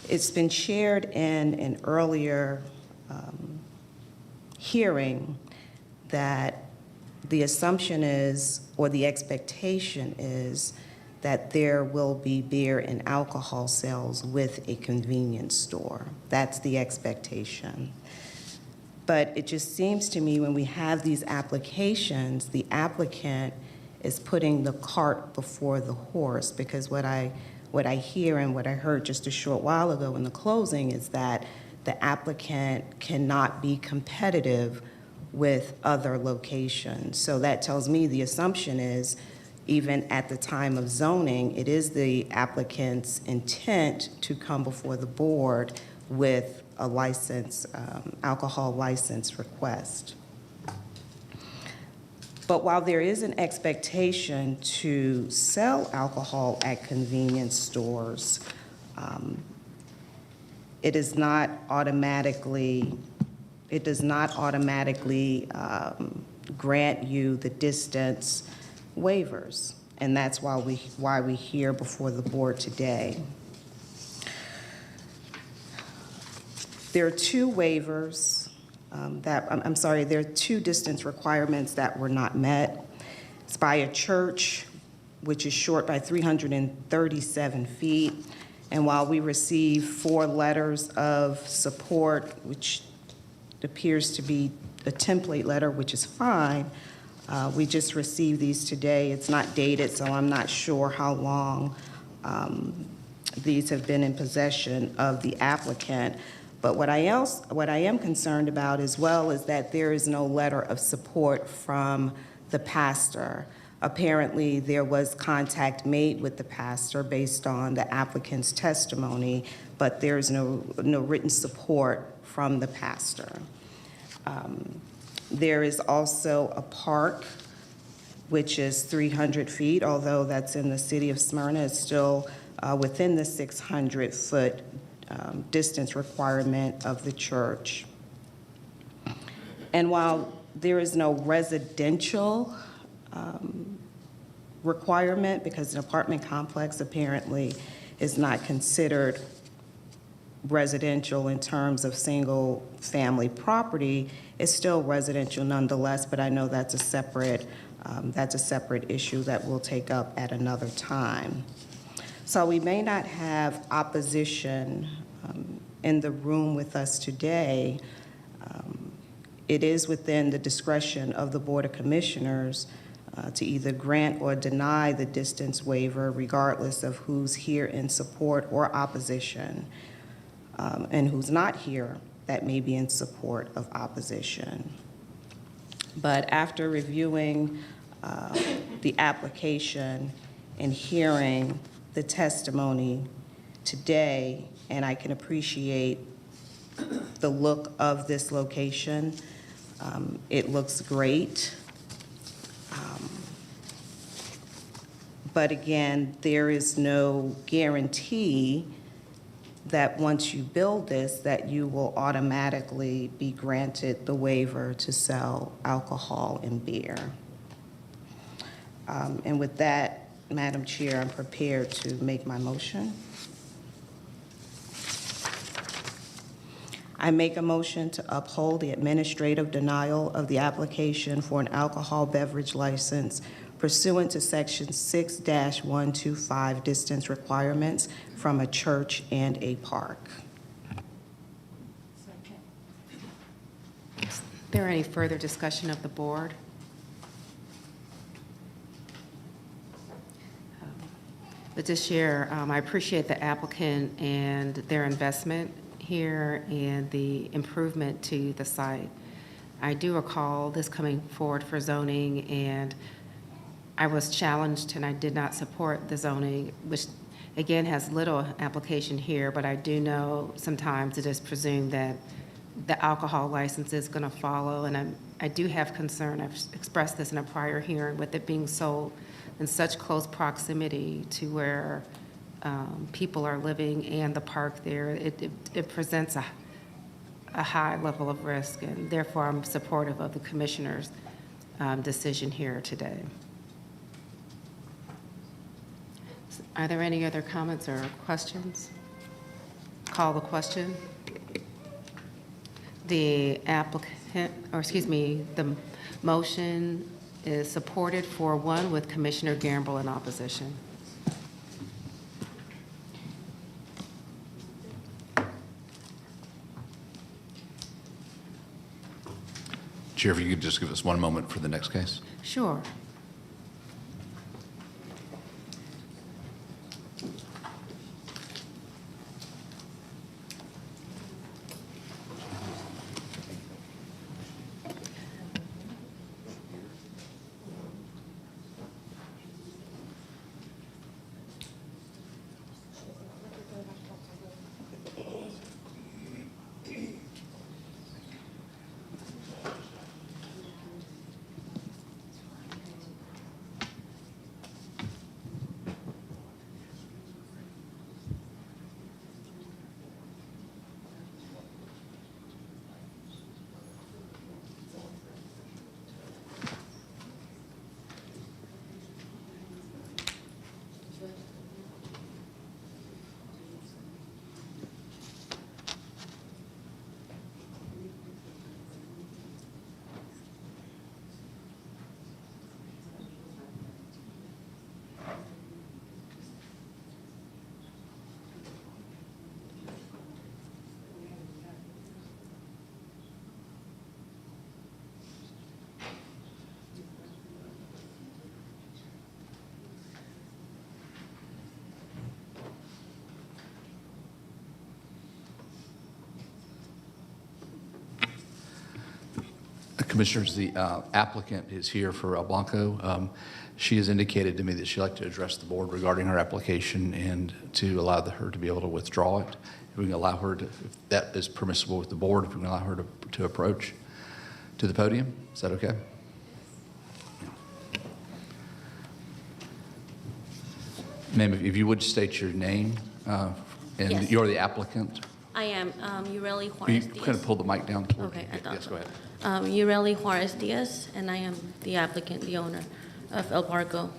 It's been shared in an earlier hearing that the assumption is, or the expectation is, that there will be beer and alcohol sales with a convenience store. That's the expectation. But it just seems to me when we have these applications, the applicant is putting the cart before the horse, because what I hear and what I heard just a short while ago in the closing is that the applicant cannot be competitive with other locations. So that tells me the assumption is, even at the time of zoning, it is the applicant's intent to come before the board with a license, alcohol license request. But while there is an expectation to sell alcohol at convenience stores, it does not automatically grant you the distance waivers, and that's why we're here before the board today. There are two waivers I'm sorry, there are two distance requirements that were not met. It's by a church, which is short by 337 feet. And while we received 4 letters of support, which appears to be a template letter, which is fine, we just received these today. It's not dated, so I'm not sure how long these have been in possession of the applicant. But what I am concerned about as well is that there is no letter of support from the pastor. Apparently, there was contact made with the pastor based on the applicant's testimony, but there's no written support from the pastor. There is also a park, which is 300 feet, although that's in the city of Smyrna, it's still within the 600-foot distance requirement of the church. And while there is no residential requirement, because an apartment complex apparently is not considered residential in terms of single-family property, it's still residential nonetheless, but I know that's a separate issue that we'll take up at another time. So we may not have opposition in the room with us today. It is within the discretion of the Board of Commissioners to either grant or deny the distance waiver, regardless of who's here in support or opposition, and who's not here that may be in support of opposition. But after reviewing the application and hearing the testimony today, and I can appreciate the look of this location. It looks great. But again, there is no guarantee that once you build this, that you will automatically be granted the waiver to sell alcohol and beer. And with that, Madam Chair, I'm prepared to make my motion. I make a motion to uphold the administrative denial of the application for an alcohol beverage license pursuant to Section 6-125 distance requirements from a church and a park. Is there any further discussion of the board? But this year, I appreciate the applicant and their investment here and the improvement to the site. I do recall this coming forward for zoning, and I was challenged and I did not support the zoning, which again has little application here, but I do know sometimes it is presumed that the alcohol license is going to follow, and I do have concern. I've expressed this in a prior hearing with it being sold in such close proximity to where people are living and the park there. It presents a high level of risk, and therefore I'm supportive of the commissioner's decision here today. Are there any other comments or questions? Call the question. The applicant, or excuse me, the motion is supported 4-1 with Commissioner Gamble in opposition. Chair, if you could just give us one moment for the next case. Sure. Commissioners, the applicant is here for El Blanco. She has indicated to me that she'd like to address the board regarding her application and to allow her to be able to withdraw it. If we can allow her to, if that is permissible with the board, if we can allow her to approach to the podium. Is that okay? Ma'am, if you would state your name, and Yes. you're the applicant. I am Ureli Will you Juarez Diaz. kind of pull the mic down toward Okay, you? I thought Yes, so. go ahead. Ureli Juarez Diaz, and I am the applicant, the owner of El Barco,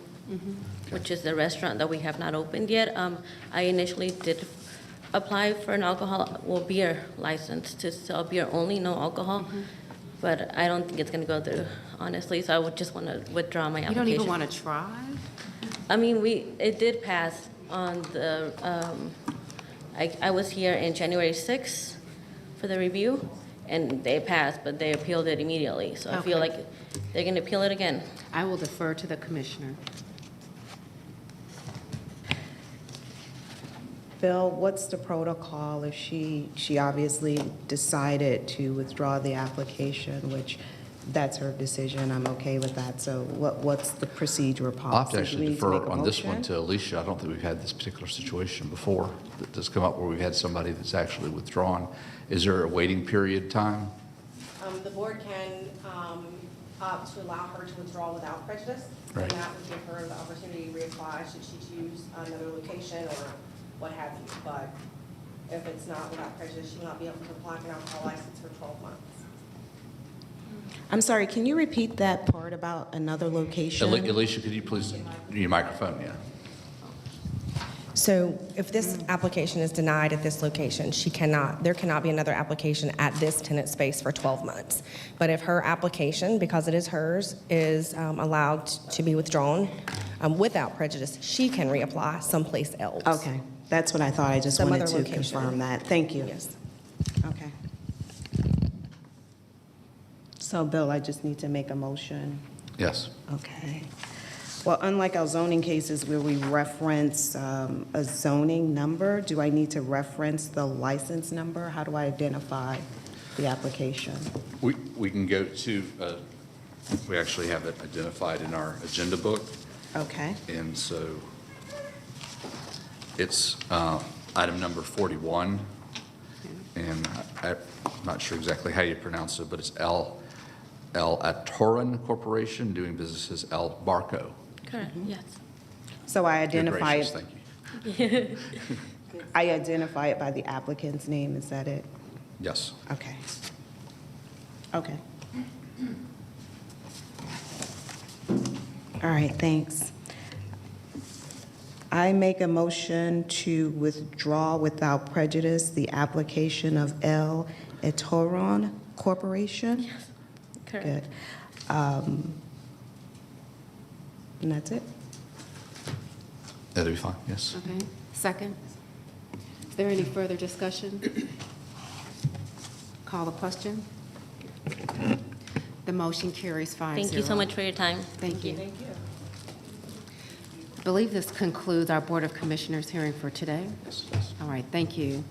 which is the restaurant that we have not opened yet. I initially did apply for an beer license to sell beer only, no alcohol, but I don't think it's going to go through, honestly, so I would just want to withdraw my You application. don't even want to try? I mean, it did pass on the, I was here in January 6th for the review, and they passed, but they appealed it immediately. So I feel Okay. like they're going to appeal it again. I will defer to the commissioner. Bill, what's the protocol if she obviously decided to withdraw the application, which that's her decision, I'm okay with that. So what's the procedure policy? I'll have to Do actually we need to make defer a on this one motion? to Alicia. I don't think we've had this particular situation before that's come up where we've had somebody that's actually withdrawn. Is there a waiting period time? The board can opt to allow her to withdraw without prejudice. Right. And that would give her the opportunity to reapply should she choose another location or what have you. But if it's not without prejudice, she will not be able to apply for an alcohol license for 12 months. I'm sorry, can you repeat that part about another location? Alicia, could you please, your microphone, yeah. So if this application is denied at this location, there cannot be another application at this tenant space for 12 months. But if her application, because it is hers, is allowed to be withdrawn without prejudice, she can reapply someplace else. Okay, that's what I thought. I just Some wanted other to location. confirm that. Thank you. Yes. Okay. So, Bill, I just need to make a motion. Yes. Okay. Well, unlike our zoning cases where we reference a zoning number, do I need to reference the license number? How do I identify the application? We can go to, we actually have it identified in our agenda book. Okay. And so it's item number 41. And I'm not sure exactly how you pronounce it, but it's El Atoran Corporation doing business as El Barco. Correct, yes. So I You're identify gracious, it. thank you. I identify it by the applicant's name, is that it? Yes. Okay. Okay. All right, thanks. I make a motion to withdraw without prejudice the application of El Etoron Corporation. Yes, correct. Good. And that's it? That'll be fine, yes. Okay, second. Is there any further discussion? Call the question. The motion carries 5-0. Thank you so much for your time. Thank you. I believe this concludes our Board of Commissioners hearing for today. Yes. All right, thank you.